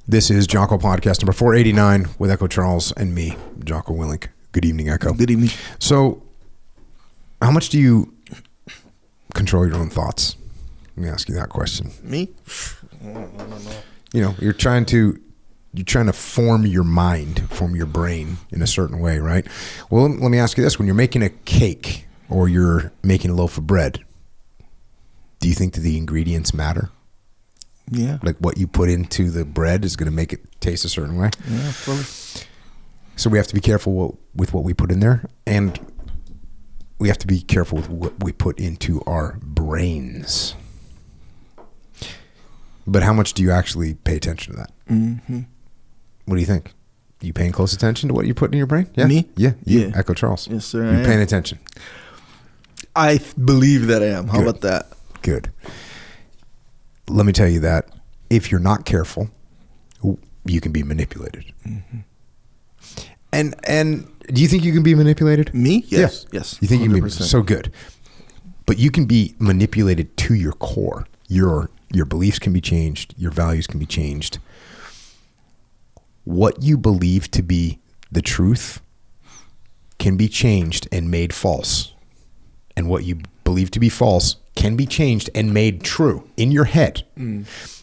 This is Jocko Podcast number 489 with Echo Charles and me, Jocko Willink. Good evening, Echo. Good evening. So, how much do you control your own thoughts? Let me ask you that question. Me? You know, you're trying to form your mind, form your brain in a certain way, right? Well, let me ask you this. When you're making a cake or you're making a loaf of bread, do you think that the ingredients matter? Yeah. Like what you put into the bread is going to make it taste a certain way? Yeah, fully. So we have to be careful with what we put in there, and we have to be careful with what we put into our brains. But how much do you actually pay attention to that? Mm-hmm. What do you think? You paying close attention to what you put in your brain? Yeah? Me? Yeah. You, Yeah. Echo Charles. Yes, sir. You paying attention? I believe that I am. How Good. about that? Good. Let me tell you that if you're not careful, you can be manipulated. Mm-hmm. And do you think you can be manipulated? Me? Yes. Yeah. Yes. You think 100%. You can be 100%. so good. But you can be manipulated to your core. Your beliefs can be changed. Your values can be changed. What you believe to be the truth can be changed and made false. And what you believe to be false can be changed and made true in your head.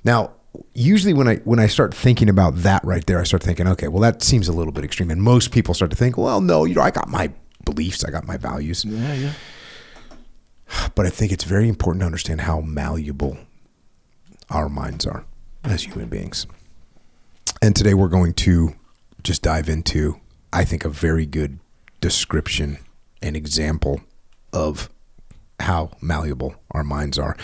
Now, usually when I start thinking about that right there, I start thinking, okay, well, that seems a little bit extreme. And most people start to think, well, no, I got my beliefs, I got my values. Yeah. But I think it's very important to understand how malleable our minds are as human beings. And today we're going to just dive into, I think, a very good description and example of how malleable our minds are.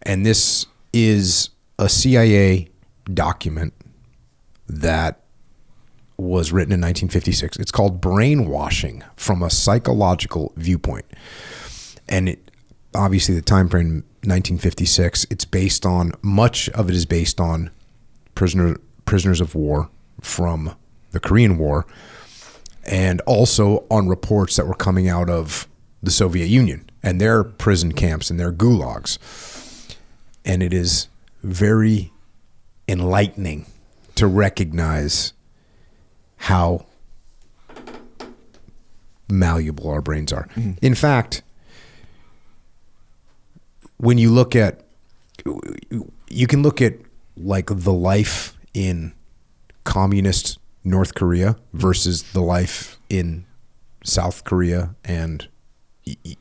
And this is a CIA document that was written in 1956. It's called Brainwashing from a Psychological Viewpoint. And it, obviously the time frame 1956, much of it is based on prisoners of war from the Korean War, and also on reports that were coming out of the Soviet Union and their prison camps and their gulags. And it is very enlightening to recognize how malleable our brains are. Mm-hmm. In fact, when you can look at like the life in communist North Korea versus the life in South Korea, and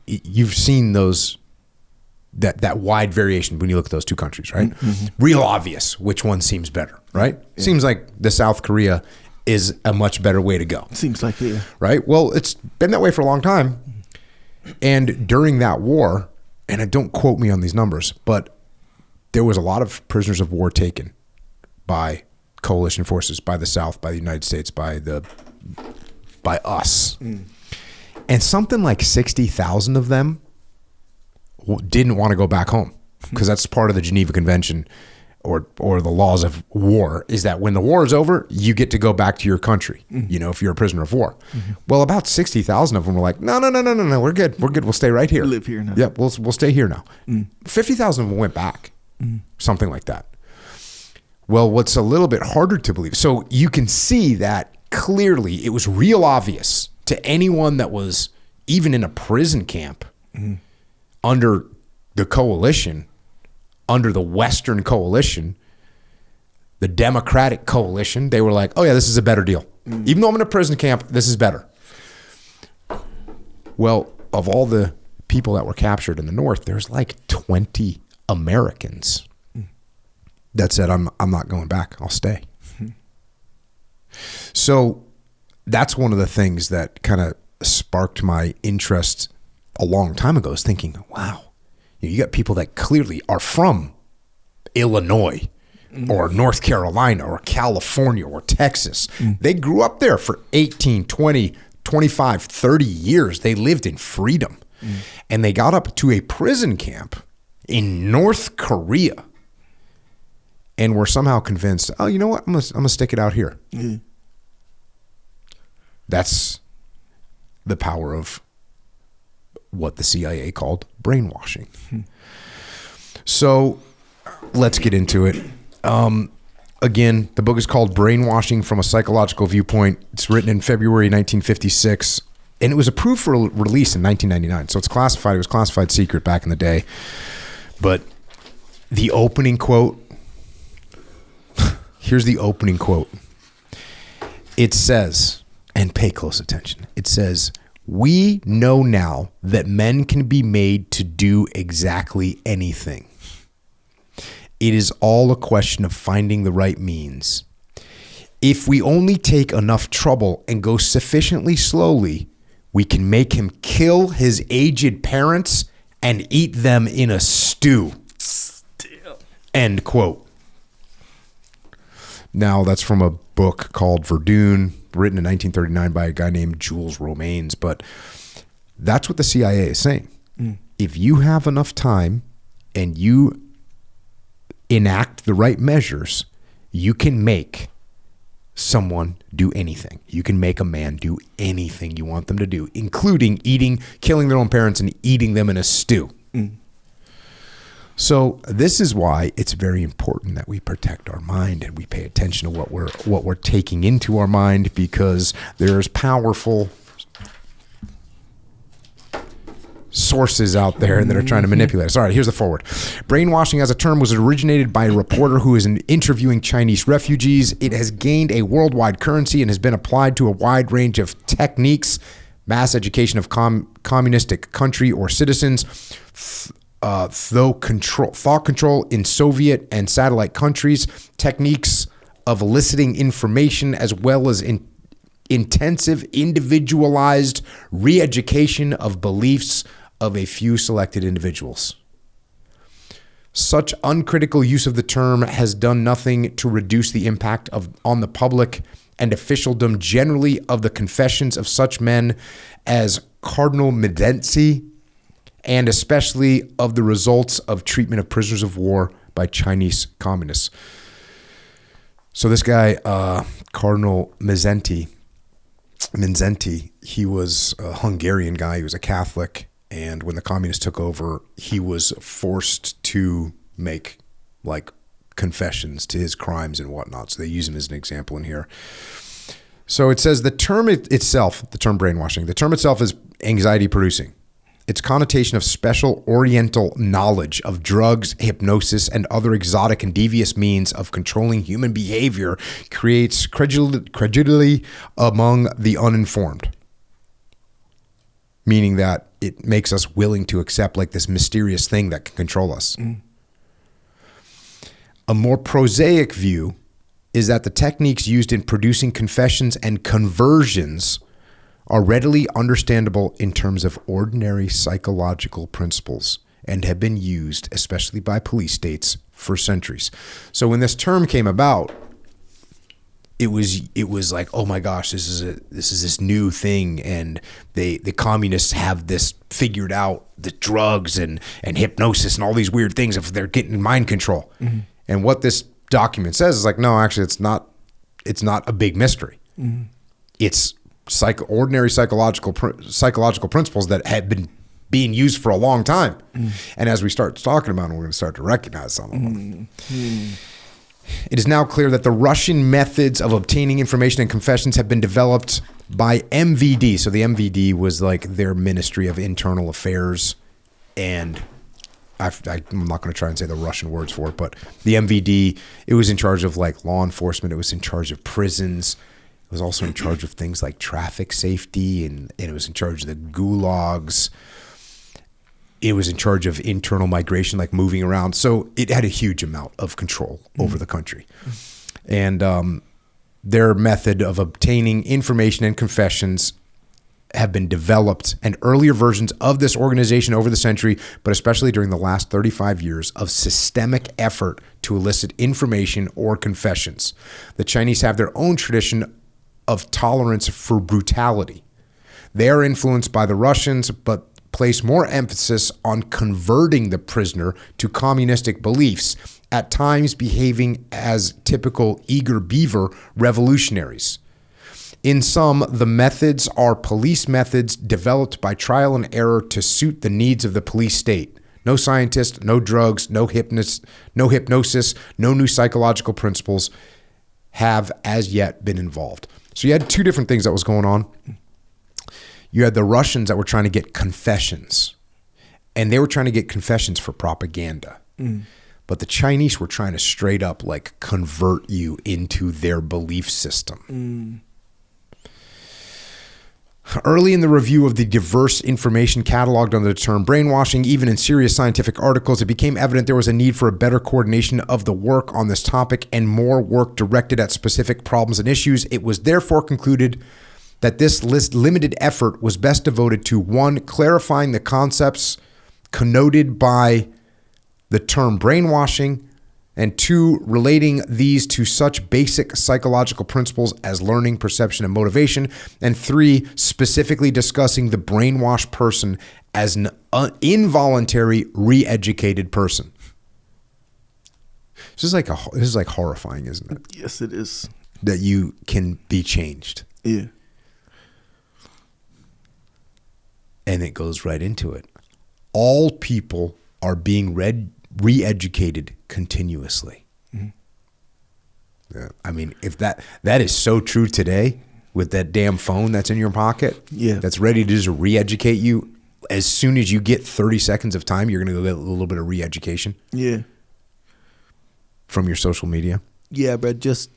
you've seen that wide variation when you look at those two countries, right? Mm-hmm. Real obvious which one seems better, right? Yeah. Seems like the South Korea is a much better way to go. Seems like it. Yeah. Right? Well, it's been that way for a long time. And during that war, and don't quote me on these numbers, but there was a lot of prisoners of war taken by coalition forces, by the South, by the United States, by us. And something like 60,000 of them didn't want to go back home, because that's part of the Geneva Convention or the laws of war, is that when the war is over, you get to go back to your country, if you're a prisoner of war. Mm-hmm. Well, about 60,000 of them were like, no, we're good. We'll stay right here. Live here now. Yeah, we'll stay here now. 50,000 of them went back, something like that. Well, what's a little bit harder to believe, so you can see that clearly it was real obvious to anyone that was even in a prison camp under the coalition, under the Western coalition, the Democratic coalition. They were like, oh yeah, this is a better deal. Even though I'm in a prison camp, this is better. Well, of all the people that were captured in the North, there's like 20 Americans that said, I'm not going back, I'll stay. So that's one of the things that kind of sparked my interest a long time ago, is thinking, wow, you got people that clearly are from Illinois or North Carolina or California or Texas. They grew up there for 18, 20, 25, 30 years. They lived in freedom. And they got up to a prison camp in North Korea and were somehow convinced, oh, you know what? I'm gonna stick it out here. That's the power of what the CIA called brainwashing. So let's get into it. Again, the book is called Brainwashing from a Psychological Viewpoint. It's written in February 1956, and it was approved for release in 1999. So it's classified. It was classified secret back in the day. But the opening quote, here's the opening quote. It says, and pay close attention, it says, "We know now that men can be made to do exactly anything. It is all a question of finding the right means. If we only take enough trouble and go sufficiently slowly, we can make him kill his aged parents and eat them in a stew." End quote. Now, that's from a book called Verdun, written in 1939 by a guy named Jules Romains. But that's what the CIA is saying. If you have enough time and you enact the right measures, you can make someone do anything. You can make a man do anything you want them to do, including killing their own parents and eating them in a stew. So this is why it's very important that we protect our mind and we pay attention to what we're taking into our mind, because there's powerful sources out there that are trying to manipulate us. All right, here's the forward. Brainwashing as a term was originated by a reporter who is interviewing Chinese refugees. It has gained a worldwide currency and has been applied to a wide range of techniques: mass education of communistic country or citizens, thought control in Soviet and satellite countries, techniques of eliciting information, as well as intensive individualized re-education of beliefs of a few selected individuals. Such uncritical use of the term has done nothing to reduce the impact on the public and officialdom generally of the confessions of such men as Cardinal Medici, and especially of the results of treatment of prisoners of war by Chinese communists. So this guy, Cardinal Mindszenty, he was a Hungarian guy. He was a Catholic. And when the communists took over, he was forced to make confessions to his crimes and whatnot. So they use him as an example in here. So it says the term brainwashing, the term itself is anxiety producing. Its connotation of special oriental knowledge of drugs, hypnosis, and other exotic and devious means of controlling human behavior creates credulity among the uninformed. Meaning that it makes us willing to accept this mysterious thing that can control us. A more prosaic view is that the techniques used in producing confessions and conversions are readily understandable in terms of ordinary psychological principles and have been used, especially by police states, for centuries. So when this term came about, it was like, oh my gosh, this is this new thing, and the communists have this figured out, the drugs and hypnosis and all these weird things if they're getting mind control. Mm-hmm. And what this document says is no, actually it's not a big mystery. Mm-hmm. It's ordinary psychological principles that have been being used for a long time. Mm-hmm. And as we start talking about them, we're going to start to recognize some of them. Mm-hmm. It is now clear that the Russian methods of obtaining information and confessions have been developed by MVD. So the MVD was their Ministry of Internal Affairs, and I'm not going to try and say the Russian words for it, but the MVD, it was in charge of law enforcement. It was in charge of prisons. It was also in charge of things like traffic safety, and it was in charge of the gulags. It was in charge of internal migration, moving around. So it had a huge amount of control over the country. And their method of obtaining information and confessions have been developed, and earlier versions of this organization over the century, but especially during the last 35 years of systemic effort to elicit information or confessions. The Chinese have their own tradition of tolerance for brutality. They are influenced by the Russians, but place more emphasis on converting the prisoner to communistic beliefs, at times behaving as typical eager beaver revolutionaries. In sum, the methods are police methods developed by trial and error to suit the needs of the police state, No scientist, no drugs, no hypnosis, no new psychological principles have as yet been involved. So you had two different things that was going on. You had the Russians that were trying to get confessions, and they were trying to get confessions for propaganda. But the Chinese were trying to straight up like convert you into their belief system. Early in the review of the diverse information cataloged under the term brainwashing, even in serious scientific articles, it became evident there was a need for a better coordination of the work on this topic and more work directed at specific problems and issues. It was therefore concluded that this limited effort was best devoted to, one, clarifying the concepts connoted by the term brainwashing, and two, relating these to such basic psychological principles as learning, perception, and motivation, and three, specifically discussing the brainwashed person as an involuntary re-educated person. This is like horrifying, isn't it? Yes, it is. That you can be changed. Yeah. And it goes right into it. All people are being re-educated continuously. Yeah. I mean, if that is so true today with that damn phone that's in your pocket, that's ready to just re-educate you. As soon as you get 30 seconds of time, you're going to go get a little bit of re-education. Yeah. From your social media. Yeah, but just,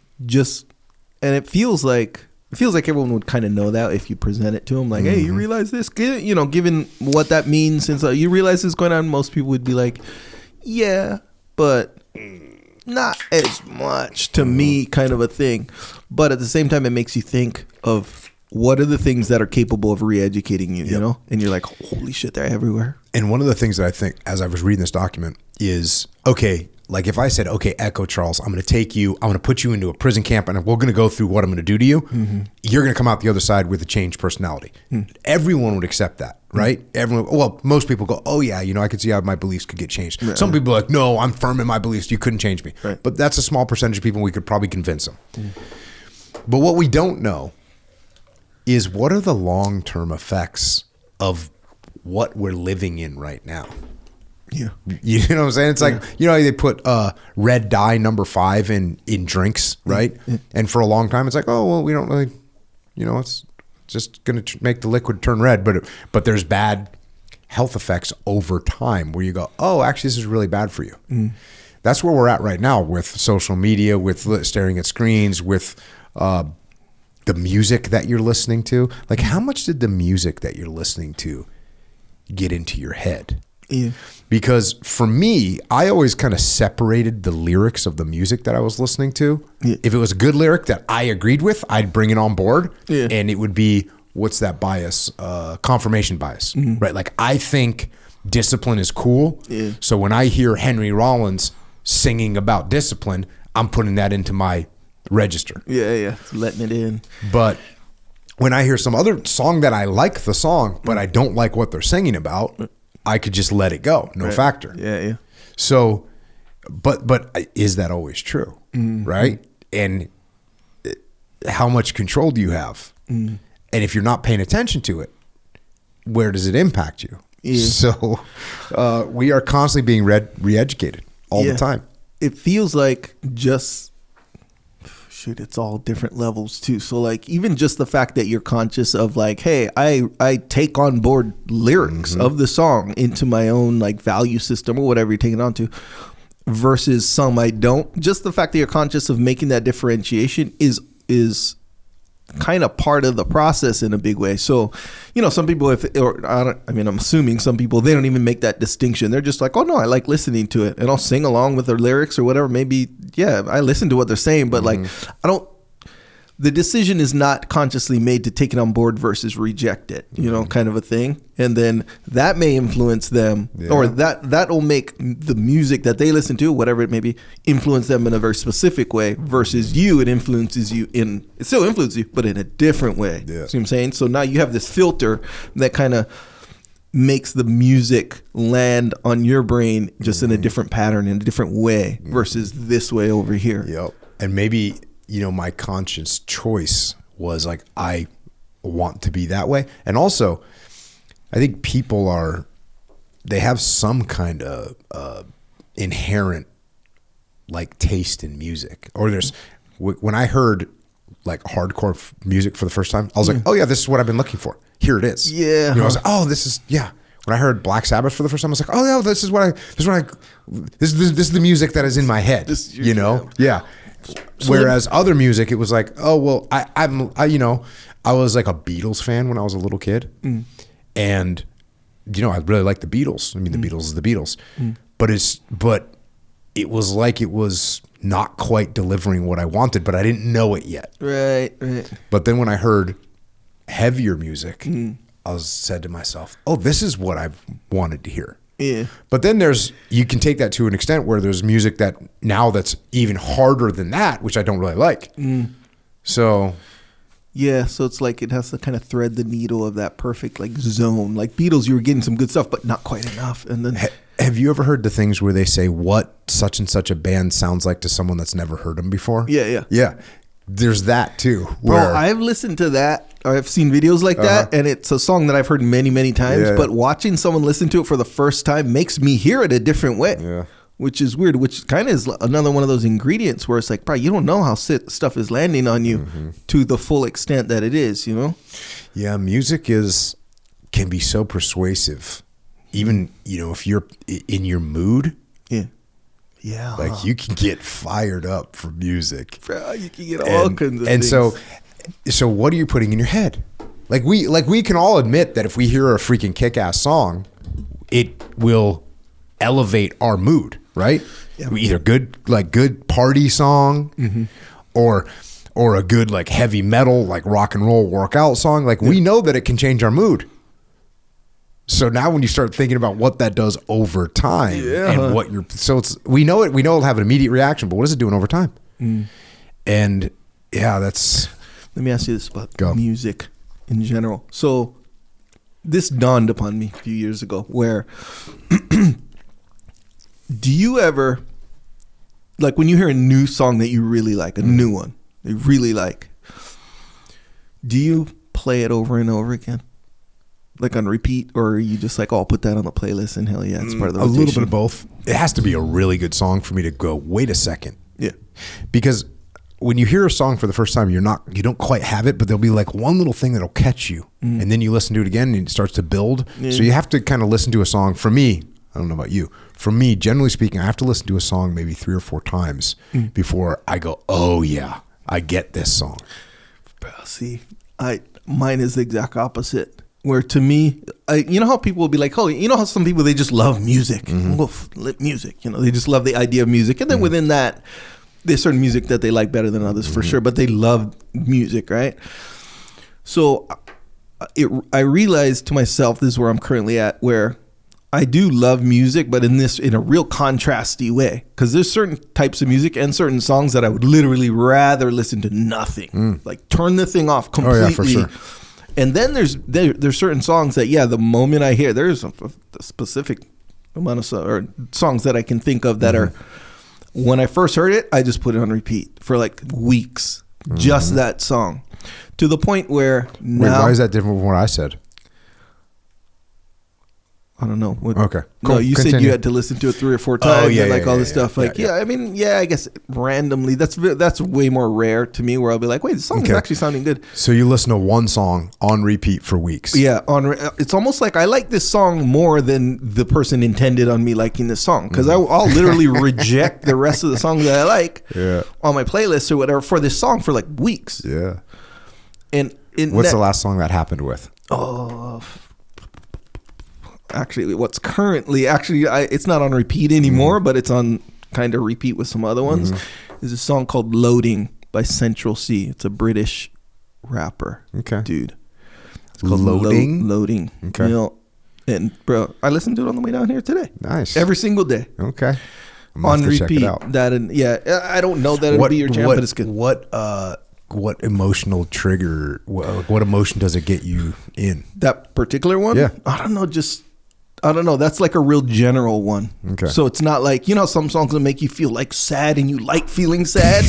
and it feels like everyone would kind of know that if you present it to them, like, hey, you realize this, given what that means, since you realize this is going on, most people would be like, yeah, but not as much to me, kind of a thing. But at the same time, it makes you think of what are the things that are capable of re-educating you, you know? And you're like, holy shit, they're everywhere. And one of the things that I think, as I was reading this document, is, okay, like if I said, okay, Echo Charles, I'm going to put you into a prison camp and we're going to go through what I'm going to do to you. You're going to come out the other side with a changed personality. Everyone would accept that, right? Most people go, oh yeah, I could see how my beliefs could get changed. Right. Some people are like, no, I'm firm in my beliefs. You couldn't change me. Right. But that's a small percentage of people we could probably convince them. But what we don't know is what are the long-term effects of what we're living in right now. Yeah. You know what I'm saying? It's like, they put red dye number 5 in drinks, right? And for a long time, it's like, oh, well, we don't really, it's just going to make the liquid turn red. But there's bad health effects over time where you go, oh, actually, this is really bad for you. That's where we're at right now with social media, with staring at screens, with the music that you're listening to. Like, how much did the music that you're listening to get into your head? Yeah. Because for me, I always kind of separated the lyrics of the music that I was listening to. Yeah. If it was a good lyric that I agreed with, I'd bring it on board. Yeah. And it would be, what's that bias? Confirmation bias, right? Like, I think discipline is cool. Yeah. So when I hear Henry Rollins singing about discipline, I'm putting that into my register. Yeah. Letting it in. But when I hear some other song that I like the song, but I don't like what they're singing about, I could just let it go. No factor. Yeah. So, but is that always true? Right? And how much control do you have? And if you're not paying attention to it, where does it impact you? Yeah. So we are constantly being re-educated all the time. It feels like it's all different levels too. So like, even just the fact that you're conscious of like, hey, I take on board lyrics of the song into my own like value system or whatever you're taking on to, versus some I don't. Just the fact that you're conscious of making that differentiation is kind of part of the process in a big way. So, some people, I'm assuming some people, they don't even make that distinction. They're just like, oh no, I like listening to it and I'll sing along with their lyrics or whatever. Maybe, I listen to what they're saying, but like, the decision is not consciously made to take it on board versus reject it, kind of a thing. And then that may influence them, or that'll make the music that they listen to, whatever it may be, influence them in a very specific way, versus it influences you it still influences you, but in a different way. Yeah. See what I'm saying? So now you have this filter that kind of makes the music land on your brain just in a different pattern, in a different way, versus this way over here. Yep. And maybe, my conscious choice was like, I want to be that way. And also, I think people are they have some kind of inherent like taste in music. Or there's when I heard like hardcore music for the first time, I was like, oh yeah, this is what I've been looking for. Here it is. Yeah. You know, I was like, oh, this is When I heard Black Sabbath for the first time, I was like, oh yeah, this is the music that is in my head. You know, yeah. Whereas other music, it was like, oh well, I was like a Beatles fan when I was a little kid, and you know, I really like the Beatles. I mean, the Beatles is the Beatles, but it was like it was not quite delivering what I wanted, but I didn't know it yet. Right. But then when I heard heavier music, I said to myself, oh, this is what I've wanted to hear. Yeah. But then you can take that to an extent where there's music that's even harder than that, which I don't really like. So. Yeah, so it's like it has to kind of thread the needle of that perfect like zone. Like Beatles, you were getting some good stuff, but not quite enough. And then have you ever heard the things where they say what such and such a band sounds like to someone that's never heard them before? Yeah. There's that too. Bro, I've listened to that. I've seen videos like that, and it's a song that I've heard many, many times. Yeah. But watching someone listen to it for the first time makes me hear it a different way. Yeah. Which is weird, which kind of is another one of those ingredients where it's like, bro, you don't know how stuff is landing on you to the full extent that it is, you know? Yeah, music can be so persuasive. Even, you know, if you're in your mood. Yeah. Yeah. Like you can get fired up for music. Bro, you can get all kinds of things. And so what are you putting in your head? Like we can all admit that if we hear a freaking kick-ass song, it will elevate our mood, right? Yeah. Either good party song or a good like heavy metal, like rock and roll workout song. Like we know that it can change our mood. So now when you start thinking about what that does over time and we know it'll have an immediate reaction, but what is it doing over time? And yeah, let me ask you this about music in general. So this dawned upon me a few years ago where do you ever, like when you hear a new song that you really like, a new one you really like, do you play it over and over again? Like on repeat, or are you just like, oh, I'll put that on the playlist and hell yeah, it's part of the rotation? A little bit of both. It has to be a really good song for me to go, wait a second. Yeah. Because when you hear a song for the first time, you don't quite have it, but there'll be like one little thing that'll catch you. And then you listen to it again and it starts to build. Yeah. So you have to kind of listen to a song. For me, I don't know about you. For me, generally speaking, I have to listen to a song maybe 3 or 4 times before I go, oh yeah, I get this song. Bro, see, mine is the exact opposite. Where to me, you know how people will be like, oh, you know how some people, they just love music. Music, you know, they just love the idea of music. And then within that, there's certain music that they like better than others for sure, but they love music, right? So I realized to myself, this is where I'm currently at, where I do love music, but in a real contrasty way. Because there's certain types of music and certain songs that I would literally rather listen to nothing. Like turn the thing off completely. Oh yeah, for sure. And then there's certain songs that, the moment I hear, there's a specific amount of songs that I can think of that are, when I first heard it, I just put it on repeat for like weeks. Just that song. To the point where now... Wait, why is that different from what I said? I don't know. Okay. Cool. No, you said you had to listen to it 3 or 4 times all this stuff. I guess randomly. That's way more rare to me where I'll be like, wait, this song is actually sounding good. So you listen to one song on repeat for weeks. Yeah. It's almost like I like this song more than the person intended on me liking this song. Because I'll literally reject the rest of the songs that I like on my playlist or whatever for this song for like weeks. Yeah. And what's the last song that happened with? Actually, what's currently it's not on repeat anymore, but it's on kind of repeat with some other ones. Is a song called "Loading" by Central C. It's a British rapper. Okay, dude. It's called Loading. Loading. Okay. You know, and bro, I listened to it on the way down here today. Nice. Every single day. Okay. On repeat. Check it out. I don't know that it'll be your jam, but it's good. What emotional trigger? What emotion does it get you in? That particular one? Yeah. I don't know. Just I don't know. That's like a real general one. Okay. So it's not like, some songs will make you feel like sad and you like feeling sad,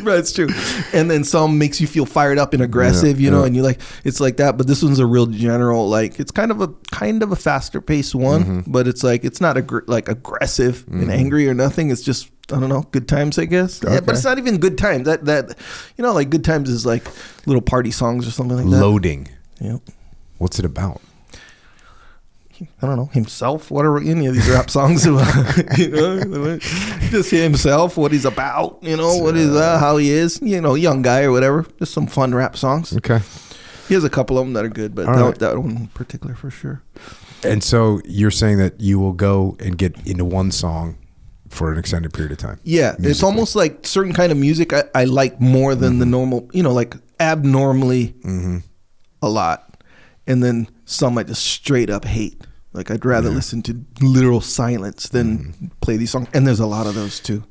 Right, it's true. And then some makes you feel fired up and aggressive, and you like, it's like that. But this one's a real general, like, it's kind of a faster paced one, but it's like, it's not like aggressive and angry or nothing. It's just, I don't know, good times, I guess. Okay. Yeah, but it's not even good times. That like good times is like little party songs or something like that. Loading. Yep. What's it about? I don't know, himself. What are any of these rap songs about? Just himself, what he's about. What is how he is. Young guy or whatever. Just some fun rap songs. Okay. He has a couple of them that are good, but that one in particular for sure. And so you're saying that you will go and get into one song for an extended period of time. Yeah, musically. It's almost like certain kind of music I like more than the normal. Like abnormally a lot, and then some I just straight up hate. Like I'd rather listen to literal silence than play these songs. And there's a lot of those too.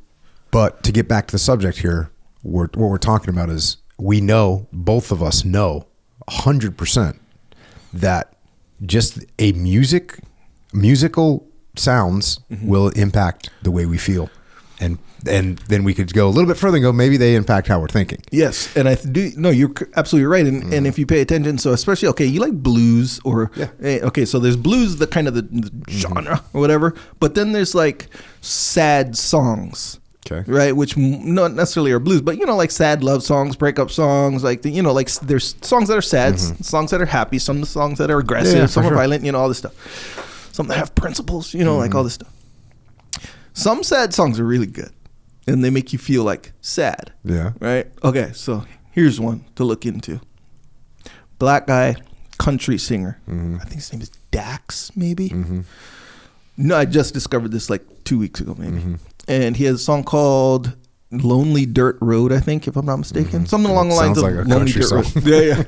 But to get back to the subject here, what we're talking about is we know, both of us know 100% that just a musical sounds will impact the way we feel. And then we could go a little bit further and go, maybe they impact how we're thinking. Yes. And you're absolutely right. And if you pay attention, so especially, okay, you like blues or, okay, so there's blues, the kind of the genre or whatever, but then there's like sad songs. Okay. Right. Which not necessarily are blues, but, like sad love songs, breakup songs, like, like there's songs that are sad, songs that are happy, some songs that are aggressive, some are violent, all this stuff. Some that have principles, like all this stuff. Some sad songs are really good, and they make you feel like sad. Yeah. Right? Okay, so here's one to look into. Black guy, country singer. I think his name is Dax, maybe? No, I just discovered this like 2 weeks ago, maybe. And he has a song called Lonely Dirt Road, I think, if I'm not mistaken. Something along the lines of like Lonely Dirt Road. Yeah.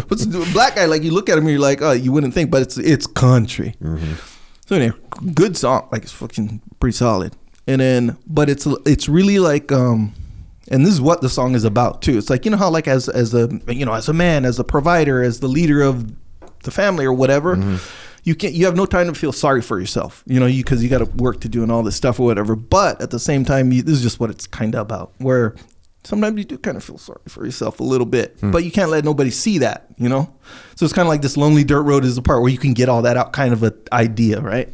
But black guy, like you look at him and you're like, oh, you wouldn't think, but it's country. So anyway, good song, like it's fucking pretty solid. And then, but it's really like, and this is what the song is about too. It's like, how like as a man, as a provider, as the leader of the family or whatever, you have no time to feel sorry for yourself, because you got to work to do and all this stuff or whatever. But at the same time, this is just what it's kind of about, where sometimes you do kind of feel sorry for yourself a little bit, but you can't let nobody see that, So it's kind of like this Lonely Dirt Road is the part where you can get all that out, kind of an idea, right?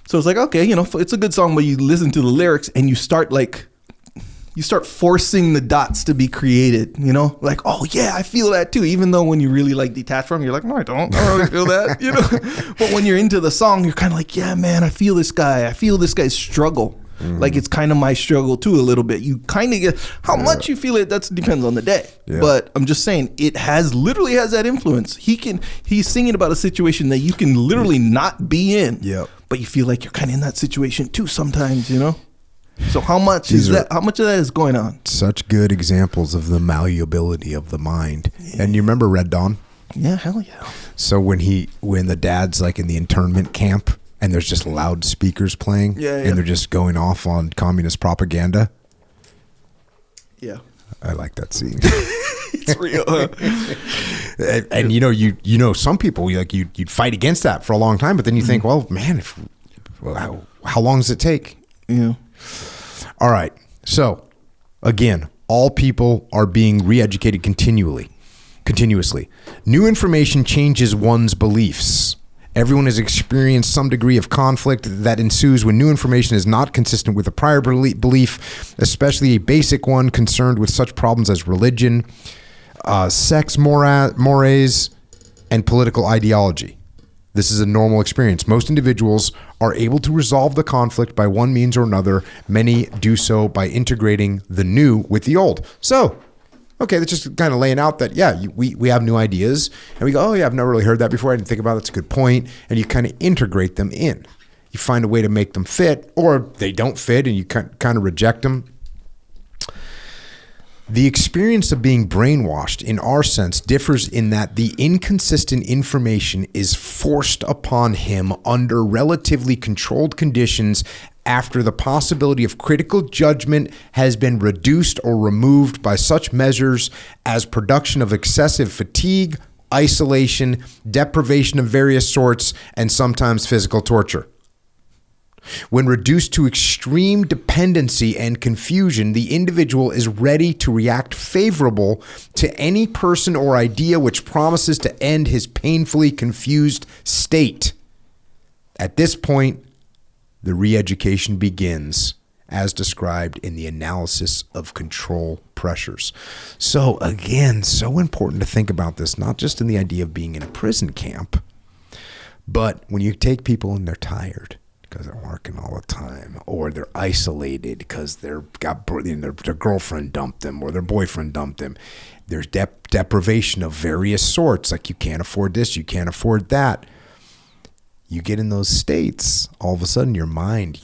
So it's like, okay, it's a good song, but you listen to the lyrics and you start forcing the dots to be created, like, oh yeah, I feel that too. Even though when you really like detach from it, you're like, no, I don't really feel that, But when you're into the song, you're kind of like, yeah, man, I feel this guy. I feel this guy's struggle. Like it's kind of my struggle too, a little bit. You kind of get how much you feel it. That depends on the day. Yeah. But I'm just saying, it literally has that influence. He's singing about a situation that you can literally not be in. Yep. But you feel like you're kind of in that situation too sometimes, So how much How much of that is going on? Such good examples of the malleability of the mind. Yeah. And you remember Red Dawn? Yeah, hell yeah. So when the dad's like in the internment camp and there's just loudspeakers playing and they're just going off on communist propaganda. Yeah. I like that scene. It's real. And some people you'd fight against that for a long time, but then you think, well, man, how long does it take? Yeah. All right. So again, all people are being re-educated continuously. New information changes one's beliefs. Everyone has experienced some degree of conflict that ensues when new information is not consistent with a prior belief, especially a basic one concerned with such problems as religion, sex mores, and political ideology. This is a normal experience. Most individuals are able to resolve the conflict by one means or another. Many do so by integrating the new with the old. So, okay, that's just kind of laying out that, we have new ideas. And we go, oh, yeah, I've never really heard that before. I didn't think about it. That's a good point. And you kind of integrate them in. You find a way to make them fit, or they don't fit, and you kind of reject them. The experience of being brainwashed, in our sense, differs in that the inconsistent information is forced upon him under relatively controlled conditions after the possibility of critical judgment has been reduced or removed by such measures as production of excessive fatigue, isolation, deprivation of various sorts, and sometimes physical torture. When reduced to extreme dependency and confusion, the individual is ready to react favorable to any person or idea which promises to end his painfully confused state. At this point, the re-education begins, as described in the analysis of control pressures. So again, so important to think about this, not just in the idea of being in a prison camp, but when you take people and they're tired because they're working all the time, or they're isolated because their girlfriend dumped them or their boyfriend dumped them. There's deprivation of various sorts, like you can't afford this, you can't afford that. You get in those states, all of a sudden your mind,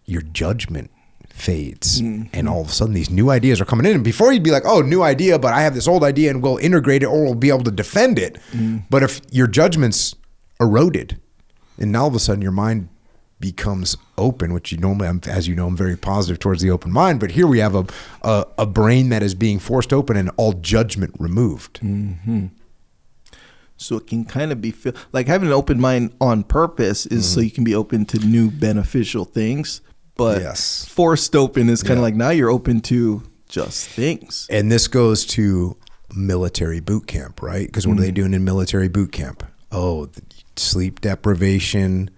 your judgment fades. Mm-hmm. And all of a sudden these new ideas are coming in. And before you'd be like, oh, new idea, but I have this old idea and we'll integrate it or we'll be able to defend it. Mm-hmm. But if your judgment's eroded, and now all of a sudden your mind becomes open, which you normally, as you know, I'm very positive towards the open mind, but here we have a brain that is being forced open and all judgment removed. Mm-hmm. So it can kind of be like having an open mind on purpose is so you can be open to new beneficial things, but forced open is kind of like now you're open to just things. And this goes to military boot camp, right? Because what are they doing in military boot camp? Oh, sleep deprivation,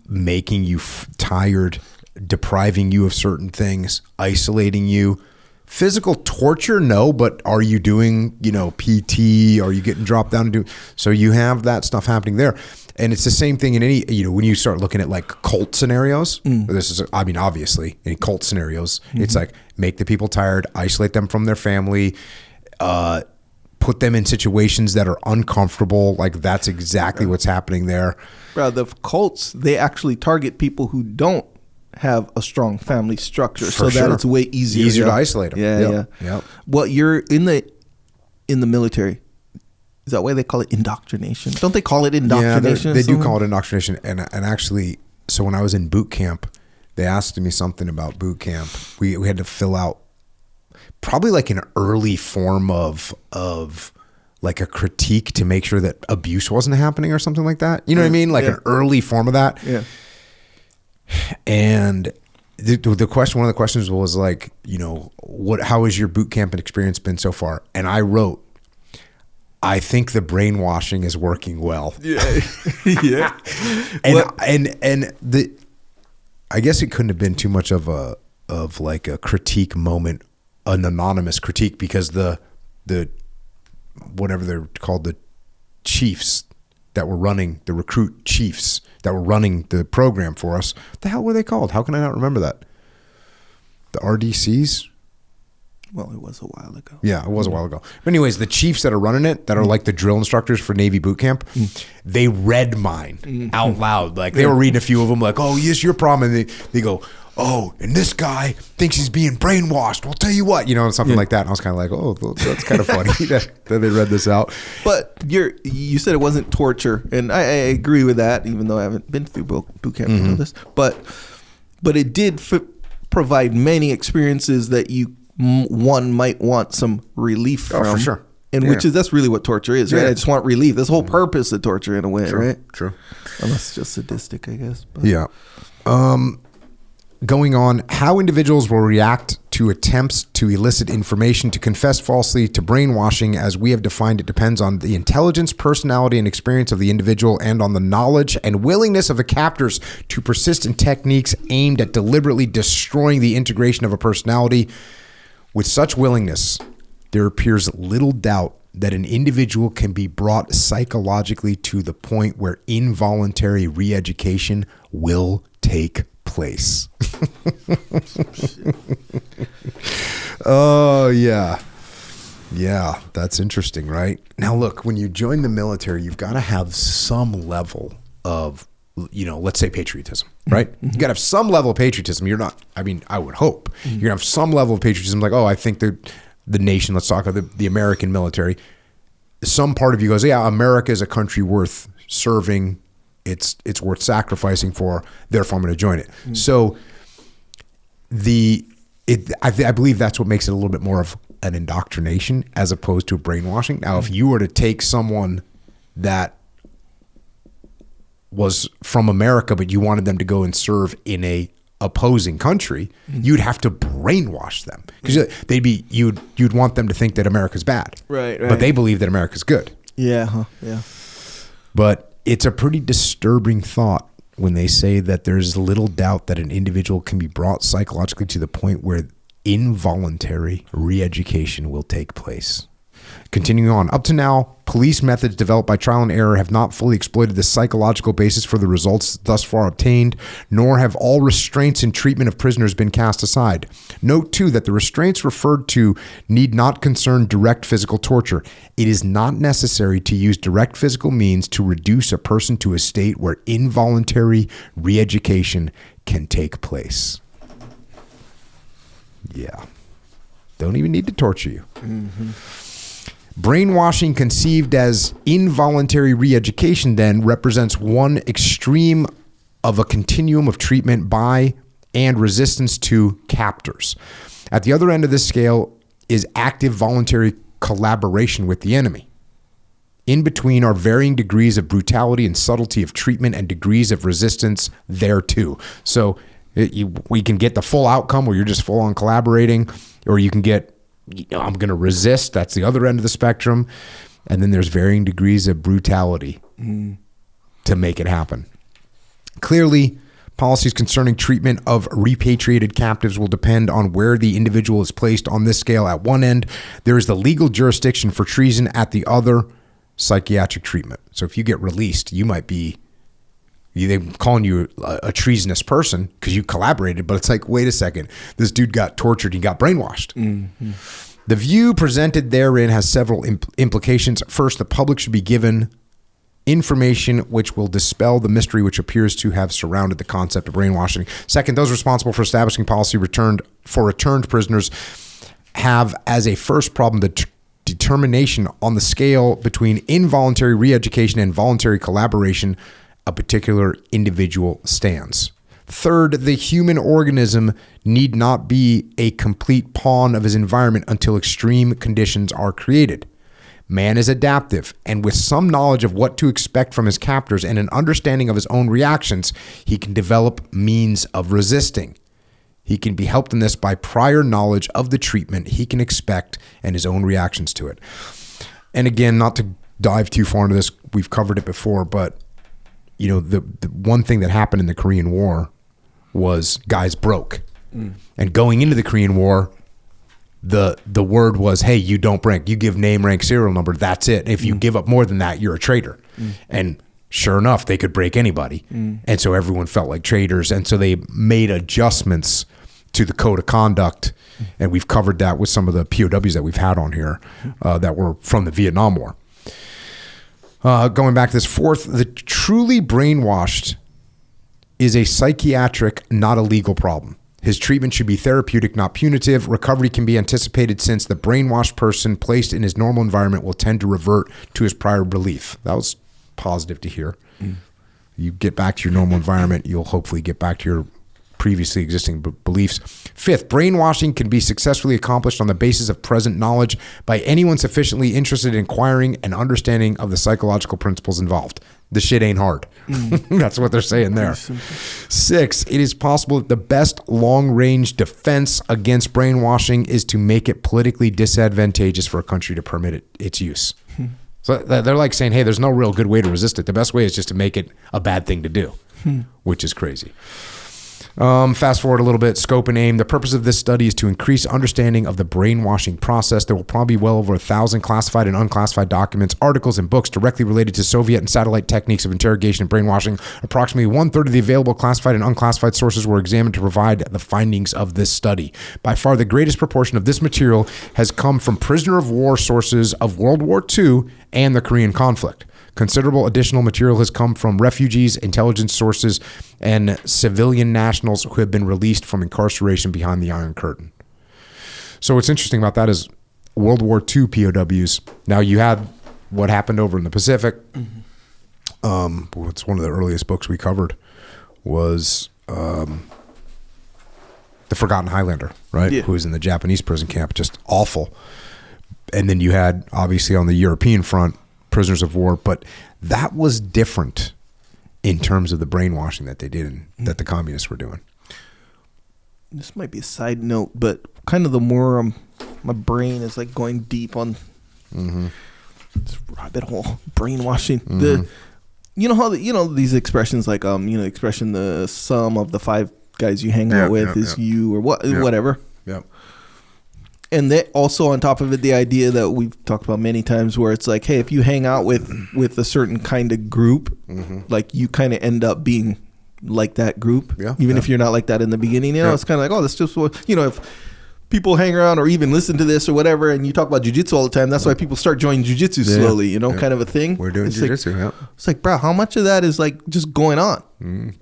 making you tired, depriving you of certain things, isolating you. Physical torture, no, but are you doing, PT? Are you getting dropped down and do? So you have that stuff happening there. And it's the same thing in any, when you start looking at like cult scenarios, this is, obviously in cult scenarios, it's like make the people tired, isolate them from their family, put them in situations that are uncomfortable. Like that's exactly what's happening there. Bro, the cults, they actually target people who don't have a strong family structure, so that it's way easier to isolate them. Yeah. Well, you're in the military. Is that why they call it indoctrination? Don't they call it indoctrination? Yeah, they do call it indoctrination. And actually, so when I was in boot camp, they asked me something about boot camp. We had to fill out probably like an early form of like a critique to make sure that abuse wasn't happening or something like that. You know what I mean? Like an early form of that. Yeah. And the question, one of the questions was like, how has your boot camp experience been so far? And I wrote, I think the brainwashing is working well. Yeah. Yeah. and I guess it couldn't have been too much of a critique moment, an anonymous critique, because the whatever they're called, the chiefs that were running, the recruit chiefs that were running the program for us. What the hell were they called? How can I not remember that? The RDCs? Well, it was a while ago. Yeah, it was a while ago. But anyways, the chiefs that are running it, that are like the drill instructors for Navy boot camp, they read mine out loud. Like they were reading a few of them like, oh, yes, your problem. And they go, oh, and this guy thinks he's being brainwashed. Well, tell you what, something like that. And I was kind of like, oh, that's kind of funny that they read this out. But you said it wasn't torture, and I agree with that, even though I haven't been through boot camp and all this. But it did provide many experiences that one might want some relief from. Oh, for sure. And that's really what torture is, right? I just want relief. That's the whole purpose of torture in a way, right? True. Unless it's just sadistic, I guess. But. Yeah. Going on, how individuals will react to attempts to elicit information, to confess falsely, to brainwashing, as we have defined it, depends on the intelligence, personality, and experience of the individual, and on the knowledge and willingness of the captors to persist in techniques aimed at deliberately destroying the integration of a personality. With such willingness, there appears little doubt that an individual can be brought psychologically to the point where involuntary re-education will take place. Oh, yeah. Yeah, that's interesting, right? Now, look, when you join the military, you've got to have some level of, let's say patriotism, right? You got to have some level of patriotism. I would hope you're going to have some level of patriotism. Like, oh, I think the nation, let's talk about the American military. Some part of you goes, yeah, America is a country worth serving. It's worth sacrificing for, therefore I'm going to join it. So I believe that's what makes it a little bit more of an indoctrination as opposed to a brainwashing. Now, if you were to take someone that was from America, but you wanted them to go and serve in a opposing country, you'd have to brainwash them because you'd want them to think that America's bad, right? But they believe that America's good. Yeah. But it's a pretty disturbing thought when they say that there's little doubt that an individual can be brought psychologically to the point where involuntary re-education will take place. Continuing on, up to now, police methods developed by trial and error have not fully exploited the psychological basis for the results thus far obtained, nor have all restraints in treatment of prisoners been cast aside. Note, too, that the restraints referred to need not concern direct physical torture. It is not necessary to use direct physical means to reduce a person to a state where involuntary re-education can take place. Yeah. Don't even need to torture you. Mm-hmm. Brainwashing, conceived as involuntary re-education, then represents one extreme of a continuum of treatment by and resistance to captors. At the other end of this scale is active voluntary collaboration with the enemy. In between are varying degrees of brutality and subtlety of treatment and degrees of resistance thereto. So we can get the full outcome where you're just full on collaborating, or you can get, I'm going to resist. That's the other end of the spectrum. And then there's varying degrees of brutality to make it happen. Clearly, policies concerning treatment of repatriated captives will depend on where the individual is placed on this scale. At one end, there is the legal jurisdiction for treason. At the other, psychiatric treatment. So if you get released, you might be, they're calling you a treasonous person because you collaborated, but it's like, wait a second, this dude got tortured, he got brainwashed. Mm-hmm. The view presented therein has several implications. First, the public should be given information which will dispel the mystery which appears to have surrounded the concept of brainwashing. Second, those responsible for establishing policy returned prisoners have as a first problem the determination on the scale between involuntary re-education and voluntary collaboration a particular individual stands. Third, the human organism need not be a complete pawn of his environment until extreme conditions are created. Man is adaptive, and with some knowledge of what to expect from his captors and an understanding of his own reactions, he can develop means of resisting. He can be helped in this by prior knowledge of the treatment he can expect and his own reactions to it. And again, not to dive too far into this, we've covered it before, but you know, the one thing that happened in the Korean War was guys broke. And going into the Korean War, the word was, hey, you don't break. You give name, rank, serial number. That's it. If you give up more than that, you're a traitor. And sure enough, they could break anybody. And so everyone felt like traitors. And so they made adjustments to the code of conduct. And we've covered that with some of the POWs that we've had on here that were from the Vietnam War. Going back to this fourth, the truly brainwashed is a psychiatric, not a legal problem. His treatment should be therapeutic, not punitive. Recovery can be anticipated since the brainwashed person placed in his normal environment will tend to revert to his prior belief. That was positive to hear. You get back to your normal environment, you'll hopefully get back to your previously existing beliefs. Fifth, brainwashing can be successfully accomplished on the basis of present knowledge by anyone sufficiently interested in acquiring an understanding of the psychological principles involved. The shit ain't hard. That's what they're saying there. Six, it is possible that the best long-range defense against brainwashing is to make it politically disadvantageous for a country to permit its use. So they're like saying, hey, there's no real good way to resist it. The best way is just to make it a bad thing to do, which is crazy. Fast forward a little bit, scope and aim. The purpose of this study is to increase understanding of the brainwashing process. There will probably be well over 1,000 classified and unclassified documents, articles, and books directly related to Soviet and satellite techniques of interrogation and brainwashing. Approximately 1/3 of the available classified and unclassified sources were examined to provide the findings of this study. By far, the greatest proportion of this material has come from prisoner of war sources of World War II and the Korean conflict. Considerable additional material has come from refugees, intelligence sources, and civilian nationals who have been released from incarceration behind the Iron Curtain. So what's interesting about that is World War II POWs. Now you had what happened over in the Pacific. It's one of the earliest books we covered was The Forgotten Highlander, right? Yeah. Who was in the Japanese prison camp, just awful. And then you had, obviously on the European front, prisoners of war, but that was different in terms of the brainwashing that they did and that the communists were doing. This might be a side note, but kind of the more my brain is like going deep on this rabbit hole, brainwashing. You know how these expressions like expression the sum of the 5 guys you hang out with is you or whatever. Yep. And that also on top of it, the idea that we've talked about many times where it's like, hey, if you hang out with a certain kind of group, like you kind of end up being like that group, even if you're not like that in the beginning. It's kind of like, oh, that's just what, if people hang around or even listen to this or whatever, and you talk about jiu-jitsu all the time, that's why people start joining jiu-jitsu slowly, kind of a thing. We're doing jiu-jitsu, It's like, bro, how much of that is like just going on?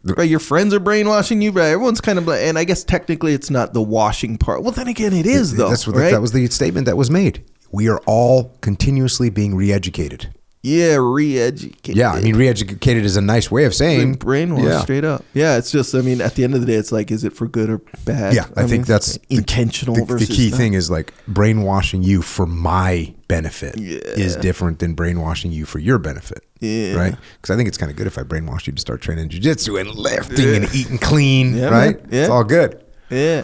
Bro, your friends are brainwashing you, bro. Everyone's kind of, and I guess technically it's not the washing part. Well, then again, it is though. That was the statement that was made. We are all continuously being re-educated. Yeah, re-educated. Yeah, I mean, re-educated is a nice way of saying brainwashed, straight up. Yeah, it's just, I mean, at the end of the day, it's like, is it for good or bad? Yeah, I think that's intentional versus the key thing is like brainwashing you for my benefit is different than brainwashing you for your benefit. Yeah. Right? Because I think it's kind of good if I brainwash you to start training jiu-jitsu and lifting and eating clean, right? Yeah. It's all good. Yeah.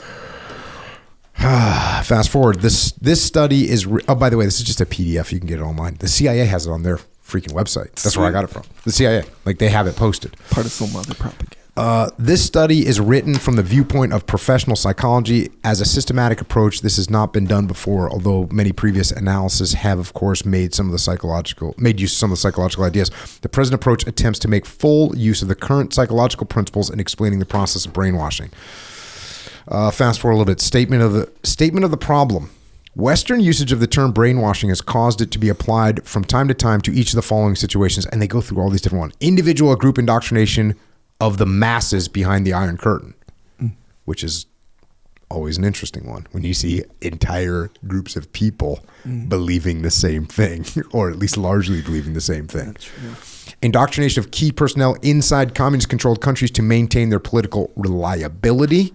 Fast forward. This study is. By the way, this is just a PDF. You can get it online. The CIA has it on their freaking website. That's where I got it from. The CIA, like they have it posted. Part of some other propaganda. This study is written from the viewpoint of professional psychology as a systematic approach. This has not been done before, although many previous analyses have, of course, made use of some of the psychological ideas. The present approach attempts to make full use of the current psychological principles in explaining the process of brainwashing. Fast forward a little bit. Statement of the problem. Western usage of the term brainwashing has caused it to be applied from time to time to each of the following situations, and they go through all these different ones. Individual or group indoctrination of the masses behind the Iron Curtain, which is always an interesting one when you see entire groups of people believing the same thing, or at least largely believing the same thing. Indoctrination of key personnel inside communist-controlled countries to maintain their political reliability.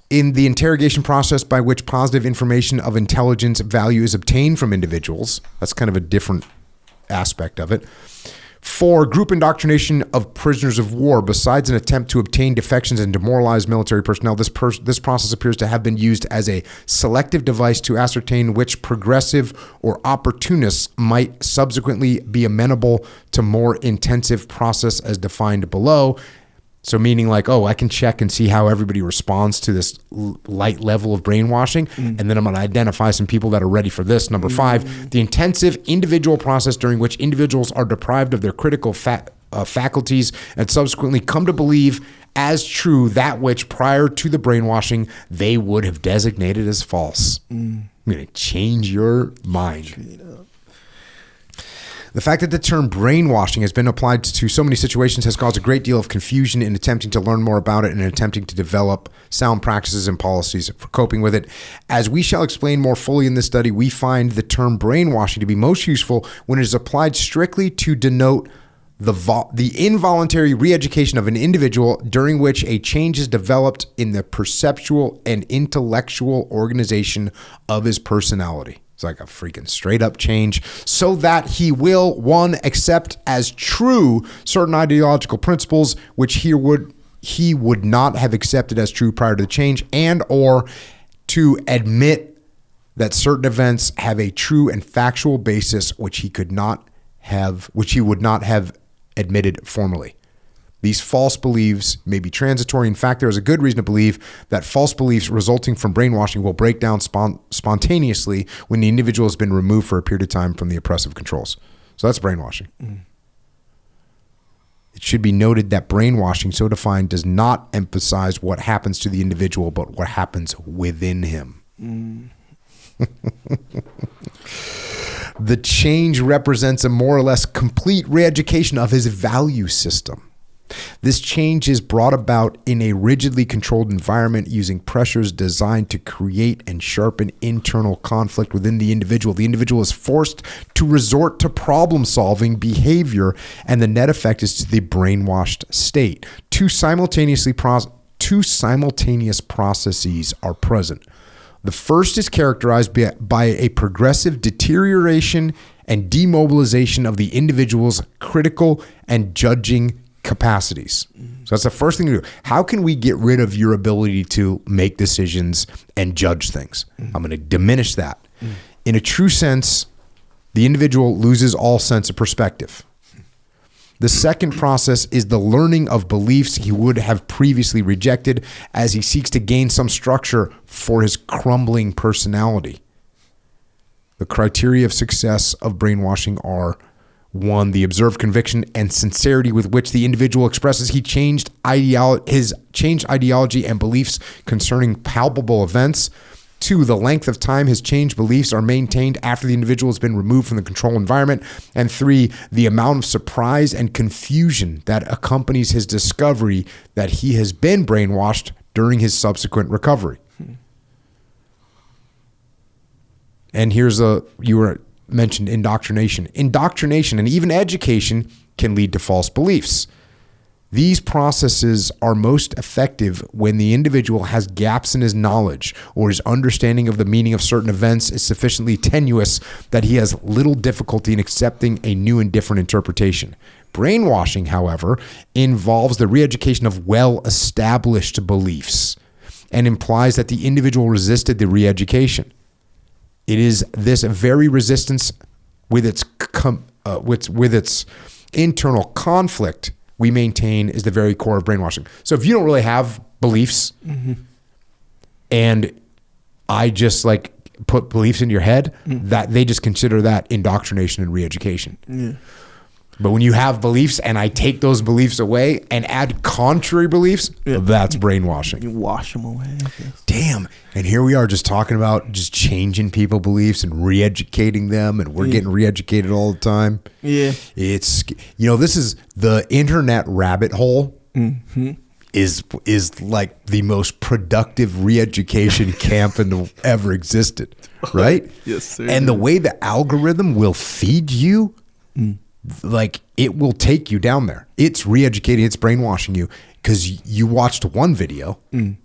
In the interrogation process by which positive information of intelligence value is obtained from individuals. That's kind of a different aspect of it. 4, group indoctrination of prisoners of war. Besides an attempt to obtain defections and demoralize military personnel, this process appears to have been used as a selective device to ascertain which progressive or opportunists might subsequently be amenable to more intensive process as defined below. So meaning like, I can check and see how everybody responds to this light level of brainwashing. And then I'm going to identify some people that are ready for this. Number 5, the intensive individual process during which individuals are deprived of their critical faculties and subsequently come to believe as true that which prior to the brainwashing they would have designated as false. I'm going to change your mind. The fact that the term brainwashing has been applied to so many situations has caused a great deal of confusion in attempting to learn more about it and attempting to develop sound practices and policies for coping with it. As we shall explain more fully in this study, we find the term brainwashing to be most useful when it is applied strictly to denote the involuntary re-education of an individual during which a change is developed in the perceptual and intellectual organization of his personality. It's like a freaking straight up change so that he will, 1, accept as true certain ideological principles which he would not have accepted as true prior to the change, and or to admit that certain events have a true and factual basis which he would not have admitted formally. These false beliefs may be transitory. In fact, there is a good reason to believe that false beliefs resulting from brainwashing will break down spontaneously when the individual has been removed for a period of time from the oppressive controls. So that's brainwashing. It should be noted that brainwashing, so defined, does not emphasize what happens to the individual, but what happens within him. The change represents a more or less complete re-education of his value system. This change is brought about in a rigidly controlled environment using pressures designed to create and sharpen internal conflict within the individual. The individual is forced to resort to problem-solving behavior, and the net effect is to the brainwashed state. Two simultaneous processes are present. The first is characterized by a progressive deterioration and demobilization of the individual's critical and judging capacities. So that's the first thing to do. How can we get rid of your ability to make decisions and judge things? I'm going to diminish that. In a true sense, the individual loses all sense of perspective. The second process is the learning of beliefs he would have previously rejected as he seeks to gain some structure for his crumbling personality. The criteria of success of brainwashing are: 1, the observed conviction and sincerity with which the individual expresses his changed ideology and beliefs concerning palpable events. 2, the length of time his changed beliefs are maintained after the individual has been removed from the control environment. And 3, the amount of surprise and confusion that accompanies his discovery that he has been brainwashed during his subsequent recovery. And you mentioned indoctrination. Indoctrination and even education can lead to false beliefs. These processes are most effective when the individual has gaps in his knowledge or his understanding of the meaning of certain events is sufficiently tenuous that he has little difficulty in accepting a new and different interpretation. Brainwashing, however, involves the re-education of well-established beliefs and implies that the individual resisted the re-education. It is this very resistance with its internal conflict we maintain is the very core of brainwashing. So if you don't really have beliefs and I just like put beliefs in your head, that they just consider that indoctrination and re-education. Yeah. But when you have beliefs and I take those beliefs away and add contrary beliefs, that's brainwashing. You wash them away. Damn. And here we are just talking about just changing people's beliefs and re-educating them, and we're getting re-educated all the time. Yeah. It's, this is the internet rabbit hole is like the most productive re-education camp ever existed, right? Yes, sir. And the way the algorithm will feed you, like it will take you down there. It's re-educating, it's brainwashing you because you watched one video and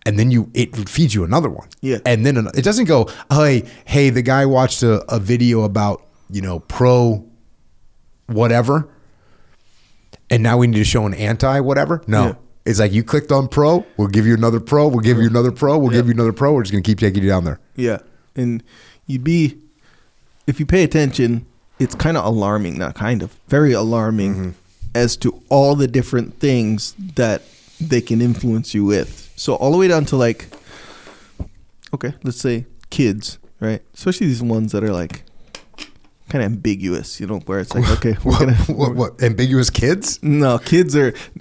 then it feeds you another one. Yeah. And then it doesn't go, hey, the guy watched a video about, pro whatever, and now we need to show an anti whatever. No. Yeah. It's like you clicked on pro, we'll give you another pro, we'll give you another pro, we'll give you another pro. We're just going to keep taking you down there. Yeah. And if you pay attention, it's kind of alarming, very alarming as to all the different things that they can influence you with. So all the way down to let's say kids, right? Especially these ones that are like kind of ambiguous, where it's like, okay, what ambiguous kids? No,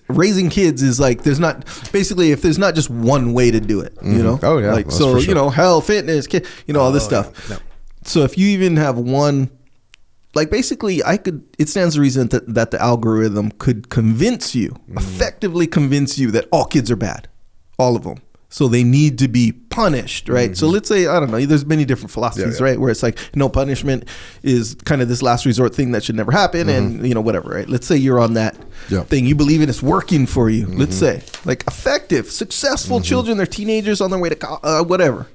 raising kids is like, if there's not just one way to do it, Oh yeah. Like, so, sure. Health, fitness, kid, all this stuff. Yeah. No. So if you even have one, like basically it stands to reason that the algorithm could convince you, effectively convince you that all kids are bad, all of them. So they need to be punished, right? So let's say, I don't know, there's many different philosophies, right? Where it's like, punishment is kind of this last resort thing that should never happen and, whatever, right? Let's say you're on that thing. You believe it's working for you. Let's say like effective, successful children, they're teenagers on their way to whatever,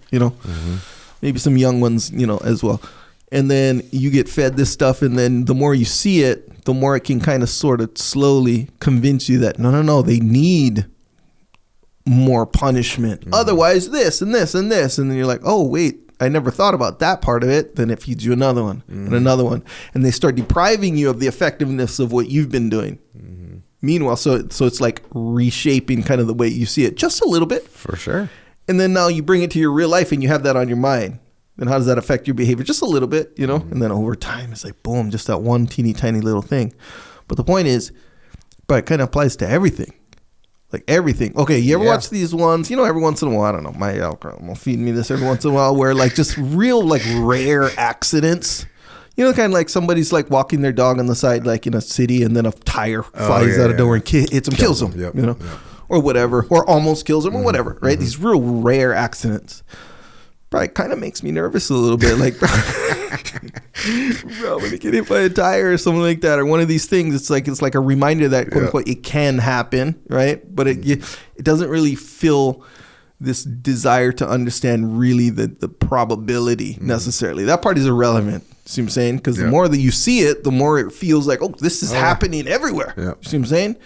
maybe some young ones, as well. And then you get fed this stuff, and then the more you see it, the more it can kind of sort of slowly convince you that no, they need more punishment. Otherwise this and this and this. And then you're like, oh, wait, I never thought about that part of it. Then it feeds you another one and another one. And they start depriving you of the effectiveness of what you've been doing. Meanwhile, so it's like reshaping kind of the way you see it just a little bit. For sure. And then now you bring it to your real life and you have that on your mind. Then how does that affect your behavior? Just a little bit, And then over time, it's like, boom, just that one teeny tiny little thing. But the point is, it kind of applies to everything. Like everything. Okay, you ever watch these ones? Every once in a while, I don't know, my algorithm will feed me this every once in a while, where like just real like rare accidents. Kind of like somebody's like walking their dog on the side, like in a city, and then a tire flies out of door and hits them, kills them, or whatever, or almost kills them, or whatever, right? These real rare accidents. Probably kind of makes me nervous a little bit, like, bro, when you get hit by a tire or something like that, or one of these things, it's like a reminder that quote unquote it can happen, right? But it doesn't really feel this desire to understand really the probability necessarily. That part is irrelevant. See what I'm saying? Because the more that you see it, the more it feels like, oh, this is happening everywhere. Yeah. See what I'm saying?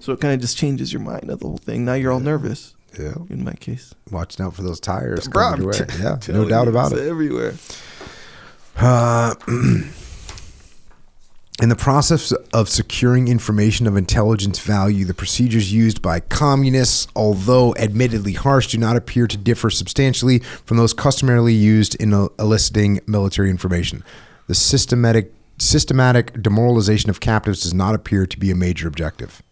So it kind of just changes your mind of the whole thing. Now you're all nervous. Yeah. In my case. Watching out for those tires. Bro, Coming your way. Yeah, no doubt about it. Everywhere. In the process of securing information of intelligence value, the procedures used by communists, although admittedly harsh, do not appear to differ substantially from those customarily used in eliciting military information. The systematic demoralization of captives does not appear to be a major objective.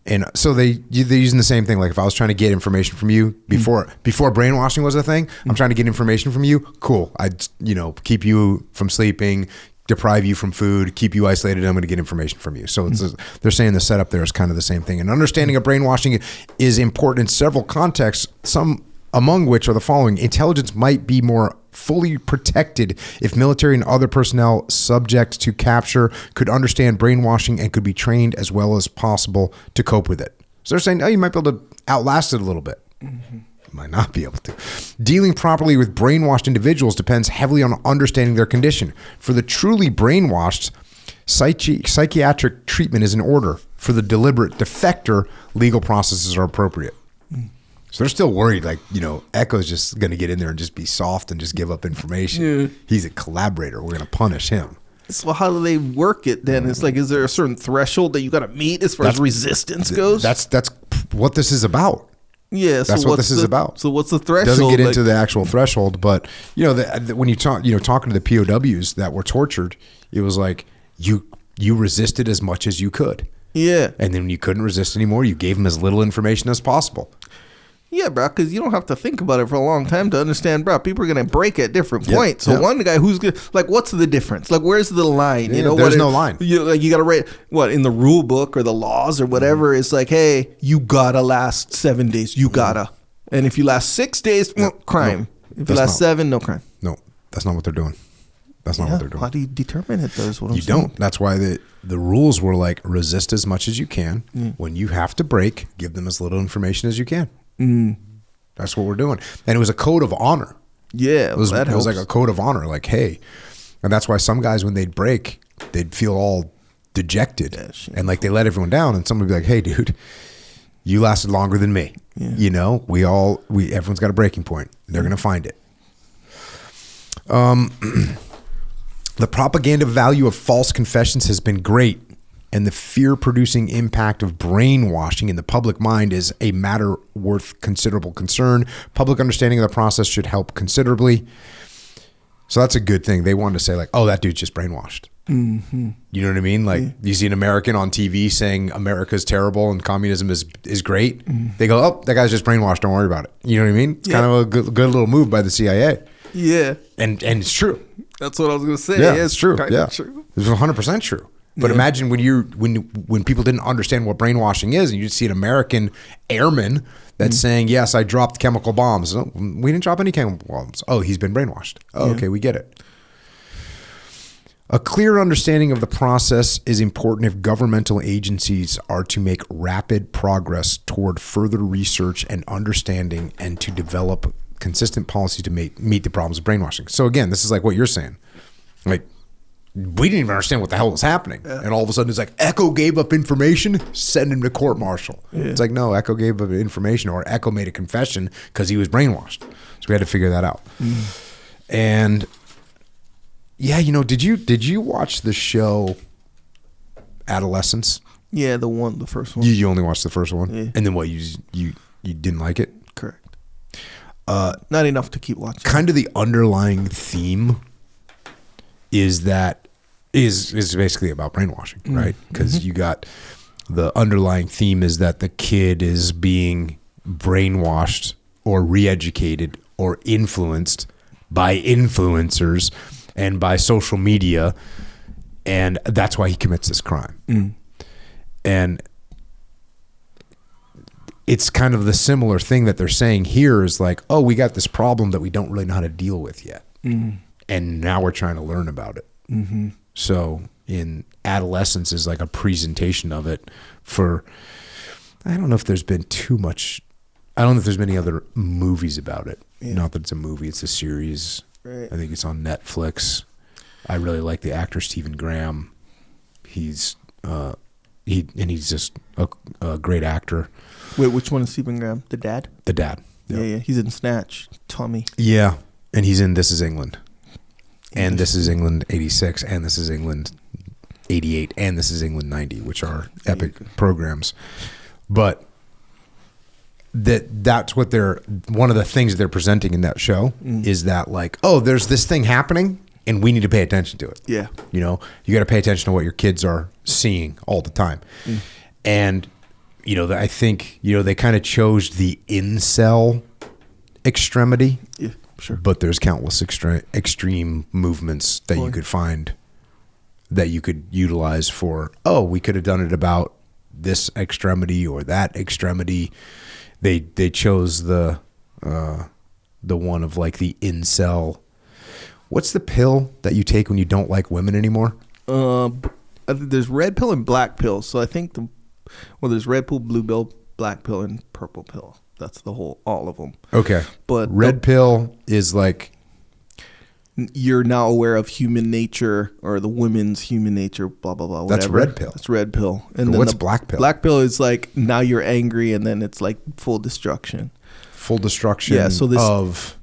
And so they're using the same thing. Like if I was trying to get information from you before brainwashing was a thing, I'm trying to get information from you. Cool. I'd keep you from sleeping, deprive you from food, keep you isolated. I'm going to get information from you. So they're saying the setup there is kind of the same thing. And understanding of brainwashing is important in several contexts, some among which are the following. Intelligence might be more fully protected if military and other personnel subject to capture could understand brainwashing and could be trained as well as possible to cope with it. So they're saying, you might be able to outlast it a little bit. Might not be able to. Dealing properly with brainwashed individuals depends heavily on understanding their condition. For the truly brainwashed, psychiatric treatment is in order. For the deliberate defector, legal processes are appropriate. So they're still worried, like, Echo's just going to get in there and just be soft and just give up information. Yeah. He's a collaborator. We're going to punish him. So how do they work it then? It's like, is there a certain threshold that you got to meet as far as resistance goes? That's what this is about. Yeah, that's what this is about. So what's the threshold? Doesn't get into the actual threshold, but when you talk, talking to the POWs that were tortured, it was like you resisted as much as you could. Yeah, and then when you couldn't resist anymore, you gave them as little information as possible. Yeah, bro, because you don't have to think about it for a long time to understand, bro. People are going to break at different points. So one guy who's good, like, what's the difference? Like, where's the line? There's no line. You got to write in the rule book or the laws or whatever. It's like, hey, you gotta last 7 days. You gotta, and if you last 6 days, crime. If you last 7, no crime. No, that's not what they're doing. That's not what they're doing. How do you determine it? That's what you don't. That's why the rules were like resist as much as you can. When you have to break, give them as little information as you can. That's what we're doing. And it was a code of honor. Yeah, it was like a code of honor. Like, hey, and that's why some guys, when they'd break, they'd feel all dejected. And like they let everyone down. And someone would be like, hey, dude, you lasted longer than me. Yeah. Everyone's got a breaking point. They're going to find it. The propaganda value of false confessions has been great. And the fear-producing impact of brainwashing in the public mind is a matter worth considerable concern. Public understanding of the process should help considerably. So that's a good thing. They wanted to say like, oh, that dude's just brainwashed. Mm-hmm. You know what I mean? Like you see an American on TV saying America's terrible and communism is great. Mm-hmm. They go, oh, that guy's just brainwashed. Don't worry about it. You know what I mean? It's kind of a good little move by the CIA. Yeah. And it's true. That's what I was going to say. Yeah, it's true. Yeah. True. It's 100% true. But imagine when people didn't understand what brainwashing is, and you see an American airman that's saying, "Yes, I dropped chemical bombs." No, we didn't drop any chemical bombs. Oh, he's been brainwashed. Oh, okay, we get it. A clear understanding of the process is important if governmental agencies are to make rapid progress toward further research and understanding, and to develop consistent policy to meet the problems of brainwashing. So again, this is like what you're saying, like. We didn't even understand what the hell was happening. Yeah. And all of a sudden it's like, Echo gave up information, send him to court-martial. Yeah. It's like, no, Echo gave up information, or Echo made a confession because he was brainwashed. So we had to figure that out. And yeah, did you watch the show Adolescence? Yeah, the first one. You only watched the first one? Yeah. And then what, you didn't like it? Correct. Not enough to keep watching. Kind of the underlying theme is basically about brainwashing, right? Because you got the underlying theme is that the kid is being brainwashed or re-educated or influenced by influencers and by social media, and that's why he commits this crime. And it's kind of the similar thing that they're saying here is like, oh, we got this problem that we don't really know how to deal with yet. And now we're trying to learn about it. So in Adolescence is like a presentation of it for, I don't know if there's been too much. I don't think there's many other movies about it. Yeah. Not that it's a movie; it's a series. Right. I think it's on Netflix. I really like the actor Stephen Graham. He's just a great actor. Wait, which one is Stephen Graham? The dad? The dad. Yep. Yeah. He's in Snatch. Tommy. Yeah, and he's in This Is England, and This Is England '86, and This Is England '88, and This Is England '90, which are epic programs. But that's what one of the things they're presenting in that show is that, like, oh, there's this thing happening and we need to pay attention to it. Yeah. You know, you got to pay attention to what your kids are seeing all the time. And, you know, I think, you know, they kind of chose the incel extremity. Yeah, sure. But there's countless extreme movements that you could find that you could utilize for, oh, we could have done it about this extremity or that extremity. They chose the one of like the incel. What's the pill that you take when you don't like women anymore? There's red pill and black pill. So I think there's red pill, blue pill, black pill, and purple pill. That's all of them. Okay. But red pill is like, you're now aware of human nature or the women's human nature, blah, blah, blah, whatever. That's red pill. That's red pill. And then what's black pill? Black pill is like, now you're angry and then it's like full destruction. Full destruction of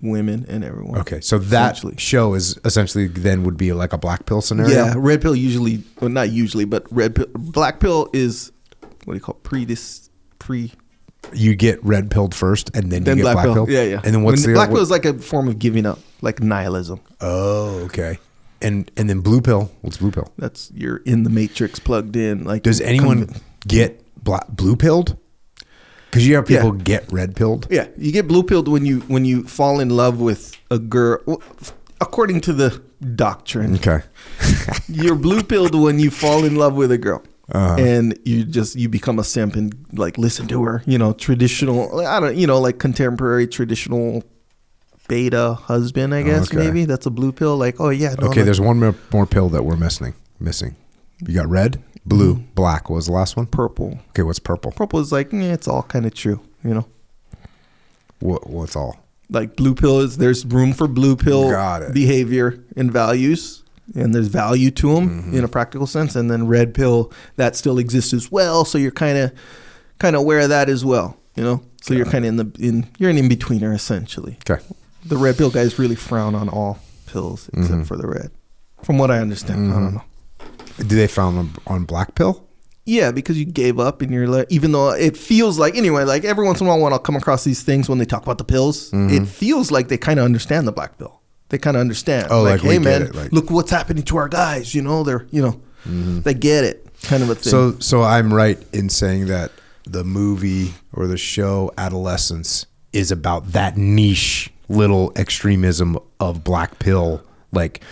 women and everyone. Okay. So that show is essentially then would be like a black pill scenario? Yeah. Red pill usually, well, not usually, but black pill is, what do you call it? You get red pilled first, and then you get black pill. Yeah, yeah. And then what's black pill is like a form of giving up, like nihilism. Oh, okay. And then blue pill. What's blue pill? That's you're in the matrix, plugged in. Like, does anyone get blue pilled? Because you have people get red pilled. Yeah, you get blue pilled when you fall in love with a girl. According to the doctrine, okay, you're blue pilled when you fall in love with a girl. And you become a simp and like listen to her, you know, traditional, like contemporary traditional beta husband, I guess. Maybe that's a blue pill. Like, oh yeah. No, okay. There's one more pill that we're missing. You got red, blue, black. What was the last one? Purple. Okay. What's purple? Purple is like, it's all kind of true, you know. What's all? Like blue pill is there's room for blue pill behavior and values. And there's value to them in a practical sense. And then red pill, that still exists as well. So you're kind of aware of that as well, you know. So you're kind of you're an in-betweener essentially. Okay. The red pill guys really frown on all pills except for the red, from what I understand. I don't know. Do they frown on black pill? Yeah, because you gave up and you're like, even though it feels like, anyway, like every once in a while when I'll come across these things when they talk about the pills, it feels like they kind of understand the black pill. They kind of understand. Oh, like hey man, look what's happening to our guys. You know, they're, they get it, kind of a thing. So I'm right in saying that the movie or the show Adolescence is about that niche little extremism of black pill. Like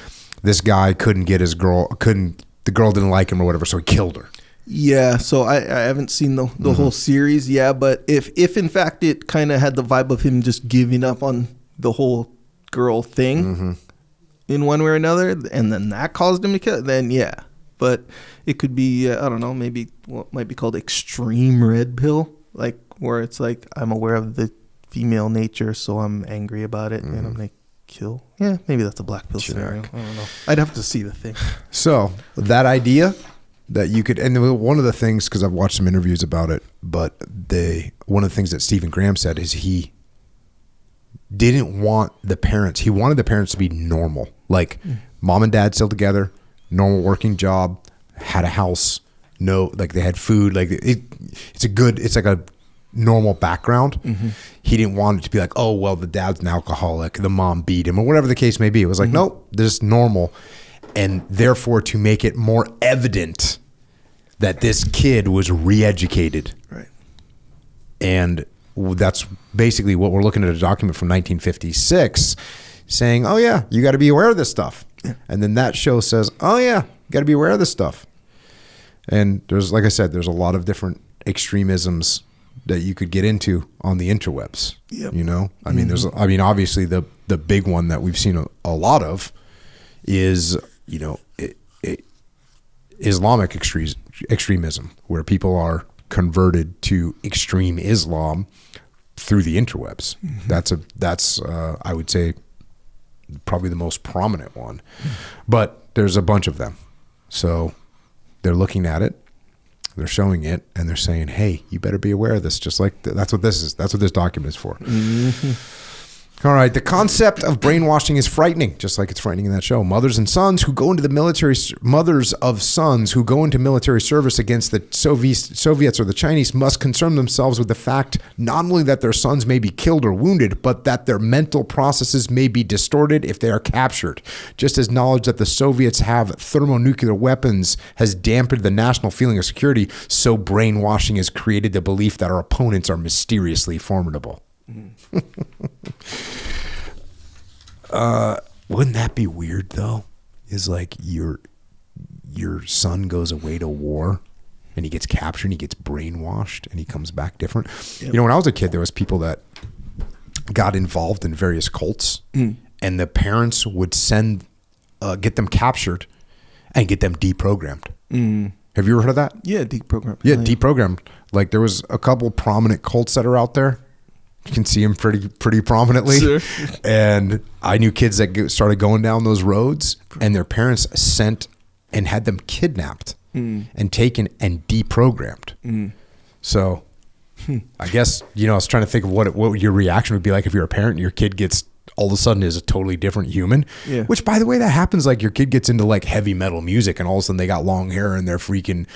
this guy couldn't get his girl, the girl didn't like him or whatever, so he killed her. Yeah, so I haven't seen the whole series. Yeah, but if in fact it kind of had the vibe of him just giving up on the whole girl thing in one way or another, and then that caused him to kill, then yeah. But it could be I don't know, maybe what might be called extreme red pill, like where it's like I'm aware of the female nature, so I'm angry about it and I'm gonna kill. Yeah, maybe that's a black pill scenario. I don't know. I'd have to see the thing. So that idea that you could, and one of the things, because I've watched some interviews about it, but one of the things that Stephen Graham said is he didn't want he wanted the parents to be normal, like mom and dad still together, normal working job, had a house, like they had food, like it's like a normal background. He didn't want it to be like, oh well, the dad's an alcoholic, the mom beat him, or whatever the case may be. It was like, nope, they're just normal. And therefore, to make it more evident that this kid was re-educated, right? And that's basically what we're looking at, a document from 1956 saying, oh yeah, you got to be aware of this stuff. Yeah. And then that show says, oh yeah, you got to be aware of this stuff. And there's, like I said, there's a lot of different extremisms that you could get into on the interwebs. Yep. You know, I mean, obviously the big one that we've seen a lot of is, Islamic extremism, where people are converted to extreme Islam through the interwebs. That's I would say probably the most prominent one, but there's a bunch of them. So they're looking at it, they're showing it, and they're saying, hey, you better be aware of this. Just like that's what this is. That's what this document is for. All right. The concept of brainwashing is frightening, just like it's frightening in that show. Mothers of sons who go into military service against the Soviets or the Chinese must concern themselves with the fact not only that their sons may be killed or wounded, but that their mental processes may be distorted if they are captured. Just as knowledge that the Soviets have thermonuclear weapons has dampened the national feeling of security, so brainwashing has created the belief that our opponents are mysteriously formidable. Wouldn't that be weird though? Is like your son goes away to war and he gets captured and he gets brainwashed and he comes back different. Yep. You know, when I was a kid, there was people that got involved in various cults and the parents would get them captured and get them deprogrammed. Have you ever heard of that? Yeah, deprogrammed. Yeah, deprogrammed. Like there was a couple prominent cults that are out there. You can see them pretty prominently. Sure. And I knew kids that started going down those roads and their parents sent and had them kidnapped and taken and deprogrammed. So I guess, I was trying to think of what your reaction would be like if you're a parent and your kid gets all of a sudden is a totally different human. Yeah. Which, by the way, that happens. Like your kid gets into like heavy metal music and all of a sudden they got long hair and they're freaking,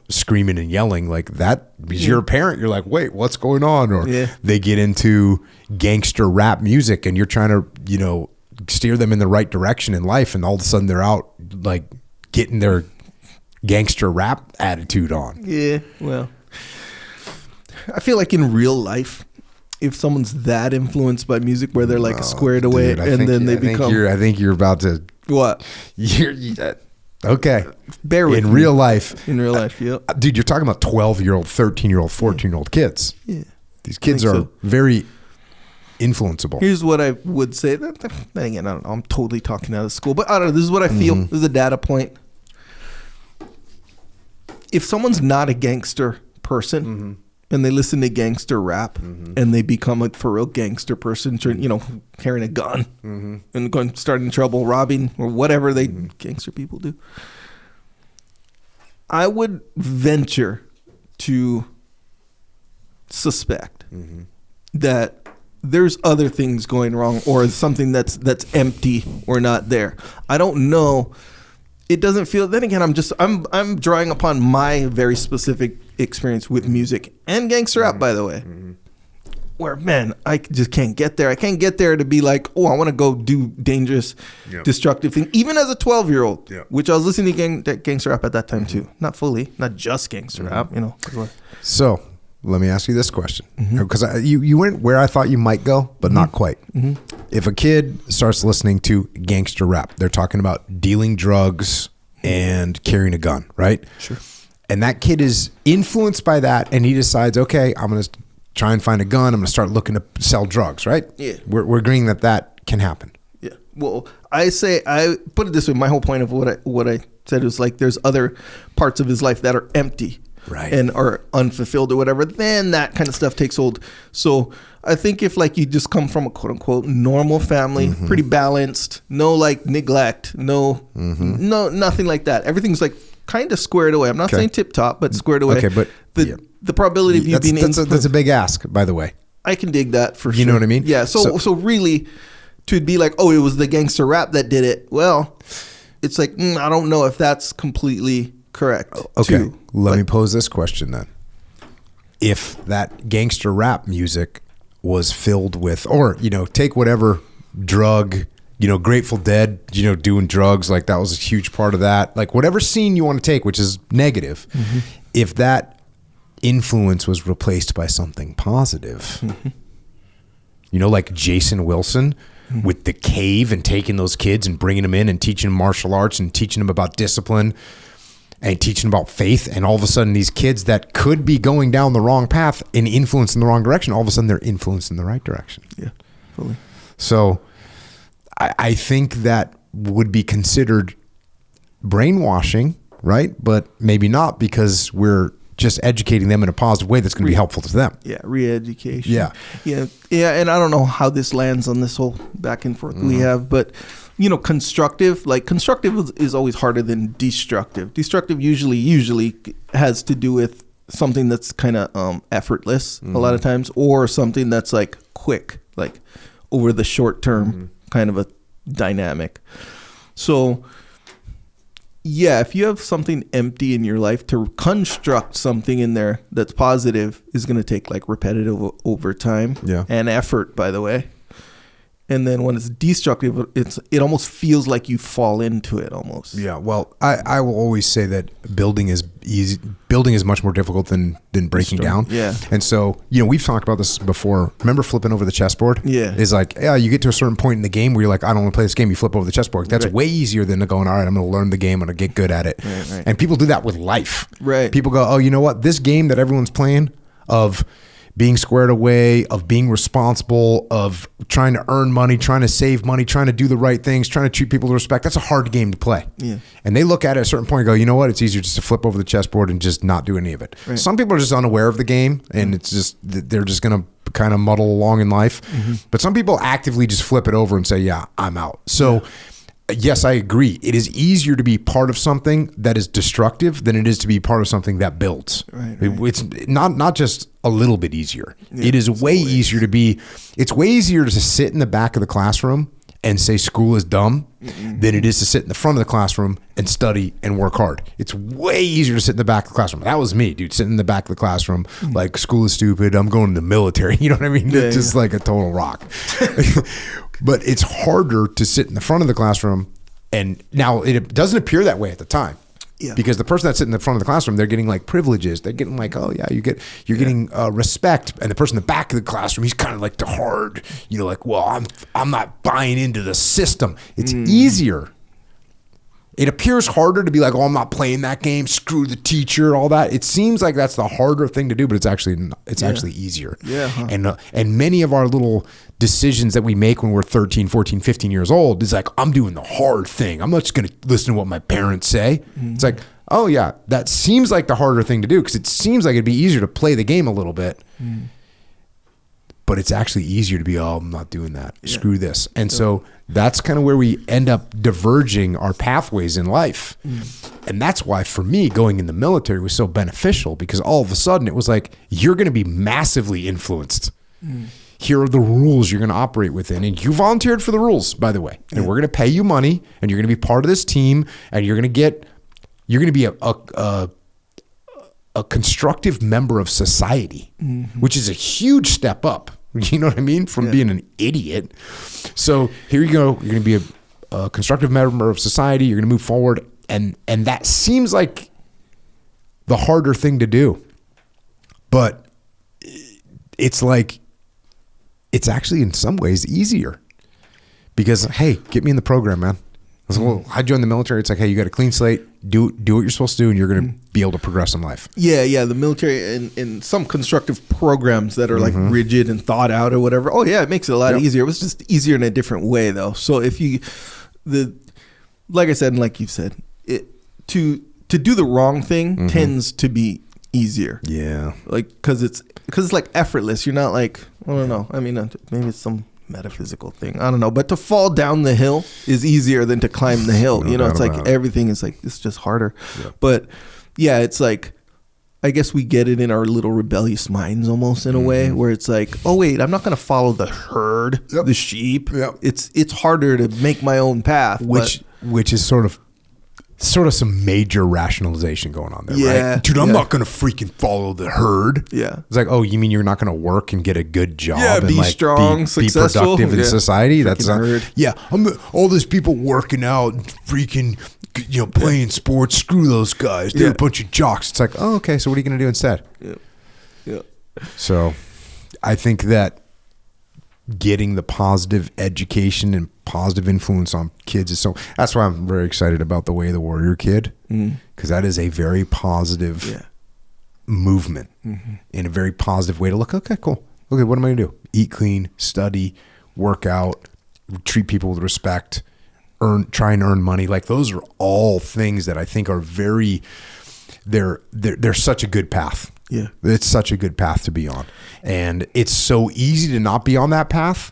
screaming and yelling like that. Because you're a parent, you're like, wait, what's going on? Or they get into gangster rap music and you're trying to, steer them in the right direction in life. And all of a sudden they're out like getting their gangster rap attitude on. Yeah. Well, I feel like in real life, if someone's that influenced by music where they're like squared away they become... I think you're about to... What? Okay. Bear with me. In real life. In real life, yep. Dude, you're talking about 12-year-old, 13-year-old, 14-year-old kids. Yeah. These kids are very influenceable. Here's what I would say. Then again, I don't know. I'm totally talking out of school. But I don't know. This is what I feel. This is a data point. If someone's not a gangster person... and they listen to gangster rap and they become a for real gangster person, carrying a gun and starting trouble, robbing or whatever they gangster people do. I would venture to suspect that there's other things going wrong or something that's empty or not there. I don't know. It doesn't feel. Then again, I'm drawing upon my very specific experience with music and gangster rap, by the way. Where man, I just can't get there. I can't get there to be like, oh, I want to go do dangerous, destructive thing. Even as a 12-year-old, which I was listening to gangster rap at that time too. Not fully, not just gangster rap, So let me ask you this question, because you went where I thought you might go, but not quite. If a kid starts listening to gangster rap, they're talking about dealing drugs and carrying a gun, right? Sure. And that kid is influenced by that, and he decides, okay, I'm going to try and find a gun. I'm going to start looking to sell drugs, right? Yeah. We're agreeing that can happen. Yeah. Well, I put it this way. My whole point of what I said was like, there's other parts of his life that are empty. Right. And are unfulfilled or whatever, then that kind of stuff takes hold. So I think if like you just come from a quote unquote normal family, pretty balanced, no like neglect, no nothing like that. Everything's like kind of squared away. I'm not saying tip top, but squared away. Okay, but the probability of you being that's a big ask, by the way. I can dig that for sure. You know what I mean? Yeah. So really, to be like, oh, it was the gangster rap that did it. Well, it's like I don't know if that's completely correct. Okay. Let me pose this question then. If that gangster rap music was filled with, or, take whatever drug, Grateful Dead, doing drugs, like that was a huge part of that. Like whatever scene you want to take, which is negative, if that influence was replaced by something positive, like Jason Wilson with The Cave and taking those kids and bringing them in and teaching them martial arts and teaching them about discipline and teaching about faith, and all of a sudden these kids that could be going down the wrong path and influenced in the wrong direction, all of a sudden they're influenced in the right direction. Yeah, fully. So I think that would be considered brainwashing, right? But maybe not, because we're just educating them in a positive way that's going to be helpful to them. Yeah, re-education. Yeah. And I don't know how this lands on this whole back and forth we have, but constructive is always harder than destructive. Destructive usually has to do with something that's kind of effortless a lot of times, or something that's like quick, like over the short term kind of a dynamic. So yeah, if you have something empty in your life, to construct something in there that's positive is going to take like repetitive over time and effort, by the way. And then when it's destructive, it almost feels like you fall into it almost. Yeah. Well, I will always say that building is easy. Building is much more difficult than breaking down. Yeah. And so, we've talked about this before. Remember flipping over the chessboard? Yeah. It's like, you get to a certain point in the game where you're like, I don't want to play this game. You flip over the chessboard. That's way easier than going, all right, I'm going to learn the game. I'm going to get good at it. Right. And people do that with life. Right. People go, oh, you know what? This game that everyone's playing of being squared away, of being responsible, of trying to earn money, trying to save money, trying to do the right things, trying to treat people with respect. That's a hard game to play. Yeah. And they look at it at a certain point and go, you know what? It's easier just to flip over the chessboard and just not do any of it. Right. Some people are just unaware of the game, and it's just, they're just going to kind of muddle along in life. But some people actively just flip it over and say, yeah, I'm out. So yes, I agree. It is easier to be part of something that is destructive than it is to be part of something that builds. Right. It's not just a little bit easier. It is way easier to be. It's way easier to sit in the back of the classroom and say school is dumb than it is to sit in the front of the classroom and study and work hard. It's way easier to sit in the back of the classroom. That was me, dude, sitting in the back of the classroom like school is stupid. I'm going to the military. You know what I mean? It's just like a total rock. But it's harder to sit in the front of the classroom. And now it doesn't appear that way at the time. Yeah. Because the person that's sitting in the front of the classroom, they're getting like privileges. They're getting like, oh yeah, you're getting respect. And the person in the back of the classroom, he's kind of like the hard, like, well, I'm not buying into the system. It's easier. It appears harder to be like, oh, I'm not playing that game. Screw the teacher, all that. It seems like that's the harder thing to do, but it's actually easier. Yeah. Huh. And many of our little decisions that we make when we're 13, 14, 15 years old is like, I'm doing the hard thing. I'm not just going to listen to what my parents say. It's like, oh yeah, that seems like the harder thing to do because it seems like it'd be easier to play the game a little bit. But it's actually easier to be, oh, I'm not doing that. Screw this. And so that's kind of where we end up diverging our pathways in life. And that's why, for me, going in the military was so beneficial because all of a sudden it was like, you're going to be massively influenced. Here are the rules you're going to operate within. And you volunteered for the rules, by the way. And we're going to pay you money and you're going to be part of this team and you're going to be a constructive member of society, which is a huge step up. You know what I mean? From being an idiot. So here you go. You're going to be a constructive member of society. You're going to move forward. And that seems like the harder thing to do. But it's like, it's actually in some ways easier. Because, hey, get me in the program, man. I was like, well, I joined the military. It's like, hey, you got a clean slate. Do what you're supposed to do, and you're going to be able to progress in life. Yeah. The military and some constructive programs that are like rigid and thought out or whatever. Oh yeah, it makes it a lot easier. It was just easier in a different way though. So if like I said, and like you've said, to do the wrong thing tends to be easier. Yeah. Like because it's like effortless. You're not like, I don't know. I mean, maybe it's some metaphysical thing. I don't know. But to fall down the hill is easier than to climb the hill. It's like everything is like, it's just harder. Yeah. But yeah, it's like, I guess we get it in our little rebellious minds almost in a way where it's like, oh wait, I'm not going to follow the herd, the sheep. Yep. It's harder to make my own path. Which is sort of some major rationalization going on there, right? Dude, I'm not going to freaking follow the herd. Yeah. It's like, oh, you mean you're not going to work and get a good job and be like strong, be successful, productive in society? That's herd. All those people working out, freaking, playing sports. Screw those guys. They're a bunch of jocks. It's like, oh, okay. So what are you going to do instead? Yeah. So I think that getting the positive education and positive influence on kids is that's why I'm very excited about the Way of the Warrior Kid, because that is a very positive movement in a very positive way to look. Okay, cool. Okay, what am I gonna do? Eat clean, study, work out, treat people with respect, try and earn money. Like those are all things that I think are very, they're such a good path. Yeah. It's such a good path to be on. And it's so easy to not be on that path.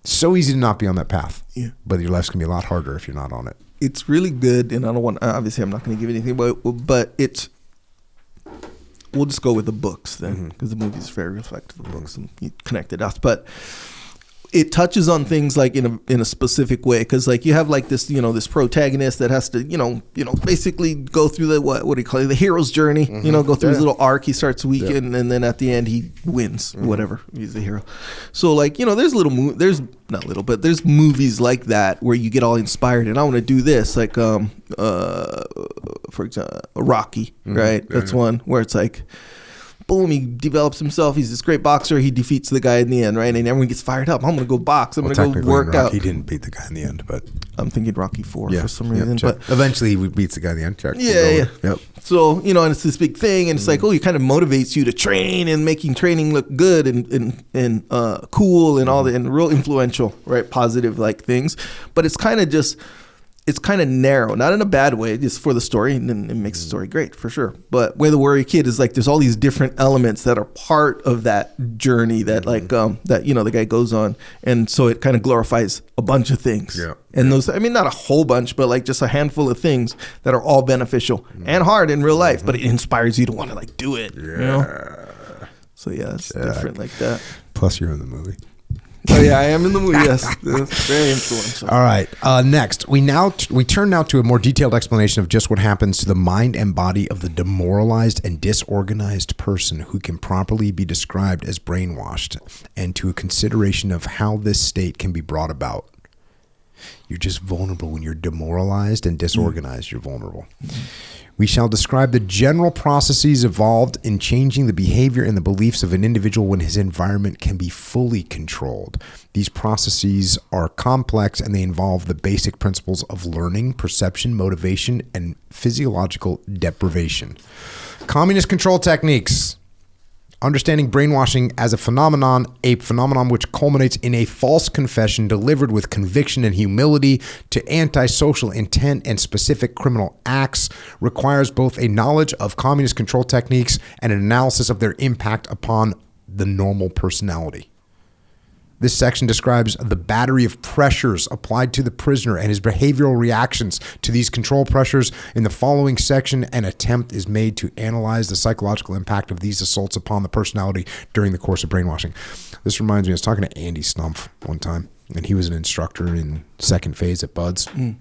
So easy to not be on that path. Yeah. But your life's going to be a lot harder if you're not on it. It's really good, and I don't want, obviously I'm not going to give anything, but it's, we'll just go with the books then, because the movie is very reflective of the books and you connect the dots. But it touches on things like in a specific way, because like you have like this, this protagonist that has to, basically go through the what do you call it, the hero's journey, go through his little arc. He starts weakened, and then at the end he wins, whatever. He's the hero. So like there's there's movies like that where you get all inspired and I want to do this, like for example, Rocky, right? That's one where it's like, boom, he develops himself. He's this great boxer. He defeats the guy in the end, right? And everyone gets fired up. I'm going to go box. I'm going to go work out. He didn't beat the guy in the end, but I'm thinking Rocky 4 for some reason. But eventually he beats the guy in the end. Yeah. Yep. So, and it's this big thing, and it's like, it kind of motivates you to train and making training look good and cool and all and real influential, right? Positive like things. But it's kind of just, it's kind of narrow, not in a bad way, just for the story, and it makes the story great for sure. But Where the Warrior Kid is like, there's all these different elements that are part of that journey that like that the guy goes on, and so it kind of glorifies a bunch of things. Yeah. And those, I mean, not a whole bunch, but like just a handful of things that are all beneficial and hard in real life, but it inspires you to want to like do it. Yeah. So yeah, it's different like that. Plus, you're in the movie. Oh yeah, I am in the movie. Yes, it's very influential. All right. Next, we turn now to a more detailed explanation of just what happens to the mind and body of the demoralized and disorganized person who can properly be described as brainwashed, and to a consideration of how this state can be brought about. You're just vulnerable when you're demoralized and disorganized. You're vulnerable. We shall describe the general processes involved in changing the behavior and the beliefs of an individual when his environment can be fully controlled. These processes are complex and they involve the basic principles of learning, perception, motivation, and physiological deprivation. Communist control techniques. Understanding brainwashing as a phenomenon which culminates in a false confession delivered with conviction and humility to antisocial intent and specific criminal acts, requires both a knowledge of communist control techniques and an analysis of their impact upon the normal personality. This section describes the battery of pressures applied to the prisoner and his behavioral reactions to these control pressures. In the following section, an attempt is made to analyze the psychological impact of these assaults upon the personality during the course of brainwashing. This reminds me, I was talking to Andy Stumpf one time, and he was an instructor in second phase at Buds, and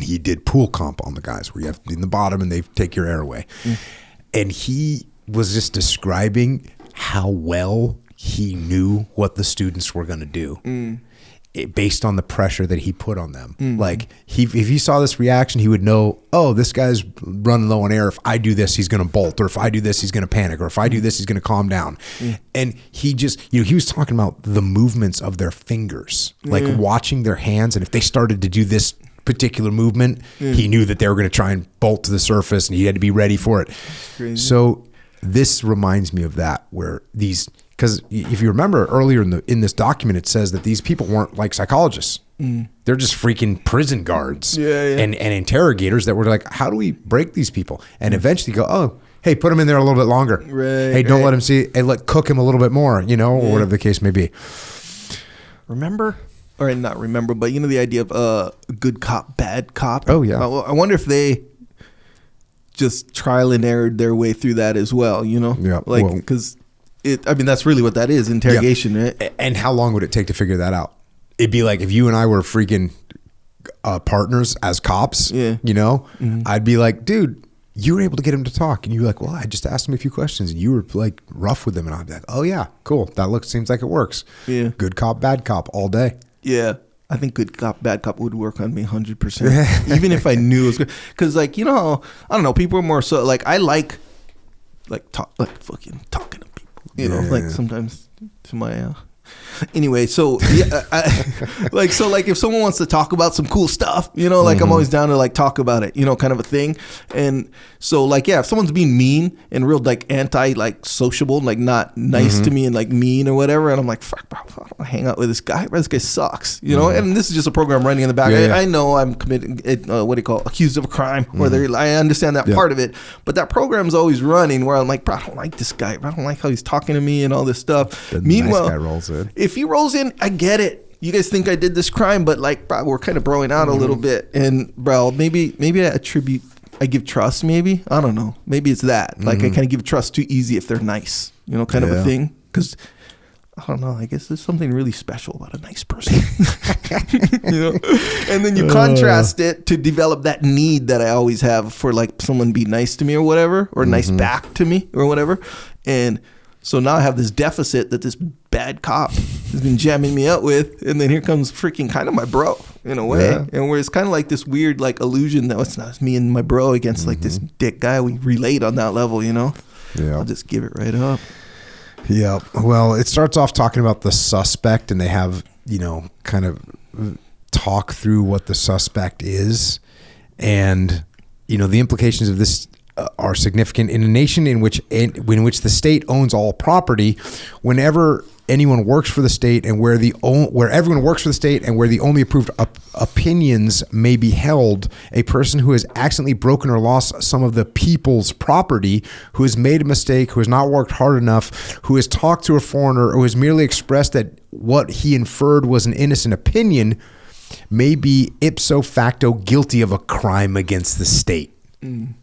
he did pool comp on the guys where you have to be in the bottom and they take your air away. And he was just describing how well he knew what the students were going to do based on the pressure that he put on them. Like if he saw this reaction, he would know, oh, this guy's running low on air. If I do this, he's going to bolt, or if I do this, he's going to panic, or if I do this, he's going to calm down. And he just, he was talking about the movements of their fingers, like watching their hands. And if they started to do this particular movement, he knew that they were going to try and bolt to the surface and he had to be ready for it. So this reminds me of that, where these, because if you remember earlier in this document, it says that these people weren't like psychologists. They're just freaking prison guards and interrogators that were like, how do we break these people? And eventually go, oh, hey, put him in there a little bit longer. Hey, don't let him see. Hey, cook him a little bit more, or whatever the case may be. Remember? Or not remember, but the idea of good cop, bad cop. Oh, yeah. I wonder if they just trial and errored their way through that as well, Yeah. Like, because... that's really what that, is interrogation, right? And how long would it take to figure that out? It'd be like if you and I were freaking partners as cops, I'd be like, dude, you were able to get him to talk. And you're like, well, I just asked him a few questions and you were like rough with him. And I'd be like, oh yeah, cool. That seems like it works. Yeah. Good cop, bad cop all day. Yeah. I think good cop, bad cop would work on me 100%. Even if I knew it was good. Because I don't know, people are more so like, I like fucking talking to people. Like sometimes to my Anyway, so yeah, like if someone wants to talk about some cool stuff, you know, like I'm always down to like talk about it, you know, kind of a thing. And so like, yeah, if someone's being mean and real like anti like sociable, like not nice to me and like mean or whatever, and I'm like, fuck, bro, I don't wanna hang out with this guy. Bro, this guy sucks, you know. And this is just a program running in the back. I know I'm committing accused of a crime, or I understand that part of it, but that program's always running where I'm like, bro, I don't like this guy. I don't like how he's talking to me and all this stuff. Meanwhile, nice guy rolls in. If he rolls in, I get it. You guys think I did this crime, but like, bro, we're kind of broing out a little bit. And bro, maybe I give trust. Maybe I don't know. Maybe it's that. Like I kind of give trust too easy if they're nice. You know, kind of a thing. Because I don't know. I guess there's something really special about a nice person. You know. And then you contrast it to develop that need that I always have for like someone be nice to me or whatever, or nice back to me or whatever, and. So now I have this deficit that this bad cop has been jamming me out with, and then here comes freaking kind of my bro in a way, and where it's kind of like this weird like illusion that it's not me and my bro against like this dick guy. We relate on that level, you know. Yeah, I'll just give it right up. Yeah. Well, it starts off talking about the suspect, and they have, you know, kind of talk through what the suspect is, and you know the implications of this. Are significant in a nation in which the state owns all property. Whenever anyone works for the state and where everyone works for the state and where the only approved opinions may be held, a person who has accidentally broken or lost some of the people's property, who has made a mistake, who has not worked hard enough, who has talked to a foreigner, or who has merely expressed that what he inferred was an innocent opinion, may be ipso facto guilty of a crime against the state.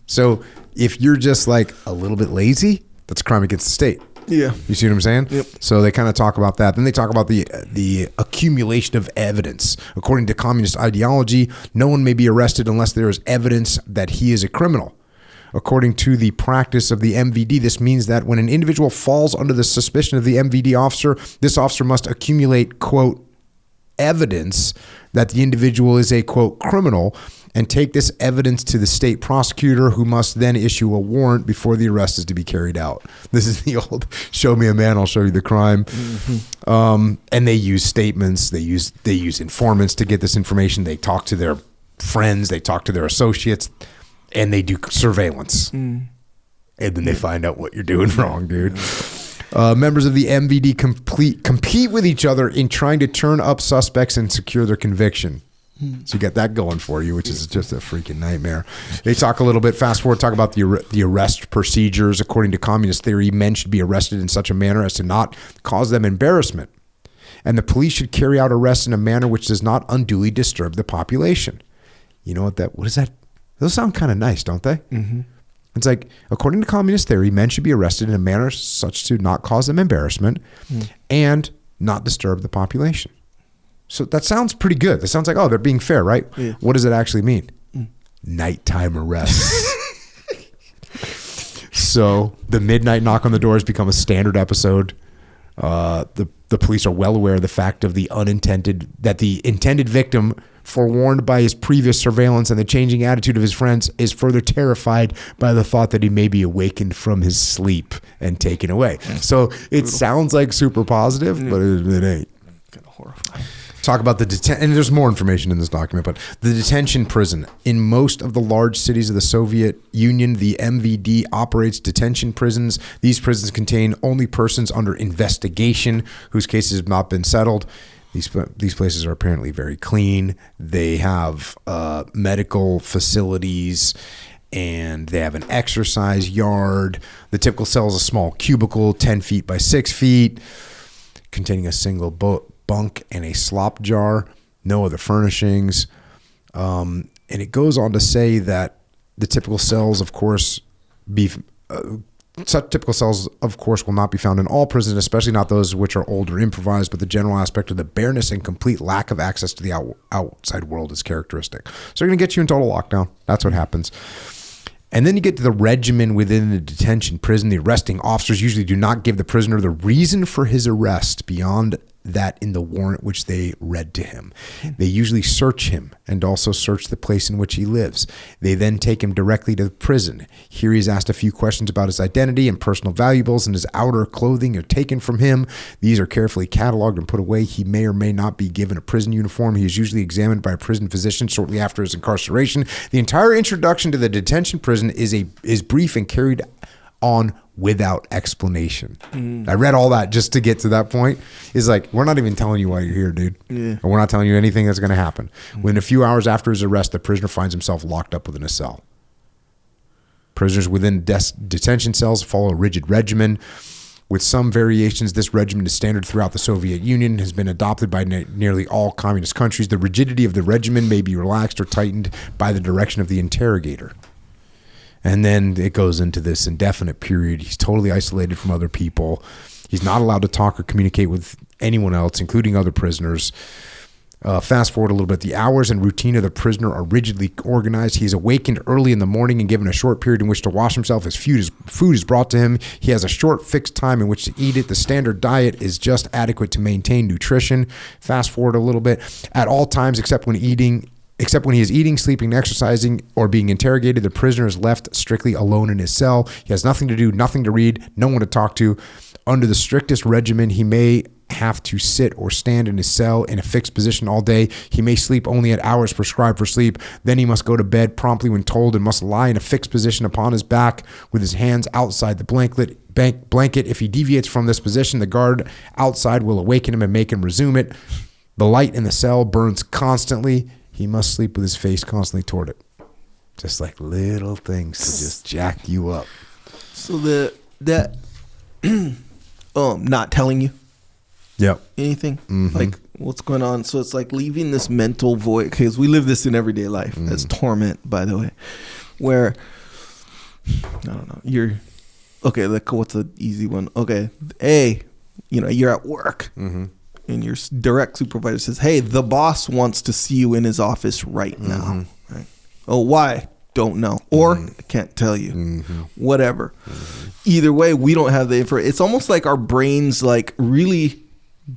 So if you're just like a little bit lazy, that's a crime against the state. Yeah. You see what I'm saying? Yep. So they kind of talk about that. Then they talk about the accumulation of evidence. According to communist ideology, no one may be arrested unless there is evidence that he is a criminal. According to the practice of the MVD, this means that when an individual falls under the suspicion of the MVD officer, this officer must accumulate, quote, evidence that the individual is a, quote, criminal, and take this evidence to the state prosecutor, who must then issue a warrant before the arrest is to be carried out. This is the old show me a man, I'll show you the crime. And they use statements, they use informants to get this information. They talk to their friends, they talk to their associates, and they do surveillance. And then they find out what you're doing wrong, dude. Members of the MVD compete with each other in trying to turn up suspects and secure their conviction. So you got that going for you, which is just a freaking nightmare. They talk a little bit, fast forward, talk about the arrest procedures. According to communist theory, men should be arrested in such a manner as to not cause them embarrassment. And the police should carry out arrests in a manner which does not unduly disturb the population. You know what is that? Those sound kind of nice, don't they? It's like, according to communist theory, men should be arrested in a manner such to not cause them embarrassment and not disturb the population. So that sounds pretty good. That sounds like, oh, they're being fair, right? Yeah. What does it actually mean? Nighttime arrests. So the midnight knock on the door has become a standard episode. The police are well aware of the fact of the intended victim, forewarned by his previous surveillance and the changing attitude of his friends, is further terrified by the thought that he may be awakened from his sleep and taken away. So it sounds like super positive, but it ain't. Kind of horrifying. Talk about the detention, and there's more information in this document, but the detention prison. In most of the large cities of the Soviet Union, the MVD operates detention prisons. These prisons contain only persons under investigation whose cases have not been settled. These places are apparently very clean. They have medical facilities, and they have an exercise yard. The typical cell is a small cubicle, 10 feet by 6 feet, containing a single bunk and a slop jar, no other furnishings. And it goes on to say that the typical cells, of course, such typical cells, of course, will not be found in all prisons, especially not those which are old or improvised, but the general aspect of the bareness and complete lack of access to the outside world is characteristic. So they're going to get you in total lockdown. That's what happens. And then you get to the regimen within the detention prison. The arresting officers usually do not give the prisoner the reason for his arrest beyond that in the warrant which they read to him. They usually search him and also search the place in which he lives. They then take him directly to the prison. Here he is asked a few questions about his identity and personal valuables, and his outer clothing are taken from him. These are carefully cataloged and put away. He may or may not be given a prison uniform. He is usually examined by a prison physician shortly after his incarceration. The entire introduction to the detention prison is brief and carried on without explanation. I read all that just to get to that point. It's like, we're not even telling you why you're here, dude. Yeah. And we're not telling you anything that's going to happen. Within a few hours after his arrest, the prisoner finds himself locked up within a cell. Prisoners within detention cells follow a rigid regimen. With some variations, this regimen is standard throughout the Soviet Union, has been adopted by nearly all communist countries. The rigidity of the regimen may be relaxed or tightened by the direction of the interrogator. And then it goes into this indefinite period. He's totally isolated from other people. He's not allowed to talk or communicate with anyone else, including other prisoners. Fast forward a little bit. The hours and routine of the prisoner are rigidly organized. He is awakened early in the morning and given a short period in which to wash himself. His food is brought to him. He has a short fixed time in which to eat it. The standard diet is just adequate to maintain nutrition. Fast forward a little bit. At all times, except when he is eating, sleeping, exercising, or being interrogated, the prisoner is left strictly alone in his cell. He has nothing to do, nothing to read, no one to talk to. Under the strictest regimen, he may have to sit or stand in his cell in a fixed position all day. He may sleep only at hours prescribed for sleep. Then he must go to bed promptly when told and must lie in a fixed position upon his back with his hands outside the blanket. If he deviates from this position, the guard outside will awaken him and make him resume it. The light in the cell burns constantly. He must sleep with his face constantly toward it. Just like little things to just jack you up. So that not telling you anything, like what's going on. So it's like leaving this mental void, because we live this in everyday life. That's torment, by the way, where I don't know, you're okay, like, what's the easy one? Okay, you're at work, and your direct supervisor says, hey, the boss wants to see you in his office right now. Right? Oh, why? Don't know. Or I can't tell you. Whatever. Either way, we don't have the info. It's almost like our brains like really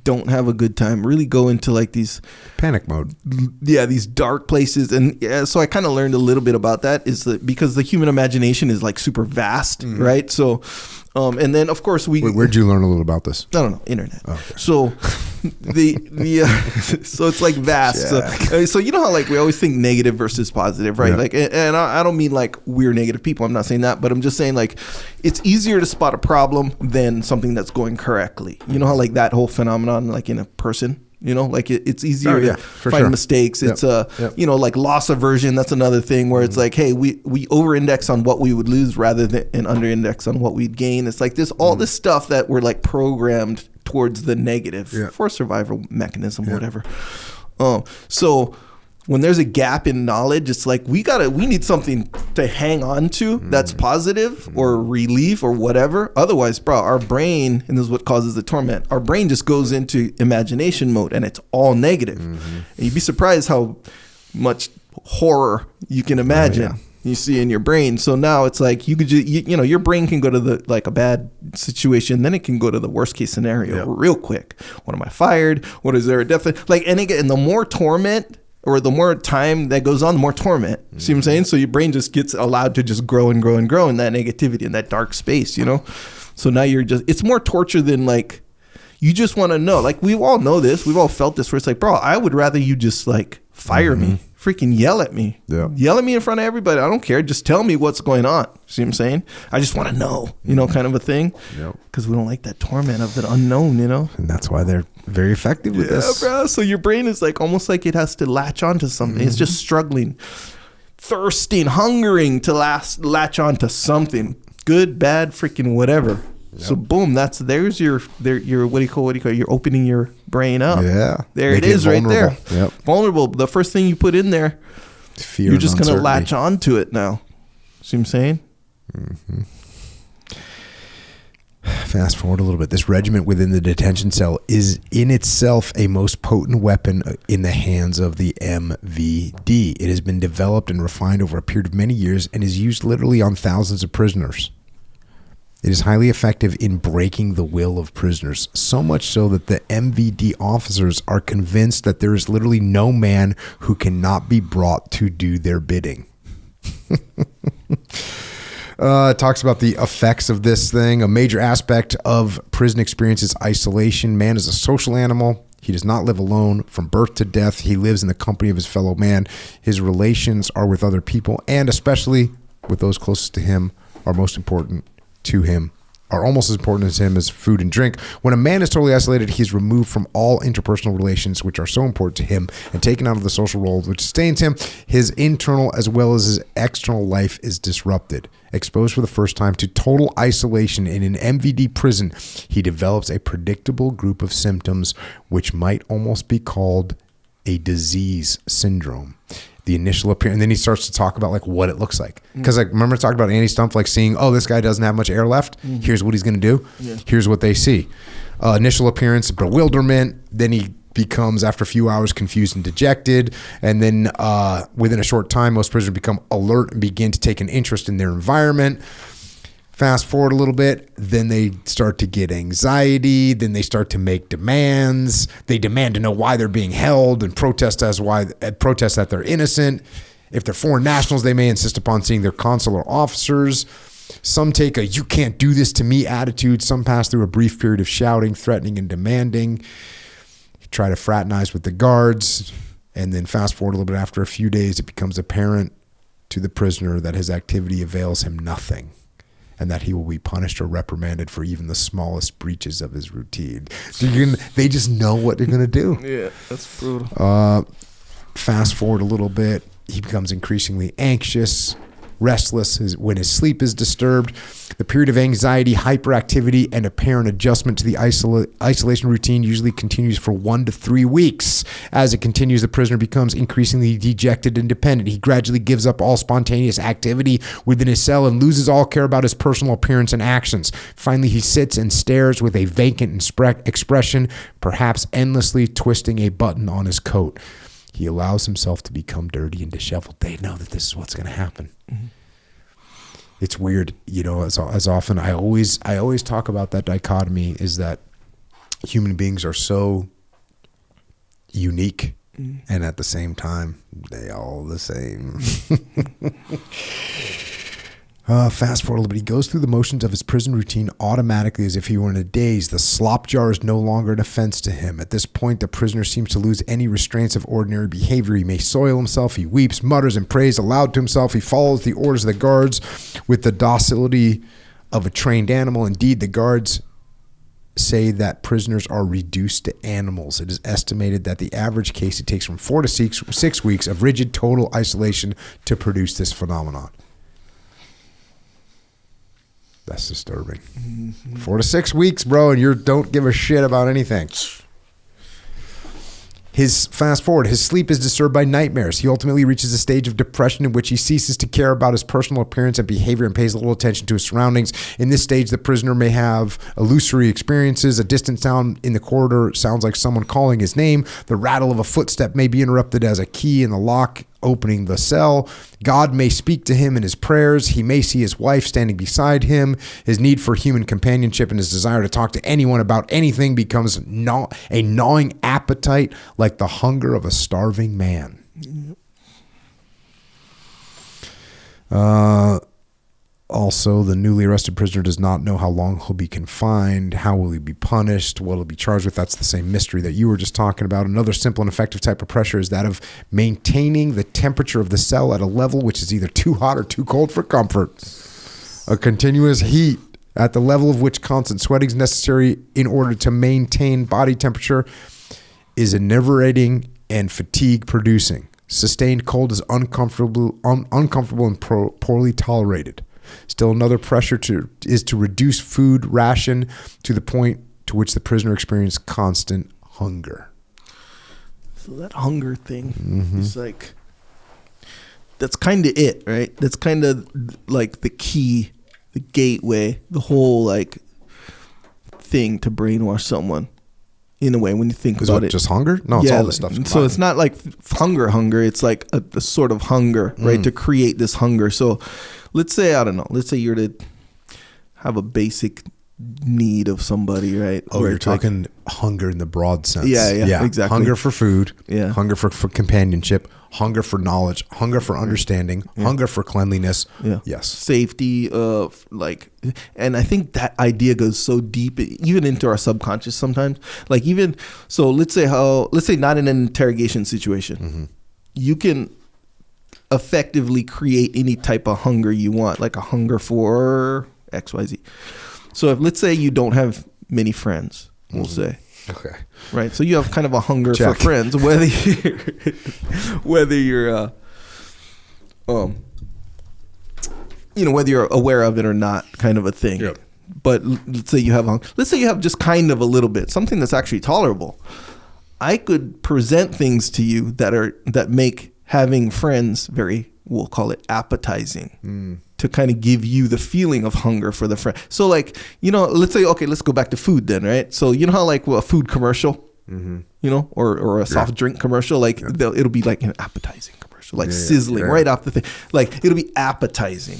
don't have a good time, really go into like these panic mode. Yeah, these dark places. And so I kind of learned a little bit about that, is that because the human imagination is like super vast, right? So and then of course where'd you learn a little about this? I don't know, internet. Oh, okay. So so it's like vast. So you know how like we always think negative versus positive, right? Yeah. Like, and I don't mean like we're negative people. I'm not saying that, but I'm just saying like it's easier to spot a problem than something that's going correctly. You know how like that whole phenomenon, like in a person. You know, like it's easier to find mistakes. It's like loss aversion. That's another thing where it's like, hey, we over-index on what we would lose rather than an under-index on what we'd gain. It's like this all this stuff that we're like programmed towards the negative for survival mechanism, whatever. So when there's a gap in knowledge, it's like we need something to hang on to that's positive or relief or whatever. Otherwise, bro, our brain, and this is what causes the torment, our brain just goes into imagination mode and it's all negative. And you'd be surprised how much horror you can imagine you see in your brain. So now it's like you could just, your brain can go to the like a bad situation, then it can go to the worst case scenario real quick. What am I fired? What is there a death? Like, and the more torment, or the more time that goes on, the more torment. See what I'm saying? So your brain just gets allowed to just grow and grow and grow in that negativity, in that dark space, So now it's more torture than like, you just want to know. Like, we all know this. We've all felt this where it's like, bro, I would rather you just like fire me. Freaking yell at me. Yeah. Yell at me in front of everybody. I don't care. Just tell me what's going on. See what I'm saying? I just want to know, kind of a thing. Because we don't like that torment of the unknown, And that's why they're very effective with this. Yeah, bro. So your brain is like almost like it has to latch onto something. It's just struggling, thirsting, hungering to latch onto something. Good, bad, freaking whatever. So boom, there's your what do you call it? You're opening your brain up. Yeah. There it is right there. Yep. Vulnerable. The first thing you put in there, fear, you're just going to latch onto it now. See what I'm saying? Fast forward a little bit. This regiment within the detention cell is in itself a most potent weapon in the hands of the MVD. It has been developed and refined over a period of many years and is used literally on thousands of prisoners. It is highly effective in breaking the will of prisoners, so much so that the MVD officers are convinced that there is literally no man who cannot be brought to do their bidding. It talks about the effects of this thing. A major aspect of prison experience is isolation. Man is a social animal. He does not live alone from birth to death. He lives in the company of his fellow man. His relations are with other people, and especially with those closest to him, are most important to him, are almost as important as him as food and drink. When a man is totally isolated, he is removed from all interpersonal relations, which are so important to him, and taken out of the social role which sustains him. His internal as well as his external life is disrupted. Exposed for the first time to total isolation in an MVD prison, he develops a predictable group of symptoms which might almost be called a disease syndrome. The initial appearance, and then he starts to talk about like what it looks like. Because like remember talking about Andy Stumpf, like seeing, oh, this guy doesn't have much air left. Here's what he's going to do. Yeah. Here's what they see. Initial appearance, bewilderment. Then he becomes, after a few hours, confused and dejected. And then within a short time, most prisoners become alert and begin to take an interest in their environment. Fast forward a little bit, then they start to get anxiety. Then they start to make demands. They demand to know why they're being held and protest that they're innocent. If they're foreign nationals, they may insist upon seeing their consular officers. Some take a "you can't do this to me" attitude. Some pass through a brief period of shouting, threatening, and demanding. Try to fraternize with the guards. And then fast forward a little bit, after a few days, it becomes apparent to the prisoner that his activity avails him nothing, and that he will be punished or reprimanded for even the smallest breaches of his routine. They just know what they're going to do. Yeah, that's brutal. Fast forward a little bit, he becomes increasingly anxious, restless when his sleep is disturbed. The period of anxiety, hyperactivity, and apparent adjustment to the isolation routine usually continues for 1 to 3 weeks. As it continues, the prisoner becomes increasingly dejected and dependent. He gradually gives up all spontaneous activity within his cell and loses all care about his personal appearance and actions. Finally, he sits and stares with a vacant expression, perhaps endlessly twisting a button on his coat. He allows himself to become dirty and disheveled. They know that this is what's going to happen. Mm-hmm. It's weird, as often I always talk about that dichotomy, is that human beings are so unique, and at the same time, they all the same. Fast forward a little bit. He goes through the motions of his prison routine automatically as if he were in a daze. The slop jar is no longer an offense to him. At this point, the prisoner seems to lose any restraints of ordinary behavior. He may soil himself. He weeps, mutters, and prays aloud to himself. He follows the orders of the guards with the docility of a trained animal. Indeed, the guards say that prisoners are reduced to animals. It is estimated that the average case, it takes from 4 to 6 weeks of rigid total isolation to produce this phenomenon. That's disturbing. Mm-hmm. 4 to 6 weeks, bro, and you don't give a shit about anything. Fast forward, his sleep is disturbed by nightmares. He ultimately reaches a stage of depression in which he ceases to care about his personal appearance and behavior and pays little attention to his surroundings. In this stage, the prisoner may have illusory experiences. A distant sound in the corridor sounds like someone calling his name. The rattle of a footstep may be interrupted as a key in the lock opening the cell. God may speak to him in his prayers. He may see his wife standing beside him. His need for human companionship and his desire to talk to anyone about anything becomes a gnawing appetite, like the hunger of a starving man. Also, the newly arrested prisoner does not know how long he'll be confined. How will he be punished? What he'll be charged with? That's the same mystery that you were just talking about. Another simple and effective type of pressure is that of maintaining the temperature of the cell at a level which is either too hot or too cold for comfort. A continuous heat at the level of which constant sweating is necessary in order to maintain body temperature is enervating and fatigue producing. Sustained cold is uncomfortable and poorly tolerated. Still another pressure is to reduce food ration to the point to which the prisoner experiences constant hunger. So that hunger thing is like, that's kind of it, right? That's kind of like the key, the gateway, the whole like thing to brainwash someone. In a way, when you think about it, just hunger? No, it's all this stuff. So it's not like hunger. It's like a sort of hunger, right? To create this hunger. So let's say, I don't know. Let's say you're have a basic need of somebody, right? Oh, where you're it's like, talking hunger in the broad sense. Yeah, exactly. Hunger for food, hunger for companionship, hunger for knowledge, hunger for understanding, hunger for cleanliness. Yeah. Yes. Safety of like, and I think that idea goes so deep, even into our subconscious sometimes. Like even, so let's say not in an interrogation situation, you can effectively create any type of hunger you want, like a hunger for XYZ. So if let's say you don't have many friends, we'll say. Okay. Right. So you have kind of a hunger Check. for friends, whether you're whether you're aware of it or not, kind of a thing. Yep. But let's say you have just kind of a little bit, something that's actually tolerable. I could present things to you that make having friends very, we'll call it appetizing, to kind of give you the feeling of hunger for the friend. So like, let's say, okay, let's go back to food then, right? So you know how like a food commercial, or a soft drink commercial, like it'll be like an appetizing commercial, like sizzling right off the thing. Like it'll be appetizing,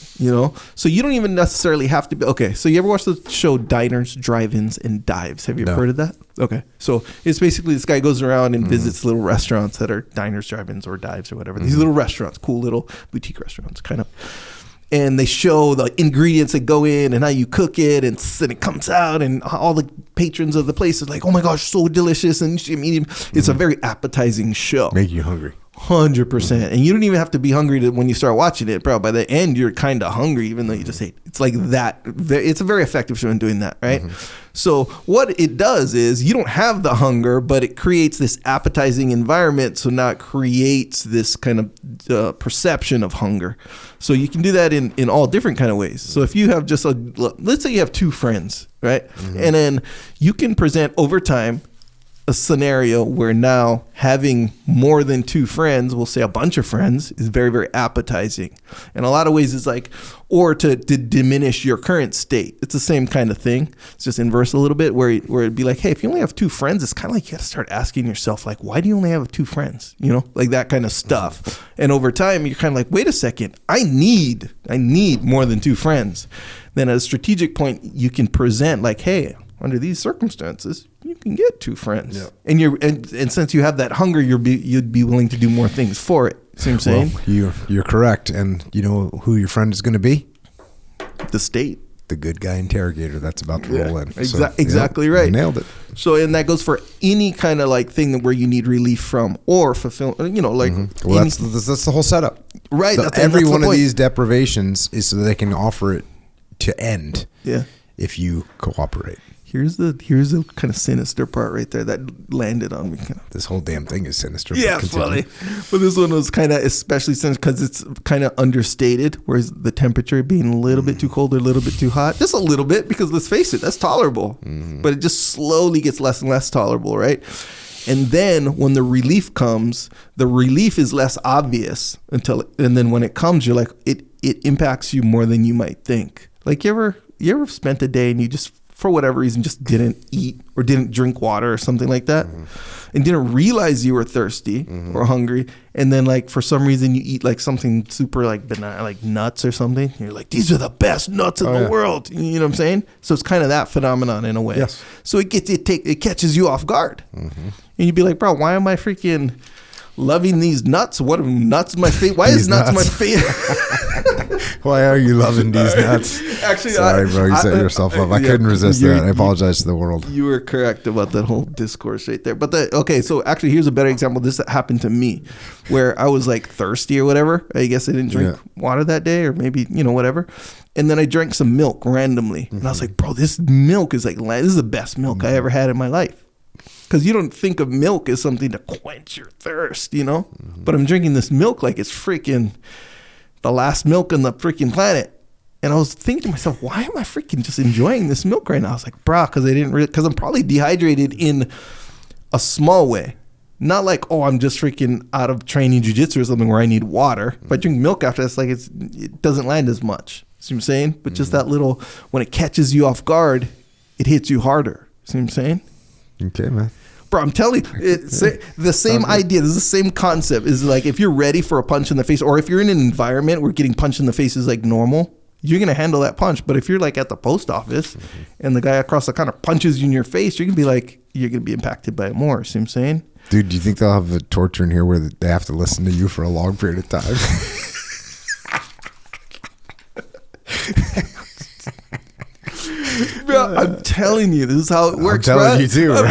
So you don't even necessarily have to be, okay. So you ever watch the show Diners, Drive-Ins, and Dives? Have you ever heard of that? Okay. So it's basically this guy goes around and visits little restaurants that are diners, drive-ins, or dives or whatever. These little restaurants, cool little boutique restaurants, kind of. And they show the ingredients that go in and how you cook it, and it comes out, and all the patrons of the place are like, oh my gosh, so delicious. And it's a very appetizing show. Make you hungry. 100%. And you don't even have to be hungry when you start watching it, bro. By the end, you're kind of hungry, even though you just ate. It's like that. It's a very effective show in doing that, right? So what it does is you don't have the hunger, but it creates this appetizing environment. So now it creates this kind of perception of hunger. So you can do that in all different kind of ways. So if you have let's say you have two friends, right? And then you can present over time a scenario where now having more than two friends, we'll say a bunch of friends, is very, very appetizing. In a lot of ways, it's like, or to diminish your current state. It's the same kind of thing. It's just inverse a little bit, where it'd be like, hey, if you only have two friends, it's kind of like you got to start asking yourself, like, why do you only have two friends? Like that kind of stuff. And over time, you're kind of like, wait a second, I need more than two friends. Then at a strategic point, you can present like, hey, under these circumstances, you can get two friends. Yep. And since you have that hunger, you'd be willing to do more things for it. See what I'm saying? Well, you're correct. And you know who your friend is going to be? The state. The good guy interrogator that's about to roll in. Exactly right. Nailed it. So, and that goes for any kind of like thing where you need relief from or fulfill, like. Well, that's the whole setup. Right. Every one of these deprivations is so they can offer it to end. Yeah. If you cooperate. Here's the kind of sinister part right there that landed on me. This whole damn thing is sinister. Yeah, funny. But this one was kind of especially sinister because it's kind of understated, whereas the temperature being a little bit too cold or a little bit too hot. Just a little bit, because let's face it, that's tolerable. But it just slowly gets less and less tolerable, right? And then when the relief comes, the relief is less obvious and then when it comes, you're like, it impacts you more than you might think. Like you ever spent a day and you just, for whatever reason, just didn't eat or didn't drink water or something like that, and didn't realize you were thirsty or hungry, and then like for some reason you eat like something super like banana, like nuts or something. You're like, these are the best nuts in the world. You know what I'm saying? So it's kind of that phenomenon in a way. Yes. So it catches you off guard, and you'd be like, bro, why am I freaking loving these nuts? What nuts my favorite? Why is nuts my favorite? Why are you loving these nuts? Actually, sorry, bro, you set yourself up. I couldn't resist that. I apologize to the world. You were correct about that whole discourse right there. But so actually, here's a better example. This happened to me, where I was like thirsty or whatever. I guess I didn't drink water that day, or maybe whatever. And then I drank some milk randomly, and I was like, bro, this milk is like, this is the best milk I ever had in my life. Because you don't think of milk as something to quench your thirst, But I'm drinking this milk like it's freaking the last milk on the freaking planet. And I was thinking to myself, why am I freaking just enjoying this milk right now? I was like, bro, because I'm probably dehydrated in a small way. Not like, oh, I'm just freaking out of training jiu-jitsu or something where I need water. If I drink milk after, it's like it doesn't land as much. See what I'm saying? But just that little, when it catches you off guard, it hits you harder. See what I'm saying? Okay, man. Bro, I'm telling you, it's the same idea. This is the same concept. Is like if you're ready for a punch in the face, or if you're in an environment where getting punched in the face is like normal, you're going to handle that punch. But if you're like at the post office and the guy across the counter punches you in your face, you're going to be like, you're going to be impacted by it more. See what I'm saying? Dude, do you think they'll have a torture in here where they have to listen to you for a long period of time? Bro, I'm telling you, this is how it works, I'm telling bro. you too, bro.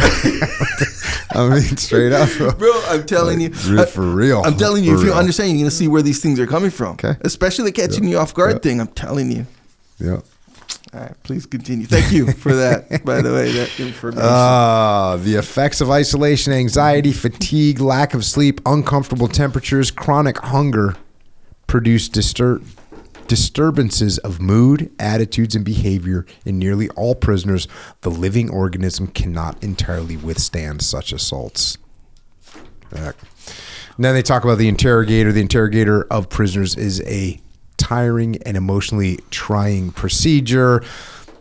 I mean, straight up, bro. I'm telling you, for real. I'm telling you, For if you real. understand, you're gonna see where these things are coming from. Okay. Especially the catching you off guard thing. I'm telling you. Yeah. All right, please continue. Thank you for that. By the way, that information. The effects of isolation, anxiety, fatigue, lack of sleep, uncomfortable temperatures, chronic hunger produce disturbances of mood, attitudes, and behavior in nearly all prisoners. The living organism cannot entirely withstand such assaults. And then they talk about the interrogator. The interrogator of prisoners is a tiring and emotionally trying procedure.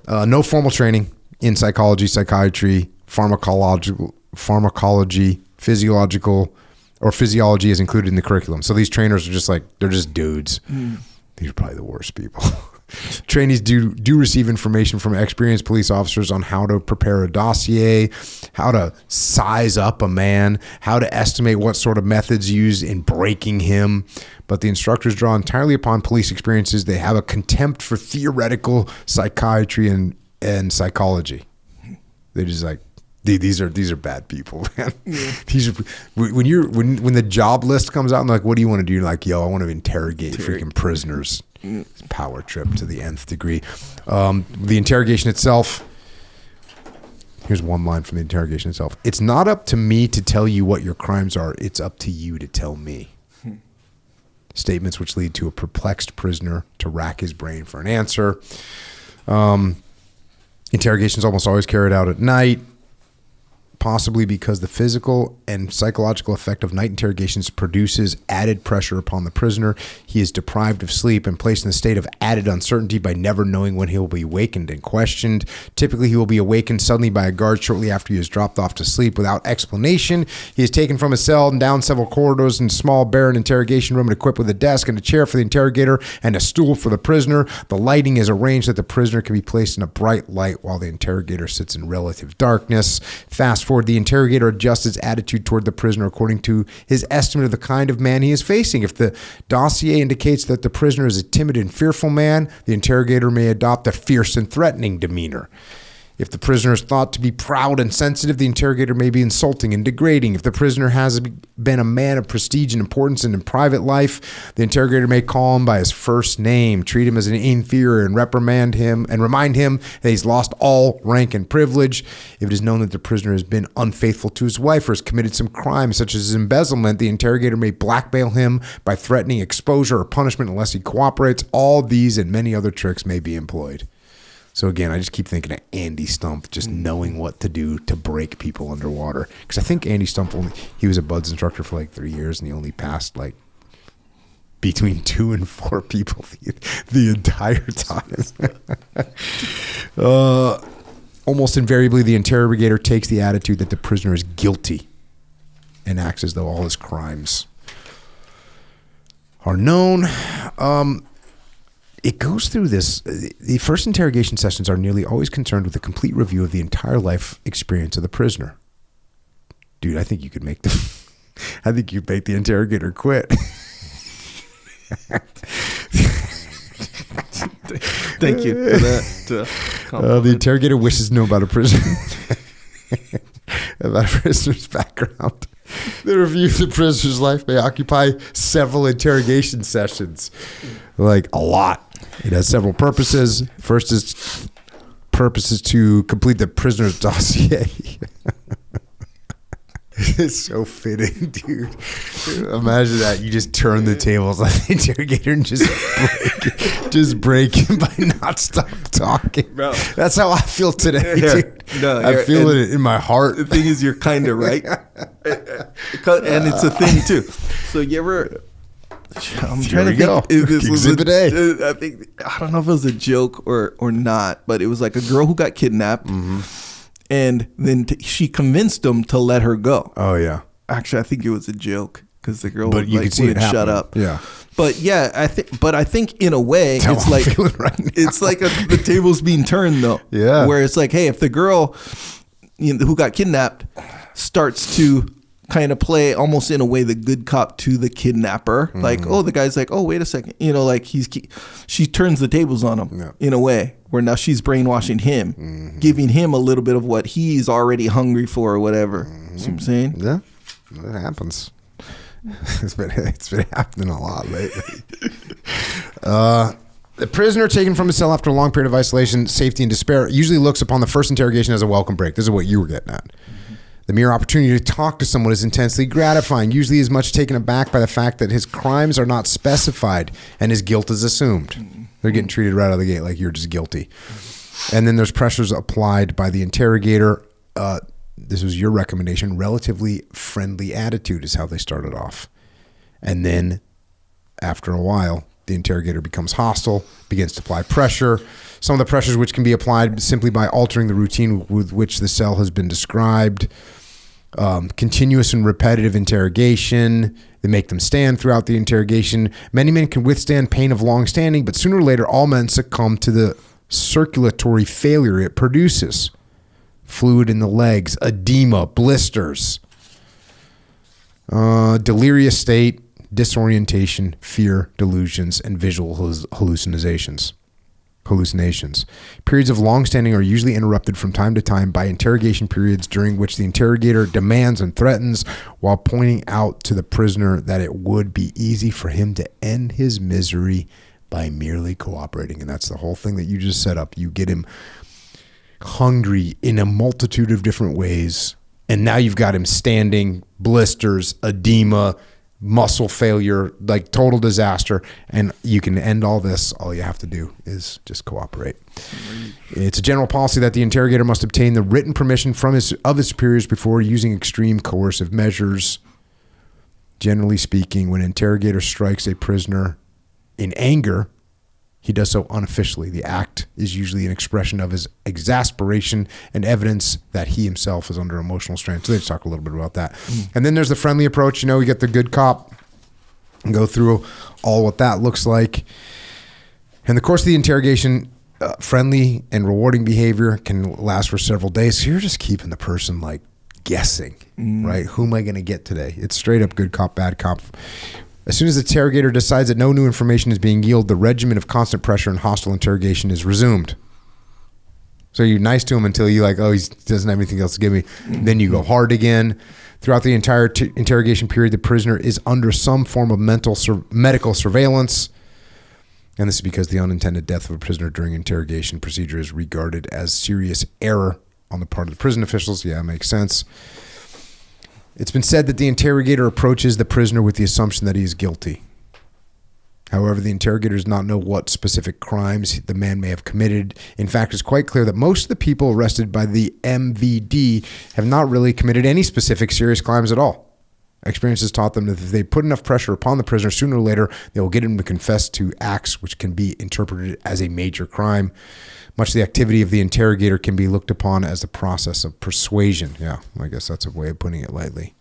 No formal training in psychology, psychiatry, pharmacology, physiology is included in the curriculum. So these trainers are just like, they're just dudes. These are probably the worst people. Trainees do receive information from experienced police officers on how to prepare a dossier, how to size up a man, how to estimate what sort of methods used in breaking him. But the instructors draw entirely upon police experiences. They have a contempt for theoretical psychiatry and psychology. They're just like, these are bad people, man. Yeah. These are when the job list comes out and like, what do you want to do? You're like, yo, I want to interrogate freaking prisoners. Power trip to the nth degree. The interrogation itself. Here's one line from the interrogation itself. It's not up to me to tell you what your crimes are. It's up to you to tell me. Statements which lead to a perplexed prisoner to rack his brain for an answer. Interrogation is almost always carried out at night, possibly because the physical and psychological effect of night interrogations produces added pressure upon the prisoner. He is deprived of sleep and placed in a state of added uncertainty by never knowing when he will be awakened and questioned. Typically, he will be awakened suddenly by a guard shortly after he is dropped off to sleep without explanation. He is taken from his cell and down several corridors in a small, barren interrogation room and equipped with a desk and a chair for the interrogator and a stool for the prisoner. The lighting is arranged that the prisoner can be placed in a bright light while the interrogator sits in relative darkness. Fast forward, the interrogator adjusts his attitude toward the prisoner according to his estimate of the kind of man he is facing. If the dossier indicates that the prisoner is a timid and fearful man, the interrogator may adopt a fierce and threatening demeanor. If the prisoner is thought to be proud and sensitive, the interrogator may be insulting and degrading. If the prisoner has been a man of prestige and importance in private life, the interrogator may call him by his first name, treat him as an inferior, and reprimand him and remind him that he's lost all rank and privilege. If it is known that the prisoner has been unfaithful to his wife or has committed some crime such as embezzlement, the interrogator may blackmail him by threatening exposure or punishment unless he cooperates. All these and many other tricks may be employed. So again, I just keep thinking of Andy Stump, just knowing what to do to break people underwater. Because I think Andy Stump he was a BUD/S instructor for like 3 years, and he only passed like between 2 and 4 people the entire time. Almost invariably, the interrogator takes the attitude that the prisoner is guilty and acts as though all his crimes are known. It goes through this. The first interrogation sessions are nearly always concerned with a complete review of the entire life experience of the prisoner. Dude, I think you could make the interrogator quit. Thank you for that. The interrogator wishes to know about a prisoner, about a prisoner's background. The review of the prisoner's life may occupy several interrogation sessions, like a lot. It has several purposes. First is purposes to complete the prisoner's dossier. It's so fitting, dude. Imagine that. You just turn the tables on the interrogator and just break him by not stop talking. Bro. That's how I feel today, dude. No, I feel it in my heart. The thing is, you're kind of right. And it's a thing, too. So you ever... I'm trying to think if this was Exhibit A. I don't know if it was a joke or not, but it was like a girl who got kidnapped. Mm-hmm. And then she convinced him to let her go. Oh, yeah. Actually, I think it was a joke. because the girl But you can see it wouldn't shut happening. up. Yeah. But yeah, I think in a way That's how it's I'm like feeling right now. it's like the table's being turned though. Yeah. Where it's like, hey, if the girl who got kidnapped starts to kind of play almost in a way the good cop to the kidnapper, like, oh, the guy's like, oh, wait a second, like she turns the tables on him in a way where now she's brainwashing him, giving him a little bit of what he's already hungry for or whatever. See what I'm saying? Yeah, that happens. It's been happening a lot lately. The prisoner taken from his cell after a long period of isolation, safety, and despair usually looks upon the first interrogation as a welcome break. This is what you were getting at. The mere opportunity to talk to someone is intensely gratifying, usually as much taken aback by the fact that his crimes are not specified and his guilt is assumed. They're getting treated right out of the gate like you're just guilty. And then there's pressures applied by the interrogator. This was your recommendation. Relatively friendly attitude is how they started off. And then after a while, the interrogator becomes hostile, begins to apply pressure. Some of the pressures which can be applied simply by altering the routine with which the cell has been described. Continuous and repetitive interrogation. They make them stand throughout the interrogation. Many men can withstand pain of long standing, but sooner or later, all men succumb to the circulatory failure it produces. Fluid in the legs, edema, blisters, delirious state, disorientation, fear, delusions, and visual hallucinations. Periods of long-standing are usually interrupted from time to time by interrogation periods during which the interrogator demands and threatens while pointing out to the prisoner that it would be easy for him to end his misery by merely cooperating. And that's the whole thing that you just set up. You get him hungry in a multitude of different ways, and now you've got him standing, blisters, edema, muscle failure, like total disaster, and you can end all this. All you have to do is just cooperate. It's a general policy that the interrogator must obtain the written permission from his superiors before using extreme coercive measures. Generally speaking, when an interrogator strikes a prisoner in anger, he does so unofficially. The act is usually an expression of his exasperation and evidence that he himself is under emotional strain. So let's talk a little bit about that. And then there's the friendly approach. We get the good cop and go through all what that looks like. In the course of the interrogation, friendly and rewarding behavior can last for several days. So you're just keeping the person like guessing, right? Who am I going to get today? It's straight up good cop, bad cop. As soon as the interrogator decides that no new information is being yielded, the regimen of constant pressure and hostile interrogation is resumed. So you're nice to him until you're like, oh, he doesn't have anything else to give me. Then you go hard again. Throughout the entire interrogation period, the prisoner is under some form of medical surveillance. And this is because the unintended death of a prisoner during interrogation procedure is regarded as serious error on the part of the prison officials. Yeah, it makes sense. It's been said that the interrogator approaches the prisoner with the assumption that he is guilty. However, the interrogator does not know what specific crimes the man may have committed. In fact, it's quite clear that most of the people arrested by the MVD have not really committed any specific serious crimes at all. Experience has taught them that if they put enough pressure upon the prisoner, sooner or later, they will get him to confess to acts which can be interpreted as a major crime. Much of the activity of the interrogator can be looked upon as the process of persuasion. Yeah, I guess that's a way of putting it lightly.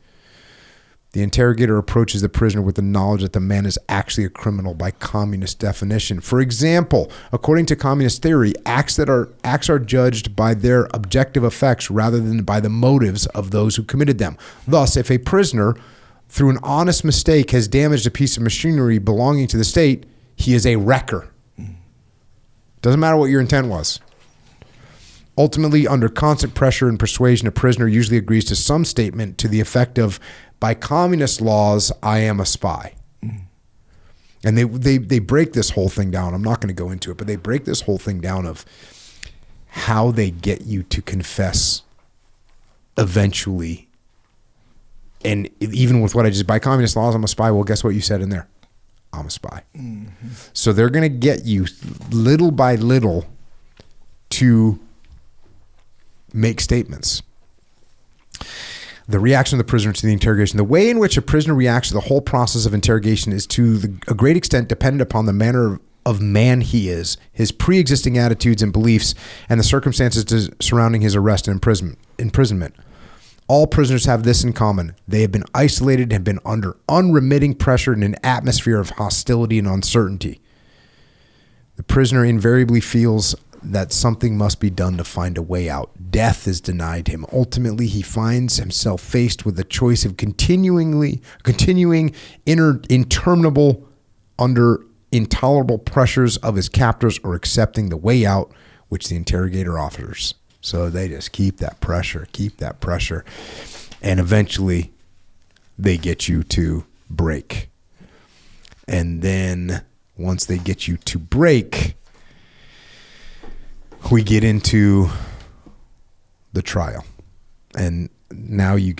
The interrogator approaches the prisoner with the knowledge that the man is actually a criminal by communist definition. For example, according to communist theory, acts are judged by their objective effects rather than by the motives of those who committed them. Thus, if a prisoner, through an honest mistake, has damaged a piece of machinery belonging to the state, he is a wrecker. Doesn't matter what your intent was. Ultimately, under constant pressure and persuasion, a prisoner usually agrees to some statement to the effect of, by communist laws, I am a spy. And they break this whole thing down. I'm not going to go into it, but they break this whole thing down of how they get you to confess eventually. And even with what I just, by communist laws, I'm a spy. Well, guess what you said in there? I'm a spy. Mm-hmm. So they're going to get you little by little to make statements. The reaction of the prisoner to the interrogation. The way in which a prisoner reacts to the whole process of interrogation is to a great extent dependent upon the manner of man he is, his pre-existing attitudes and beliefs, and the circumstances surrounding his arrest and imprisonment. All prisoners have this in common. They have been isolated and have been under unremitting pressure in an atmosphere of hostility and uncertainty. The prisoner invariably feels that something must be done to find a way out. Death is denied him. Ultimately, he finds himself faced with the choice of continuing interminable under intolerable pressures of his captors or accepting the way out which the interrogator offers. So they just keep that pressure. And eventually they get you to break. And then once they get you to break, we get into the trial. And now you're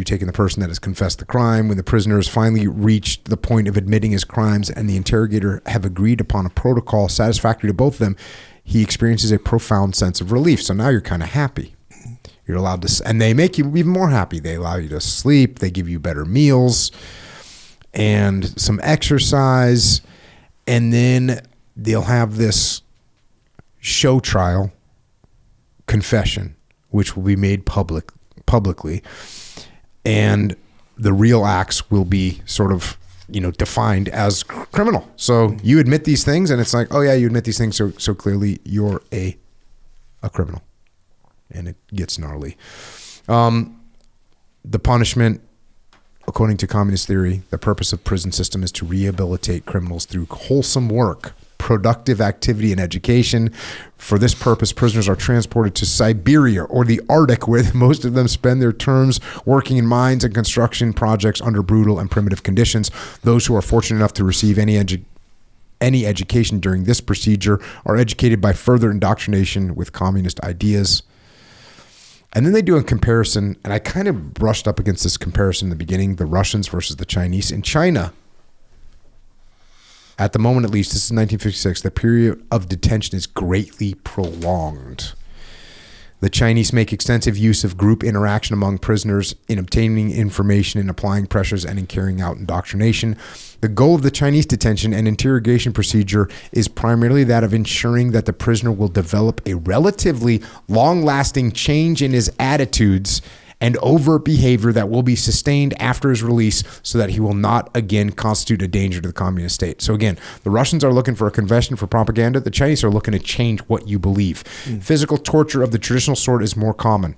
taking the person that has confessed the crime. When the prisoner has finally reached the point of admitting his crimes and the interrogator have agreed upon a protocol satisfactory to both of them, he experiences a profound sense of relief. So now you're kind of happy. You're allowed to, and they make you even more happy. They allow you to sleep. They give you better meals and some exercise. And then they'll have this show trial confession, which will be made publicly. And the real acts will be sort of, defined as criminal. So you admit these things and it's like, oh yeah, you admit these things. So clearly you're a criminal, and it gets gnarly. The punishment, according to communist theory, the purpose of prison system is to rehabilitate criminals through wholesome work, productive activity, and education. For this purpose, prisoners are transported to Siberia or the Arctic, where most of them spend their terms working in mines and construction projects under brutal and primitive conditions. Those who are fortunate enough to receive any education during this procedure are educated by further indoctrination with communist ideas. And then they do a comparison, and I kind of brushed up against this comparison in the beginning, the Russians versus the Chinese. In China, at the moment at least, this is 1956, the period of detention is greatly prolonged. The Chinese make extensive use of group interaction among prisoners in obtaining information, in applying pressures, and in carrying out indoctrination. The goal of the Chinese detention and interrogation procedure is primarily that of ensuring that the prisoner will develop a relatively long-lasting change in his attitudes and overt behavior that will be sustained after his release so that he will not again constitute a danger to the communist state. So again, the Russians are looking for a confession for propaganda. The Chinese are looking to change what you believe. Physical torture of the traditional sort is more common.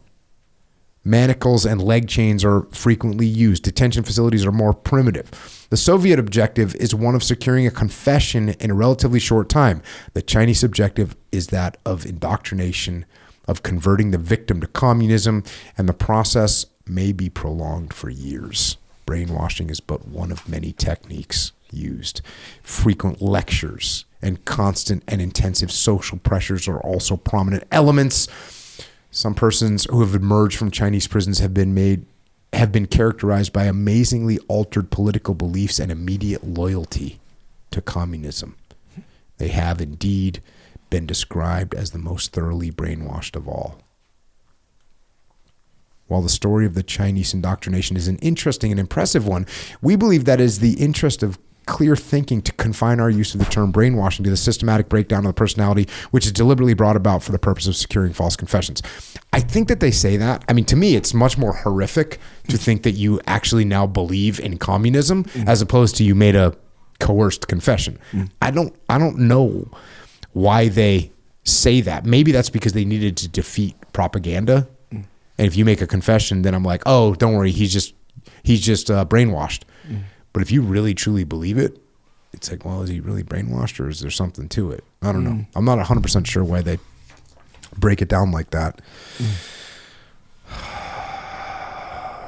Manacles and leg chains are frequently used. Detention facilities are more primitive. The Soviet objective is one of securing a confession in a relatively short time. The Chinese objective is that of indoctrination, of converting the victim to communism, and the process may be prolonged for years. Brainwashing is but one of many techniques used. Frequent lectures and constant and intensive social pressures are also prominent elements. Some persons who have emerged from Chinese prisons have been characterized by amazingly altered political beliefs and immediate loyalty to communism. They have indeed been described as the most thoroughly brainwashed of all. While the story of the Chinese indoctrination is an interesting and impressive one, we believe that it is the interest of clear thinking to confine our use of the term brainwashing to the systematic breakdown of the personality, which is deliberately brought about for the purpose of securing false confessions. I think that they say that. I mean, to me, it's much more horrific to think that you actually now believe in communism as opposed to you made a coerced confession. I don't know why they say that. Maybe that's because they needed to defeat propaganda. And if you make a confession, then I'm like, oh, don't worry, he's just brainwashed. But if you really truly believe it, it's like, well, is he really brainwashed, or is there something to it? I don't know. I'm not 100% sure why they break it down like that.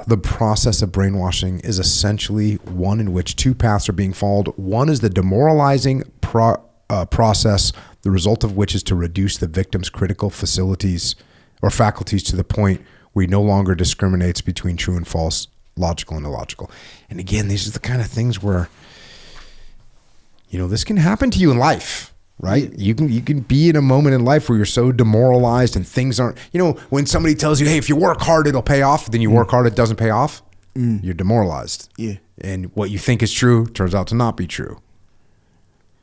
The process of brainwashing is essentially one in which two paths are being followed. One is the demoralizing process, the result of which is to reduce the victim's critical faculties to the point where he no longer discriminates between true and false, logical and illogical. And again, these are the kind of things where, this can happen to you in life, right? You can be in a moment in life where you're so demoralized and things aren't, when somebody tells you, hey, if you work hard, it'll pay off. Then you work hard, it doesn't pay off. You're demoralized. Yeah. And what you think is true turns out to not be true.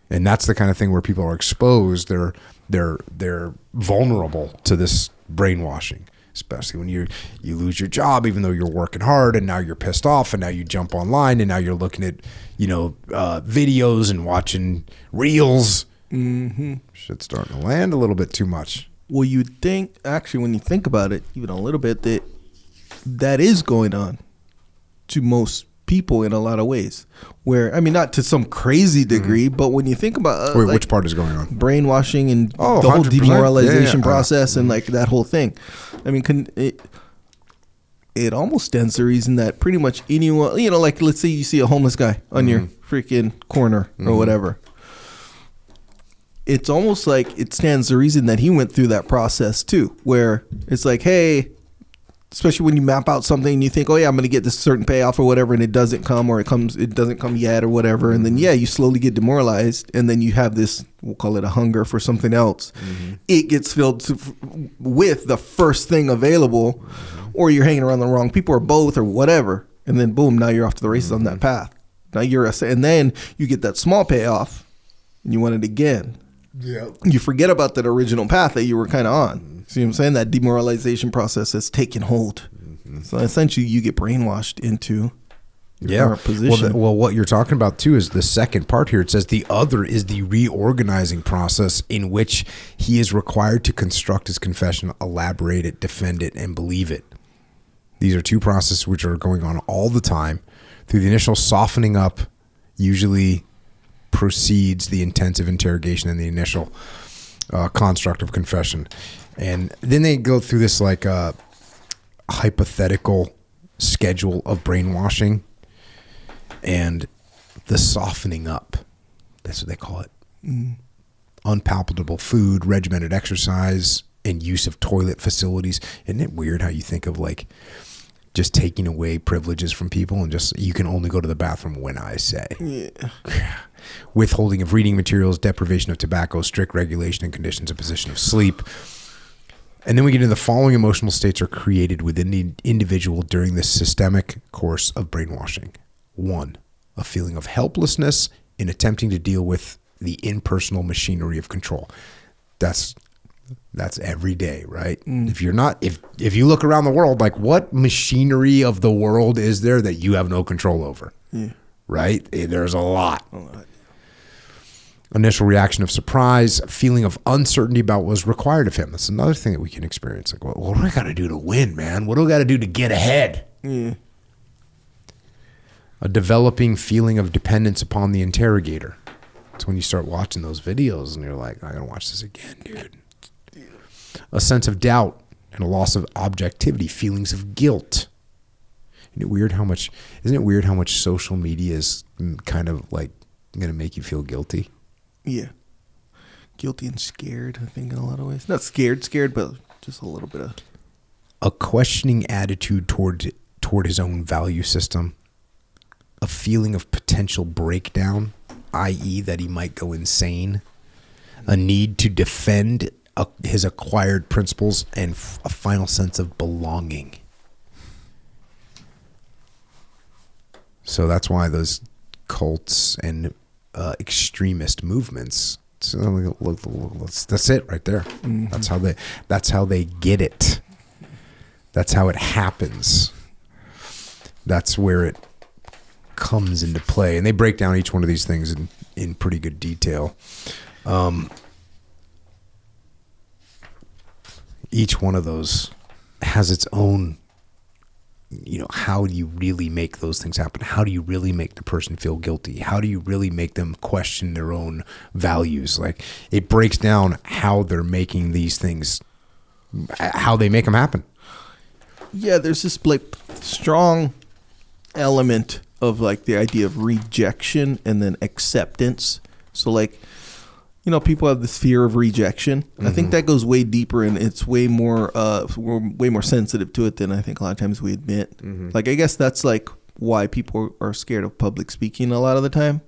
And that's the kind of thing where people are exposed. They're vulnerable to this brainwashing. especially when you lose your job, even though you're working hard, and now you're pissed off, and now you jump online, and now you're looking at, videos and watching reels. Mm-hmm. Shit's starting to land a little bit too much. Well, you'd think, actually, when you think about it, even a little bit, that is going on to most people in a lot of ways. Where, I mean, not to some crazy degree, but when you think about wait, which part is going on? Brainwashing and the whole 100%. demoralization process and like that whole thing. I mean, it almost stands to reason that pretty much anyone, like let's say you see a homeless guy on your freaking corner or whatever. It's almost like it stands to reason that he went through that process too, where it's like, hey, especially when you map out something and you think, oh yeah, I'm going to get this certain payoff or whatever, and it doesn't come, or it doesn't come yet or whatever. And then, you slowly get demoralized, and then you have this, we'll call it a hunger for something else. Mm-hmm. It gets filled with the first thing available, or you're hanging around the wrong people, or both, or whatever. And then boom, now you're off to the races on that path. Now and then you get that small payoff and you want it again. Yeah. You forget about that original path that you were kind of on. See what I'm saying? That demoralization process has taken hold. Mm-hmm. So essentially you get brainwashed into your current position. Well, what you're talking about too is the second part here. It says the other is the reorganizing process in which he is required to construct his confession, elaborate it, defend it, and believe it. These are two processes which are going on all the time. Through the initial softening up, usually proceeds the intensive interrogation and the initial construct of confession. And then they go through this like hypothetical schedule of brainwashing and the softening up. That's what they call it. Unpalatable food, regimented exercise, and use of toilet facilities. Isn't it weird how you think of like just taking away privileges from people and just, you can only go to the bathroom when I say. Yeah. Withholding of reading materials, deprivation of tobacco, strict regulation and conditions of position of sleep. And then we get into the following emotional states are created within the individual during this systemic course of brainwashing. 1, a feeling of helplessness in attempting to deal with the impersonal machinery of control. That's every day, right? If you're not, if you look around the world, like what machinery of the world is there that you have no control over? Yeah. Right? There's a lot. Initial reaction of surprise, feeling of uncertainty about what was required of him. That's another thing that we can experience. Like, what do I got to do to win, man? What do I got to do to get ahead? Yeah. A developing feeling of dependence upon the interrogator. It's when you start watching those videos and you're like, I got to watch this again, dude. A sense of doubt and a loss of objectivity, feelings of guilt. Isn't it weird how much social media is kind of like going to make you feel guilty? Yeah. Guilty and scared, I think, in a lot of ways. Not scared, but just a little bit of. A questioning attitude toward his own value system. A feeling of potential breakdown, i.e. that he might go insane. A need to defend his acquired principles, and a final sense of belonging. So that's why those cults and extremist movements. So that's it right there. Mm-hmm. That's how they get it. That's how it happens. That's where it comes into play, and they break down each one of these things in pretty good detail. Each one of those has its own, how do you really make those things happen? How do you really make the person feel guilty? How do you really make them question their own values? Like, it breaks down how they're making these things, how they make them happen. Yeah, there's this like strong element of like the idea of rejection and then acceptance. So like, people have this fear of rejection. Mm-hmm. I think that goes way deeper, and it's way more, we're way more sensitive to it than I think a lot of times we admit. Mm-hmm. Like, I guess that's like why people are scared of public speaking a lot of the time.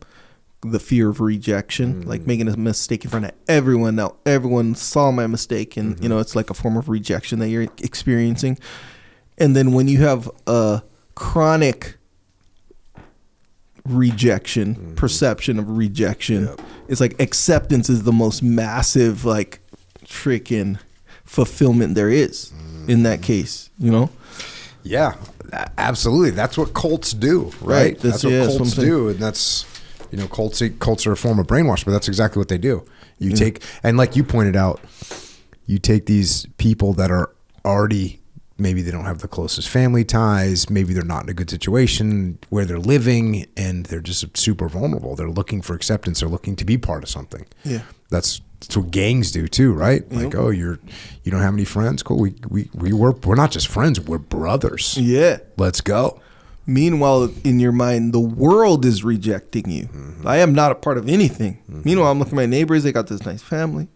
The fear of rejection, like making a mistake in front of everyone. Now everyone saw my mistake, and it's like a form of rejection that you're experiencing. And then when you have a chronic rejection, perception of rejection, it's like acceptance is the most massive like freaking fulfillment there is. in that case, you know? Yeah, absolutely. That's what cults do, right? That's what cults do. And that's, you know, cults are a form of brainwash, but that's exactly what they do. You take, and like you pointed out, you take these people that are already, maybe they don't have the closest family ties, maybe they're not in a good situation where they're living, and they're just super vulnerable. They're looking for acceptance. They're looking to be part of something. Yeah. That's what gangs do too, right? Like, oh, you don't have any friends? Cool. We're not just friends, we're brothers. Yeah. Let's go. Meanwhile, in your mind, the world is rejecting you. Mm-hmm. I am not a part of anything. Mm-hmm. Meanwhile, I'm looking at my neighbors. They got this nice family.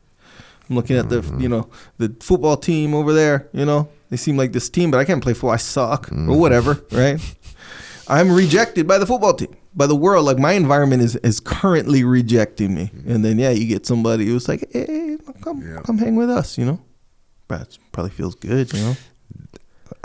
I'm looking at the football team over there. You know, they seem like this team, but I can't play football. I suck or whatever, right? I'm rejected by the football team, by the world. Like, my environment is currently rejecting me. And then, you get somebody who's like, hey, come hang with us, you know? That probably feels good, you know?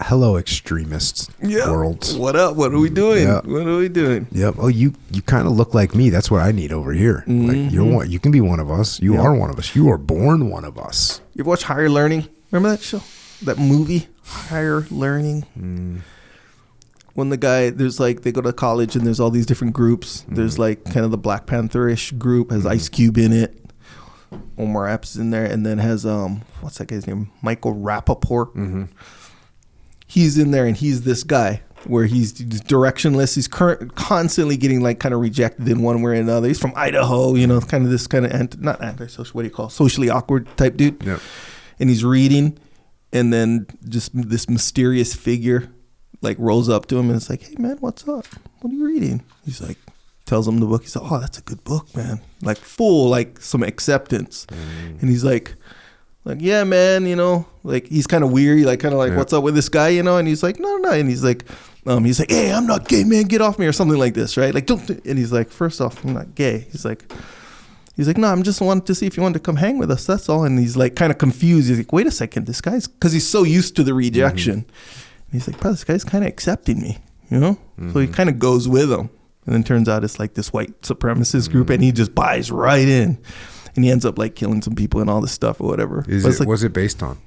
Hello, extremist world. What up? What are we doing? What are we doing? Yep. Oh, you kind of look like me. That's what I need over here. Mm-hmm. Like, you're one. You can be one of us. You are one of us. You are born one of us. You ever watch Higher Learning? Remember that show? That movie, Higher Learning? When the guy, there's like, they go to college and there's all these different groups. There's like kind of the Black Panther-ish group, has Ice Cube in it. Omar Epps in there, and then has, what's that guy's name? Michael Rappaport. Mm-hmm. He's in there, and he's this guy where he's directionless. He's constantly getting like kind of rejected in one way or another. He's from Idaho, you know, kind of this kind of not antisocial, what do you call it? Socially awkward type dude. Yep. And he's reading, and then just this mysterious figure like rolls up to him and it's like, hey man, what's up? What are you reading? He's like, tells him the book. He's like, oh, that's a good book, man. Like full, like some acceptance. And he's like, yeah, man, you know, like he's kind of weary, like kind of like, what's up with this guy, you know? And he's like, no. And he's like, hey, I'm not gay, man. Get off me, or something like this, right? Like, don't. And he's like, first off, I'm not gay. He's like, no, I'm just wanted to see if you wanted to come hang with us. That's all. And he's like kind of confused. He's like, wait a second, this guy's, because he's so used to the rejection. And he's like, bro, this guy's kind of accepting me, you know? So he kind of goes with him. And then turns out it's like this white supremacist group, and he just buys right in. And he ends up like killing some people and all this stuff or whatever. Was it based on?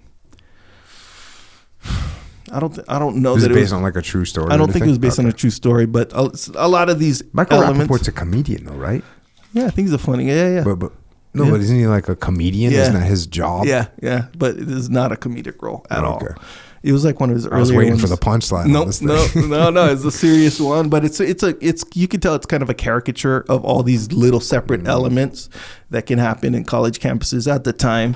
I don't know. Is it based on like a true story? I don't think it was based on a true story, but a lot of these Michael elements. Rappaport's a comedian though, right? Yeah, I think he's a funny. Yeah. But isn't he like a comedian? Yeah. Isn't that his job? Yeah. But it is not a comedic role at all. It was like one of his earlier ones. I was waiting for the punchline. No, it's a serious one, but it's you can tell it's kind of a caricature of all these little separate elements that can happen in college campuses at the time.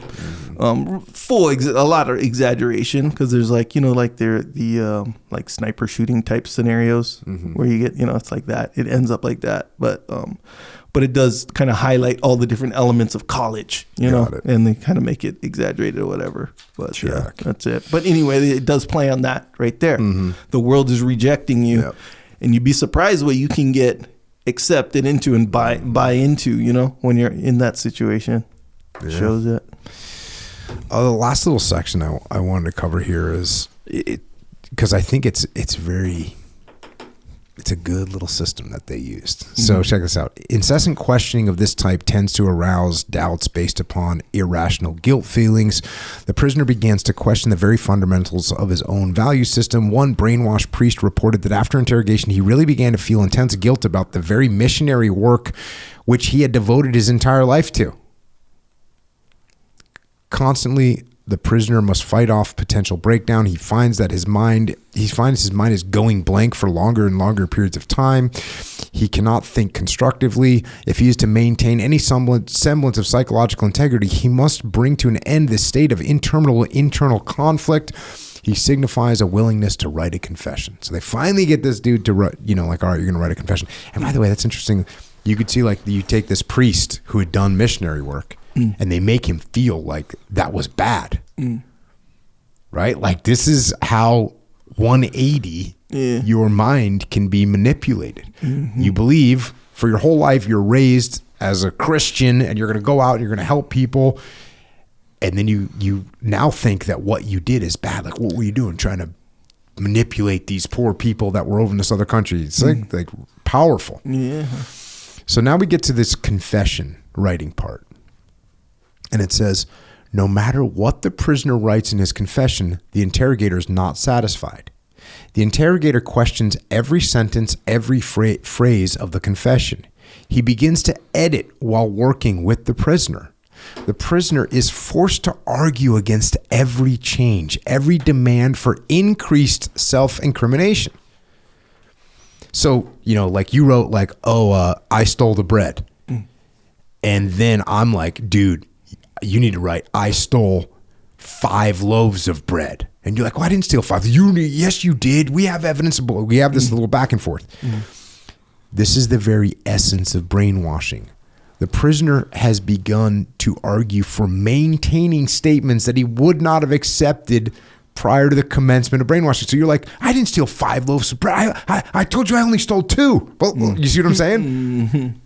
A lot of exaggeration, because there's like, you know, like the like sniper shooting type scenarios where you get, you know, it's like that. It ends up like that, but it does kind of highlight all the different elements of college, you know, and they kind of make it exaggerated or whatever. But yeah, that's it. But anyway, it does play on that right there. The world is rejecting you, and you'd be surprised what you can get accepted into and buy into, you know, when you're in that situation. It shows it. The last little section I wanted to cover here is because I think it's a good little system that they used. So check this out. Incessant questioning of this type tends to arouse doubts based upon irrational guilt feelings. The prisoner begins to question the very fundamentals of his own value system. One brainwashed priest reported that after interrogation, he really began to feel intense guilt about the very missionary work which he had devoted his entire life to. Constantly, the prisoner must fight off potential breakdown. He finds his mind is going blank for longer and longer periods of time. He cannot think constructively. If he is to maintain any semblance of psychological integrity, he must bring to an end this state of internal conflict. He signifies a willingness to write a confession. So they finally get this dude to write, you know, like, all right, you're going to write a confession. And by the way, that's interesting. You could see, like, you take this priest who had done missionary work, and they make him feel like that was bad. Right? Like, this is how 180 your mind can be manipulated. You believe for your whole life you're raised as a Christian and you're going to go out and you're going to help people, and then you now think that what you did is bad. Like, what were you doing, trying to manipulate these poor people that were over in this other country? It's like powerful. So now we get to this confession writing part. And it says, No matter what the prisoner writes in his confession, the interrogator is not satisfied. The interrogator questions every sentence, every phrase of the confession. He begins to edit while working with the prisoner. The prisoner is forced to argue against every change, every demand for increased self-incrimination. So, like you wrote like, I stole the bread. And then I'm like, dude, you need to write, I stole 5 loaves of bread. And you're like, well, I didn't steal 5. Yes, you did. We have evidence. We have this little back and forth. This is the very essence of brainwashing. The prisoner has begun to argue for maintaining statements that he would not have accepted prior to the commencement of brainwashing. So you're like, I didn't steal 5 loaves of bread. I told you I only stole 2. Well, you see what I'm saying?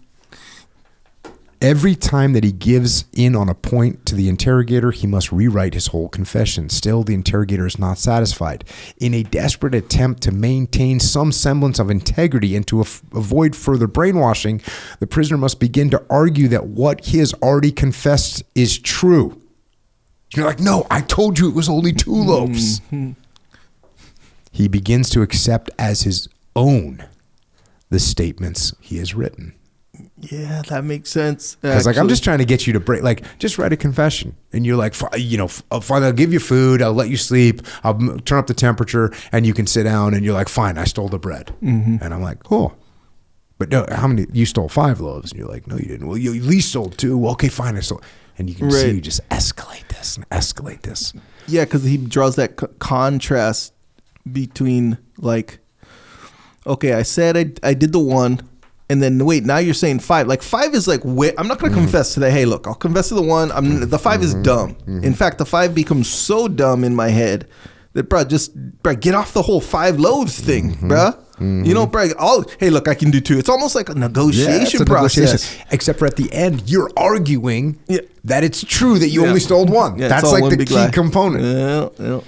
Every time that he gives in on a point to the interrogator, he must rewrite his whole confession. Still, the interrogator is not satisfied. In a desperate attempt to maintain some semblance of integrity and to avoid further brainwashing, the prisoner must begin to argue that what he has already confessed is true. You're like, no, I told you it was only 2 loaves. He begins to accept as his own the statements he has written. Yeah, that makes sense. Because I'm just trying to get you to break, just write a confession. And you're like, fine, I'll give you food. I'll let you sleep. I'll turn up the temperature and you can sit down. And you're like, fine, I stole the bread. And I'm like, cool. But no, how many? You stole 5 loaves. And you're like, no, you didn't. Well, you at least stole 2. Well, okay, fine, I stole. And you can see you just escalate this and escalate this. Yeah, because he draws that contrast between okay, I said I did the 1. And then wait, now you're saying 5. Like 5 is like, wait, I'm not going to confess to that. Hey, look, I'll confess to the 1. The 5 is dumb. In fact, the 5 becomes so dumb in my head that, bro, get off the whole 5 loaves thing, bro. Hey, look, I can do 2. It's almost like a negotiation process. Except for at the end, you're arguing that it's true that you only stole 1. Yeah, that's like the key component.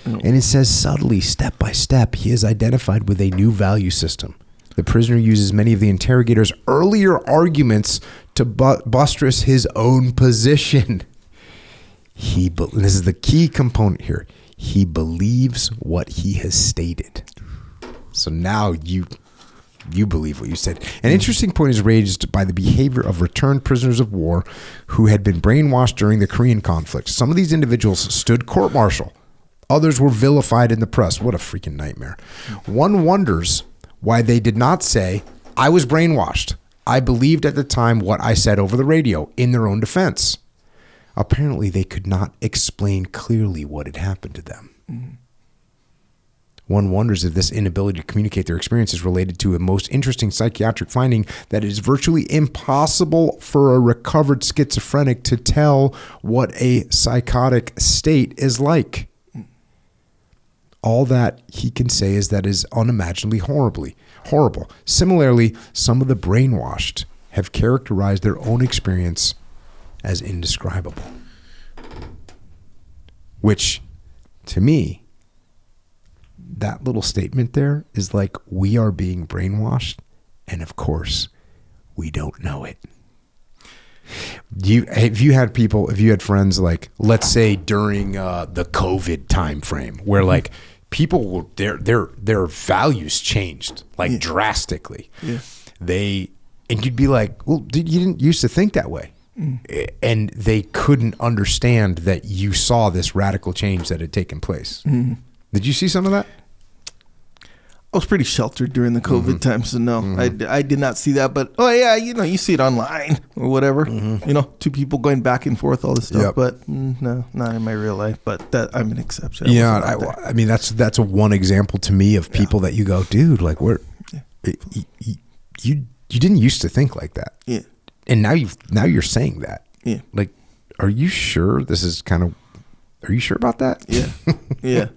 And it says subtly, step by step, he is identified with a new value system. The prisoner uses many of the interrogator's earlier arguments to buttress his own position. This is the key component here. He believes what he has stated. So now you believe what you said. An interesting point is raised by the behavior of returned prisoners of war who had been brainwashed during the Korean conflict. Some of these individuals stood court-martial. Others were vilified in the press. What a freaking nightmare. One wonders why they did not say, I was brainwashed. I believed at the time what I said over the radio in their own defense. Apparently, they could not explain clearly what had happened to them. One wonders if this inability to communicate their experience is related to a most interesting psychiatric finding that it is virtually impossible for a recovered schizophrenic to tell what a psychotic state is like. All that he can say is that it is unimaginably horrible. Similarly, some of the brainwashed have characterized their own experience as indescribable. Which, to me, that little statement there is like, we are being brainwashed, and of course, we don't know it. If you had friends, like, let's say during the COVID time frame, where like people will, their values changed drastically. And you'd be like, well, you didn't used to think that way. And they couldn't understand that you saw this radical change that had taken place. Did you see some of that? I was pretty sheltered during the COVID time, so no, I did not see that. But you see it online or whatever. 2 people going back and forth, all this stuff. But no, not in my real life. But that I'm an exception. I mean that's a one example to me of people that you go, dude, like you didn't used to think like that. Yeah. And now you're saying that. Yeah. Like, are you sure this is are you sure about that? Yeah. Yeah.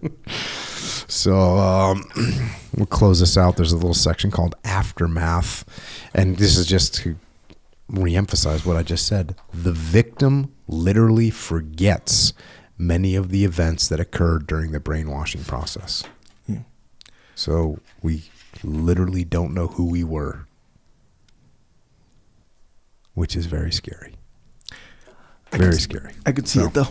So we'll close this out. There's a little section called Aftermath. And this is just to reemphasize what I just said. The victim literally forgets many of the events that occurred during the brainwashing process. Yeah. So we literally don't know who we were, which is very scary. Very scary. I could see it though.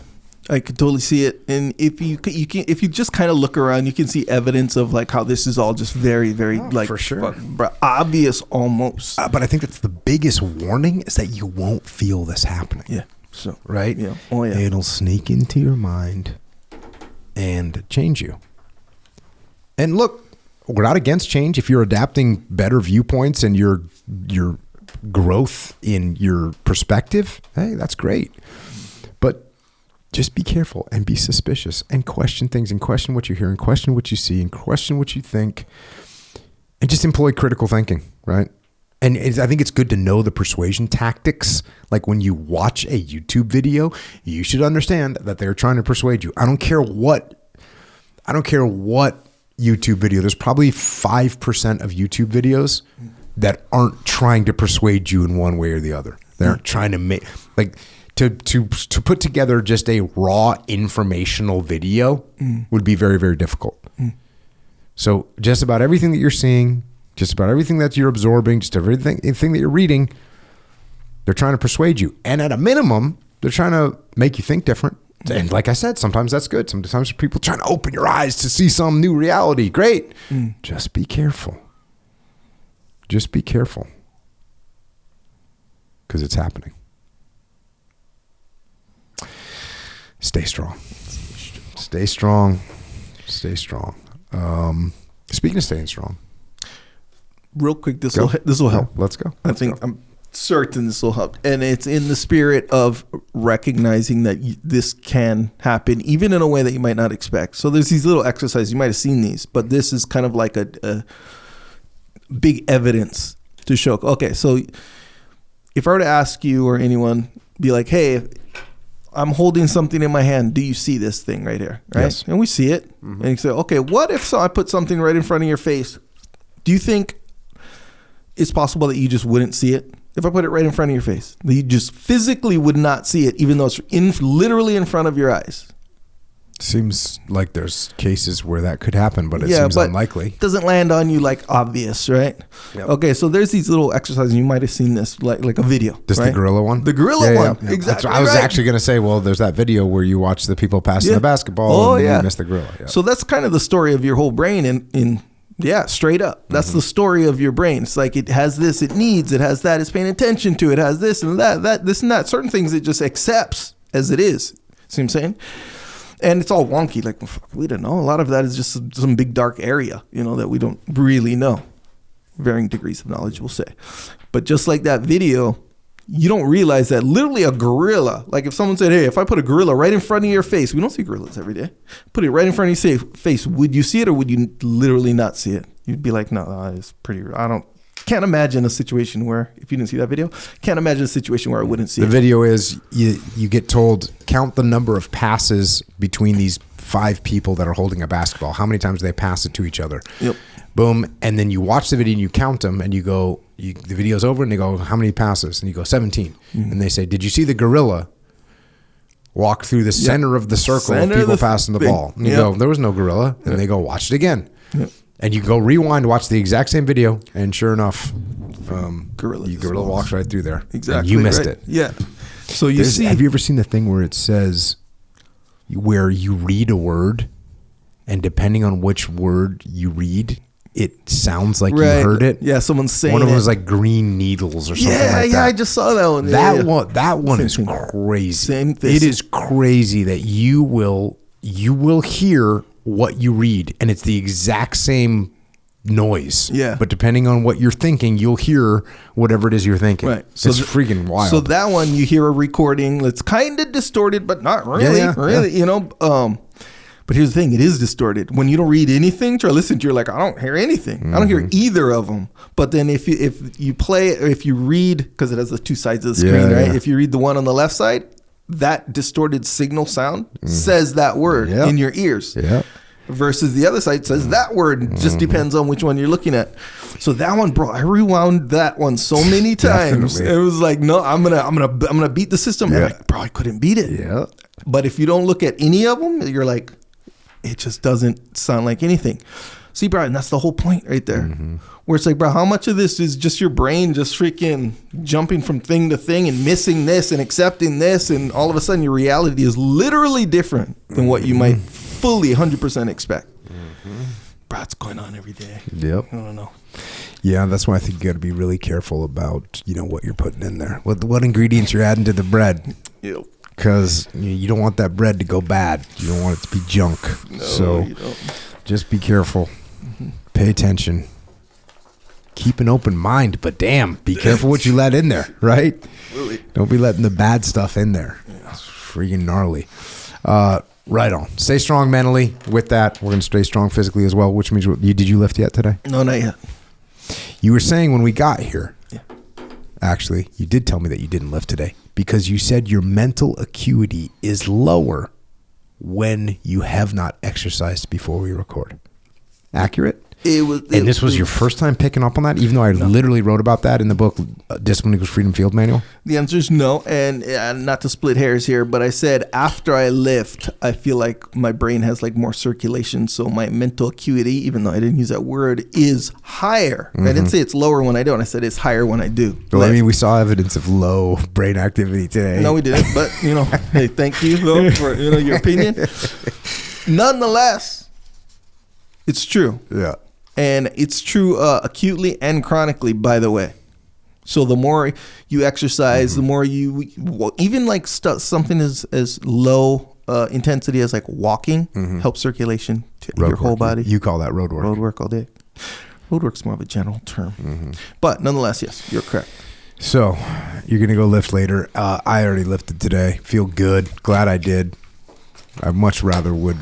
I could totally see it. And if you just kind of look around, you can see evidence of like how this is all just very, very like for sure obvious almost. But I think that's the biggest warning is that you won't feel this happening. Yeah. So right. Yeah. Oh yeah. It'll sneak into your mind and change you. And look, we're not against change. If you're adapting better viewpoints and your growth in your perspective, hey, that's great. But just be careful and be suspicious and question things and question what you hear and question what you see and question what you think and just employ critical thinking, right? And I think it's good to know the persuasion tactics. Like when you watch a YouTube video, you should understand that they're trying to persuade you. I don't care what YouTube video. There's probably 5% of YouTube videos that aren't trying to persuade you in one way or the other. They aren't trying to make like to put together just a raw informational video would be very, very difficult. So just about everything that you're seeing, just about everything that you're absorbing, just everything that you're reading, they're trying to persuade you. And at a minimum, they're trying to make you think different. And like I said, sometimes that's good. Sometimes people trying to open your eyes to see some new reality. Great. Just be careful. Just be careful. Because it's happening. Stay strong. Stay strong. Stay strong. Speaking of staying strong. Real quick, this will help. Let's go. I think I'm certain this will help. And it's in the spirit of recognizing that this can happen, even in a way that you might not expect. So there's these little exercises. You might have seen these, but this is kind of like a big evidence to show. Okay, so if I were to ask you or anyone, be like, hey, I'm holding something in my hand. Do you see this thing right here? Right? Yes. And we see it. And you say, okay, what if I put something right in front of your face? Do you think it's possible that you just wouldn't see it? If I put it right in front of your face, that you just physically would not see it, even though it's literally in front of your eyes. Seems like there's cases where that could happen, but it seems unlikely. It doesn't land on you like obvious, right? Yep. Okay, so there's these little exercises. You might have seen this, like a video. Just right? the gorilla one? The gorilla one, yeah. Exactly. I was actually going to say, well, there's that video where you watch the people passing the basketball and you miss the gorilla. Yeah. So that's kind of the story of your whole brain in straight up. That's the story of your brain. It's like it has this, it needs, it has that, it's paying attention to, it has this and that, this and that. Certain things it just accepts as it is. See what I'm saying? And it's all wonky. Like, we don't know. A lot of that is just some big dark area, that we don't really know. Varying degrees of knowledge, we'll say. But just like that video, you don't realize that literally a gorilla, like if someone said, hey, if I put a gorilla right in front of your face, we don't see gorillas every day. Put it right in front of your face, would you see it or would you literally not see it? You'd be like, no, it's pretty, can't imagine a situation where, if you didn't see that video, can't imagine a situation where I wouldn't see it. The video is, you get told, count the number of passes between these 5 people that are holding a basketball. How many times do they pass it to each other? Yep. Boom. And then you watch the video and you count them and you go, the video's over and they go, how many passes? And you go, 17. And they say, did you see the gorilla walk through the center of the circle of people passing the ball? And you go, there was no gorilla. And they go, watch it again. Yep. And you go rewind, watch the exact same video, and sure enough, gorilla walks right through there. Exactly. And you missed it. Yeah. So have you ever seen the thing where it says, where you read a word, and depending on which word you read, it sounds like you heard it? Yeah, someone's saying one of them was like green needles or something like that. Yeah, I just saw that one. That one is crazy. Same thing. It is crazy that you will hear what you read, and it's the exact same noise. Yeah. But depending on what you're thinking, you'll hear whatever it is you're thinking. Right. So it's freaking wild. So that one, you hear a recording that's kind of distorted, but not really. But here's the thing, it is distorted. When you don't read anything, try to listen to, you're like, I don't hear anything. I don't hear either of them. But then if you read, because it has the 2 sides of the screen, right? If you read the one on the left side, that distorted signal sound says that word in your ears. Yeah. Versus the other side says that word. Just depends on which one you're looking at. So that one, bro, I rewound that one so many times. It was like, no, I'm gonna beat the system. Yeah. Like, bro, I couldn't beat it. Yeah. But if you don't look at any of them, you're like, it just doesn't sound like anything. See, bro, and that's the whole point right there. Where it's like, bro, how much of this is just your brain just freaking jumping from thing to thing and missing this and accepting this, and all of a sudden your reality is literally different than what you might fully 100% expect. Bro, it's going on every day. Yep. I don't know. Yeah, that's why I think you got to be really careful about, what you're putting in there. What ingredients you're adding to the bread. Yep. Because you don't want that bread to go bad. You don't want it to be junk. No, so you don't. just be careful. Pay attention. Keep an open mind, but damn, be careful what you let in there, right? Really? Don't be letting the bad stuff in there. Yeah. It's freaking gnarly. Right on. Stay strong mentally. With that, we're going to stay strong physically as well, which means did you lift yet today? No, not yet. You were saying when we got here, Yeah. actually, you did tell me that you didn't lift today because you said your mental acuity is lower when you have not exercised before we record. Accurate? This was your first time picking up on that, even though I literally wrote about that in the book, Discipline Equals Freedom Field Manual? The answer is no. And not to split hairs here, but I said after I lift, I feel like my brain has like more circulation. So my mental acuity, even though I didn't use that word, is higher. I didn't say it's lower when I don't. I said it's higher when I do. Well, I mean, we saw evidence of low brain activity today. No, we didn't. But, hey, thank you though, for your opinion. Nonetheless, it's true. Yeah. And it's true acutely and chronically, by the way. So the more you exercise, the more even like something as low intensity as like walking helps circulation to your whole body. You call that road work. Road work all day. Road work's more of a general term. But nonetheless, yes, you're correct. So you're going to go lift later. I already lifted today. Feel good. Glad I did. I much rather would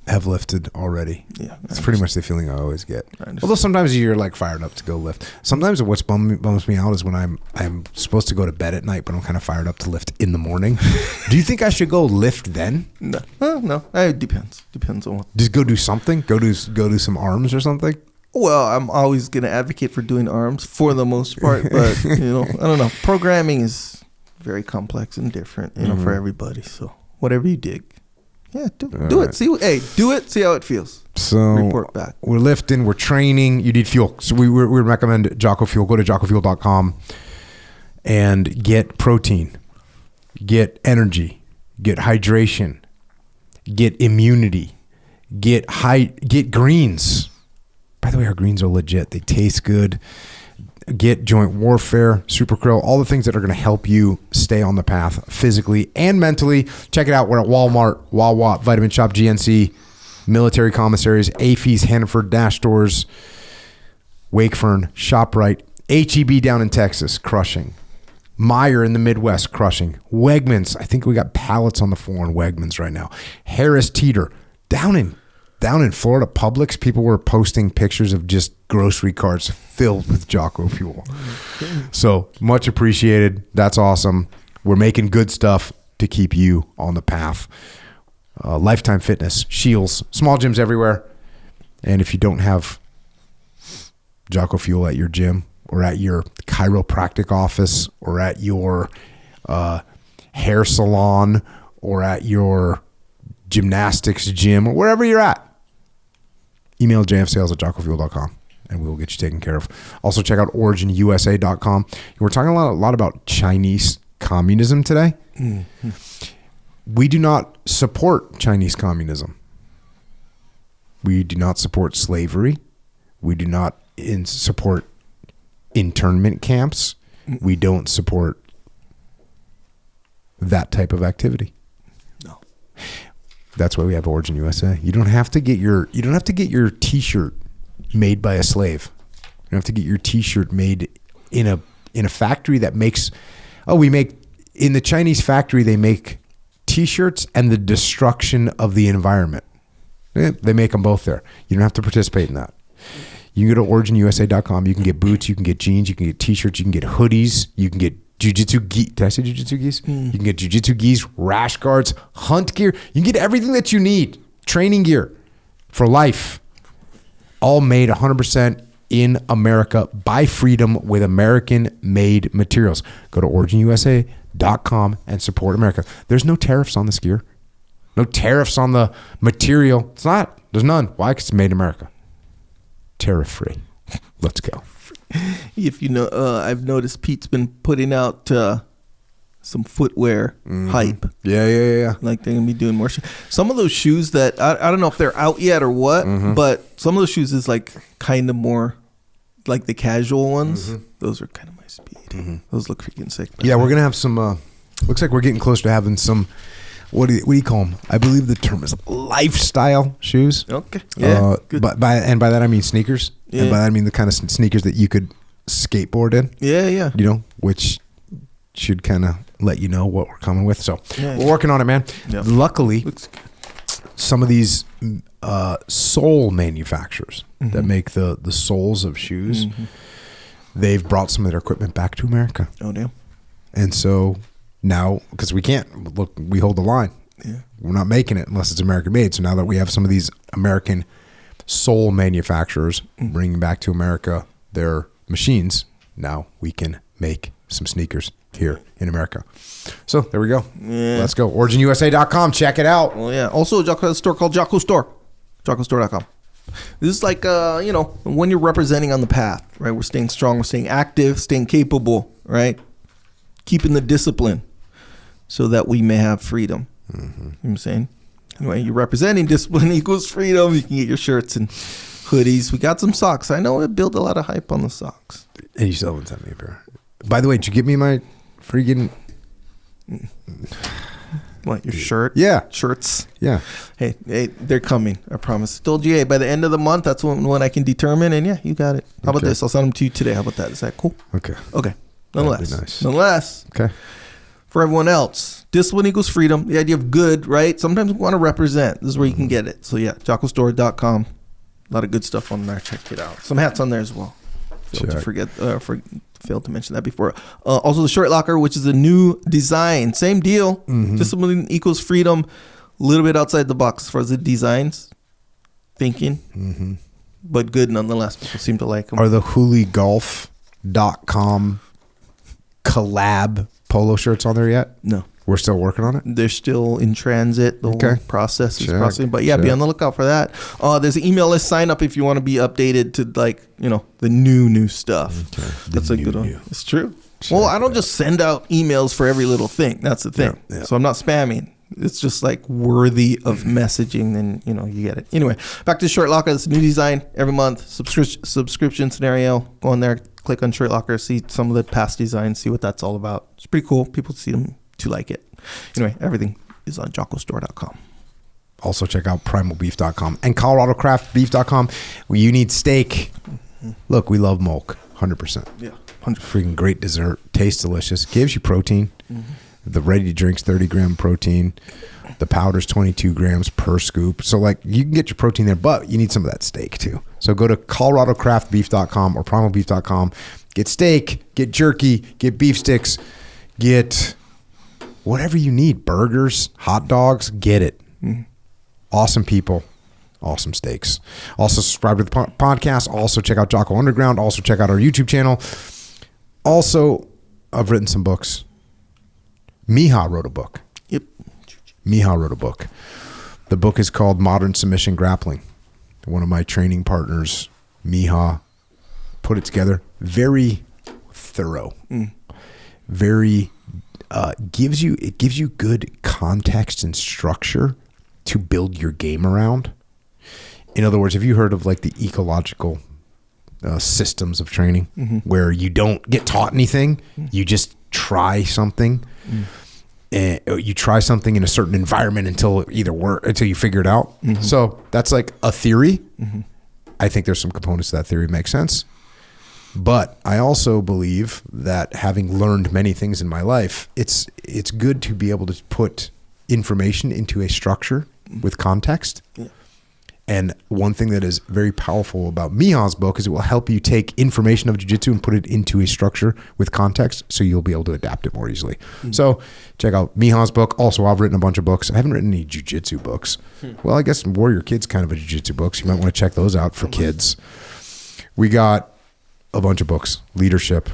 have lifted already. Yeah, it's pretty much the feeling I always get. Although sometimes you're like fired up to go lift. Sometimes what's bums me out is when I'm supposed to go to bed at night, but I'm kind of fired up to lift in the morning. Do you think I should go lift then? No, no. It depends. Depends on what. Just go do something. Go do some arms or something. Well, I'm always gonna advocate for doing arms for the most part, but I don't know. Programming is very complex and different, for everybody. So whatever you dig. Yeah, do it. Do it. See how it feels. So report back. We're lifting. We're training. You need fuel. So we recommend Jocko Fuel. Go to jockofuel.com and get protein, get energy, get hydration, get immunity, get greens. By the way, our greens are legit. They taste good. Get Joint Warfare, Super Krill, all the things that are going to help you stay on the path physically and mentally. Check it out. We're at Walmart, Wawa, Vitamin Shop, GNC, military commissaries, AFES, Hannaford, Dash Stores, Wakefern, ShopRite, HEB down in Texas, crushing. Meijer in the Midwest, crushing. Wegmans, I think we got pallets on the floor in Wegmans right now. Harris Teeter, down in Florida, Publix, people were posting pictures of just grocery carts filled with Jocko Fuel. So much appreciated. That's awesome. We're making good stuff to keep you on the path. Lifetime Fitness, Shields, small gyms everywhere. And if you don't have Jocko Fuel at your gym or at your chiropractic office or at your hair salon or at your gymnastics gym or wherever you're at, email jfsales@jockofuel.com and we will get you taken care of. Also check out originusa.com. We're talking a lot about Chinese communism today. Mm-hmm. We do not support Chinese communism. We do not support slavery. We do not support internment camps. We don't support that type of activity. No. That's why we have Origin USA. You don't have to get your T-shirt made by a slave. You don't have to get your T-shirt made in a factory that makes. In the Chinese factory they make T-shirts and the destruction of the environment. They make them both there. You don't have to participate in that. You can go to originusa.com. You can get boots. You can get jeans. You can get T-shirts. You can get hoodies. You can get jiu-jitsu gi. Did I say jiu-jitsu gis? You can get jiu-jitsu gis, rash guards, hunt gear. You can get everything that you need. Training gear for life. All made 100% in America by freedom with American-made materials. Go to originusa.com and support America. There's no tariffs on this gear. No tariffs on the material. It's not. There's none. Why? Because it's made in America. Tariff free. Let's go. If you know, I've noticed Pete's been putting out some footwear hype. Yeah. Like they're gonna be doing more. Some of those shoes that I don't know if they're out yet or what, but some of those shoes is like kind of more like the casual ones. Those are kind of my speed. Those look freaking sick. Yeah, we're gonna have some. Looks like we're getting close to having some. What do you call them? I believe the term is lifestyle shoes. Okay. Yeah. Good. But by that I mean sneakers. Yeah. And by that I mean the kind of sneakers that you could skateboard in. Yeah. You know, which should kind of let you know what we're coming with. So we're working on it, man. Yeah. Luckily, some of these sole manufacturers that make the soles of shoes, they've brought some of their equipment back to America. Oh, damn. And so now, because we can't, look, we hold the line. Yeah. We're not making it unless it's American made. So now that we have some of these American sole manufacturers bringing back to America their machines, now we can make some sneakers here in America. So there we go. Yeah. Let's go. OriginUSA.com. Check it out. Well, yeah. Also, Jocko has a store called Jocko Store. JockoStore.com. This is like, when you're representing on the path, right? We're staying strong. We're staying active, staying capable, right? Keeping the discipline so that we may have freedom. You know what I'm saying? Anyway, you're representing discipline equals freedom. You can get your shirts and hoodies. We got some socks. I know it built a lot of hype on the socks. And you still haven't sent me a pair. By the way, did you give me my freaking... What, your shirt? Yeah. Shirts? Yeah. Hey, they're coming. I promise. Told you, hey, by the end of the month, that's when I can determine. And yeah, you got it. How about this? I'll send them to you today. How about that? Is that cool? Okay. Nonetheless. That'd be nice. Nonetheless. Okay. For everyone else, discipline equals freedom. The idea of good, right? Sometimes we want to represent. This is where you can get it. So yeah, JockoStore.com. A lot of good stuff on there. Check it out. Some hats on there as well. Failed to mention that before. Also, the Shirt Locker, which is a new design. Same deal. Discipline equals freedom. A little bit outside the box as far as the designs. Thinking. But good nonetheless. People seem to like them. Are the HoolieGolf.com collab polo shirts on there yet? No. We're still working on it? They're still in transit. The whole process is processing. But yeah, be on the lookout for that. There's an email list sign up if you want to be updated to the new stuff. Okay. That's a good one. It's true. Well, I don't just send out emails for every little thing. That's the thing. Yeah. So I'm not spamming. It's just like worthy of messaging, and you get it. Anyway, back to Shirt Locker. It's a new design every month. Subscription scenario. Go on there, click on Shirt Locker, see some of the past designs, see what that's all about. It's pretty cool. People see them to like it. Anyway, everything is on JockoStore.com. Also check out primalbeef.com and ColoradoCraftBeef.com. You need steak. Look, we love Molk. 100%. Yeah. 100%. Freaking great dessert. Tastes delicious. Gives you protein. The ready to drink's 30 gram protein. The powder's 22 grams per scoop. So you can get your protein there, but you need some of that steak too. So go to ColoradoCraftBeef.com or primalbeef.com. Get steak, get jerky, get beef sticks, get whatever you need. Burgers, hot dogs, get it. Awesome people, awesome steaks. Also subscribe to the podcast. Also check out Jocko Underground. Also check out our YouTube channel. Also, I've written some books. Miha wrote a book. Yep. Miha wrote a book. The book is called Modern Submission Grappling. One of my training partners, Miha, put it together. Very thorough. Very gives you good context and structure to build your game around. In other words, have you heard of the ecological systems of training where you don't get taught anything, you just try something, and you try something in a certain environment until it either works, until you figure it out. So that's like a theory. I think there's some components to that theory make sense. But I also believe that having learned many things in my life, it's good to be able to put information into a structure with context. Yeah. And one thing that is very powerful about Miha's book is it will help you take information of jiu-jitsu and put it into a structure with context so you'll be able to adapt it more easily. So check out Miha's book. Also, I've written a bunch of books. I haven't written any jiu-jitsu books. Well, I guess Warrior Kid's kind of a jiu-jitsu book, so you might want to check those out for kids. We got a bunch of books. Leadership,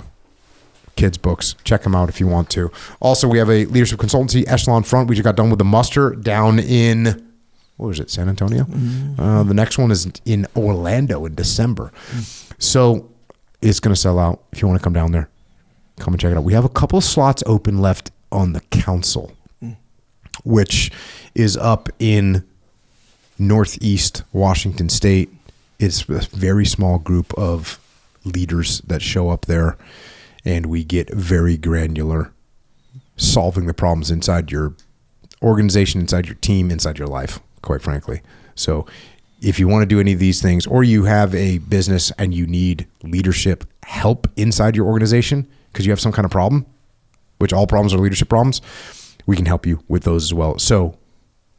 kids' books. Check them out if you want to. Also, we have a leadership consultancy, Echelon Front. We just got done with the muster down in, what was it, San Antonio? The next one is in Orlando in December. So it's going to sell out. If you want to come down there, come and check it out. We have a couple of slots open left on the council, which is up in Northeast Washington State. It's a very small group of leaders that show up there, and we get very granular, solving the problems inside your organization, inside your team, inside your life, quite frankly. So if you want to do any of these things, or you have a business and you need leadership help inside your organization because you have some kind of problem, which all problems are leadership problems, we can help you with those as well. So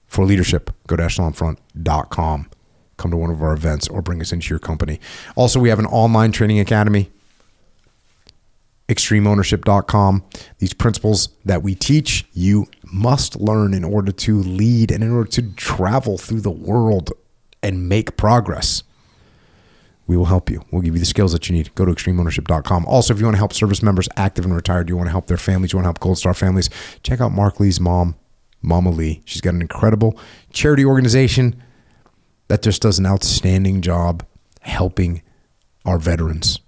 for leadership, go to echelonfront.com. Come to one of our events or bring us into your company. Also, we have an online training academy, extremeownership.com. These principles that we teach, you must learn in order to lead and in order to travel through the world and make progress. We will help you. We'll give you the skills that you need. Go to extremeownership.com. Also, if you want to help service members, active and retired, you want to help their families, you want to help Gold Star families, check out Mark Lee's mom, Mama Lee. She's got an incredible charity organization that just does an outstanding job helping our veterans.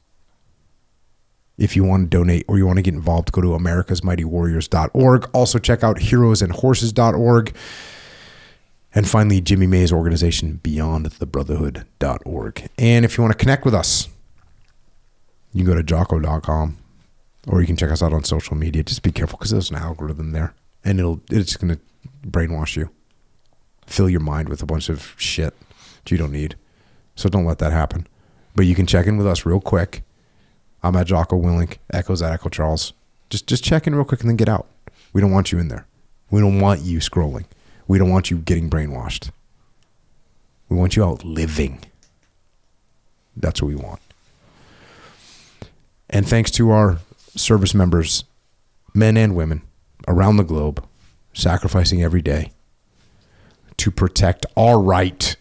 If you want to donate or you want to get involved, go to americasmightywarriors.org. Also check out heroesandhorses.org. And finally, Jimmy May's organization, beyondthebrotherhood.org. And if you want to connect with us, you can go to jocko.com, or you can check us out on social media. Just be careful because there's an algorithm there, and it's going to brainwash you, fill your mind with a bunch of shit that you don't need. So don't let that happen. But you can check in with us real quick. I'm at Jocko Willink. Echo's at Echo Charles. Just check in real quick and then get out. We don't want you in there. We don't want you scrolling. We don't want you getting brainwashed. We want you out living. That's what we want. And thanks to our service members, men and women around the globe, sacrificing every day to protect our right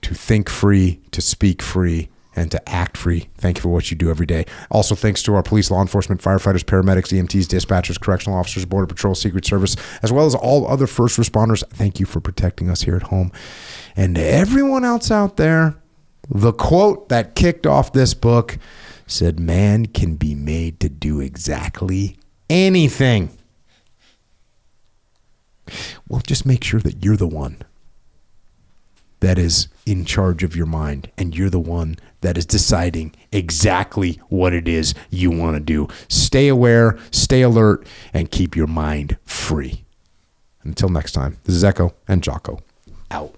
to think free, to speak free, and to act free. Thank you for what you do every day. Also, thanks to our police, law enforcement, firefighters, paramedics, EMTs, dispatchers, correctional officers, Border Patrol, Secret Service, as well as all other first responders. Thank you for protecting us here at home. And to everyone else out there, the quote that kicked off this book said, "Man can be made to do exactly anything." Well, just make sure that you're the one that is in charge of your mind, and you're the one that is deciding exactly what it is you want to do. Stay aware, stay alert, and keep your mind free. Until next time, this is Echo and Jocko out.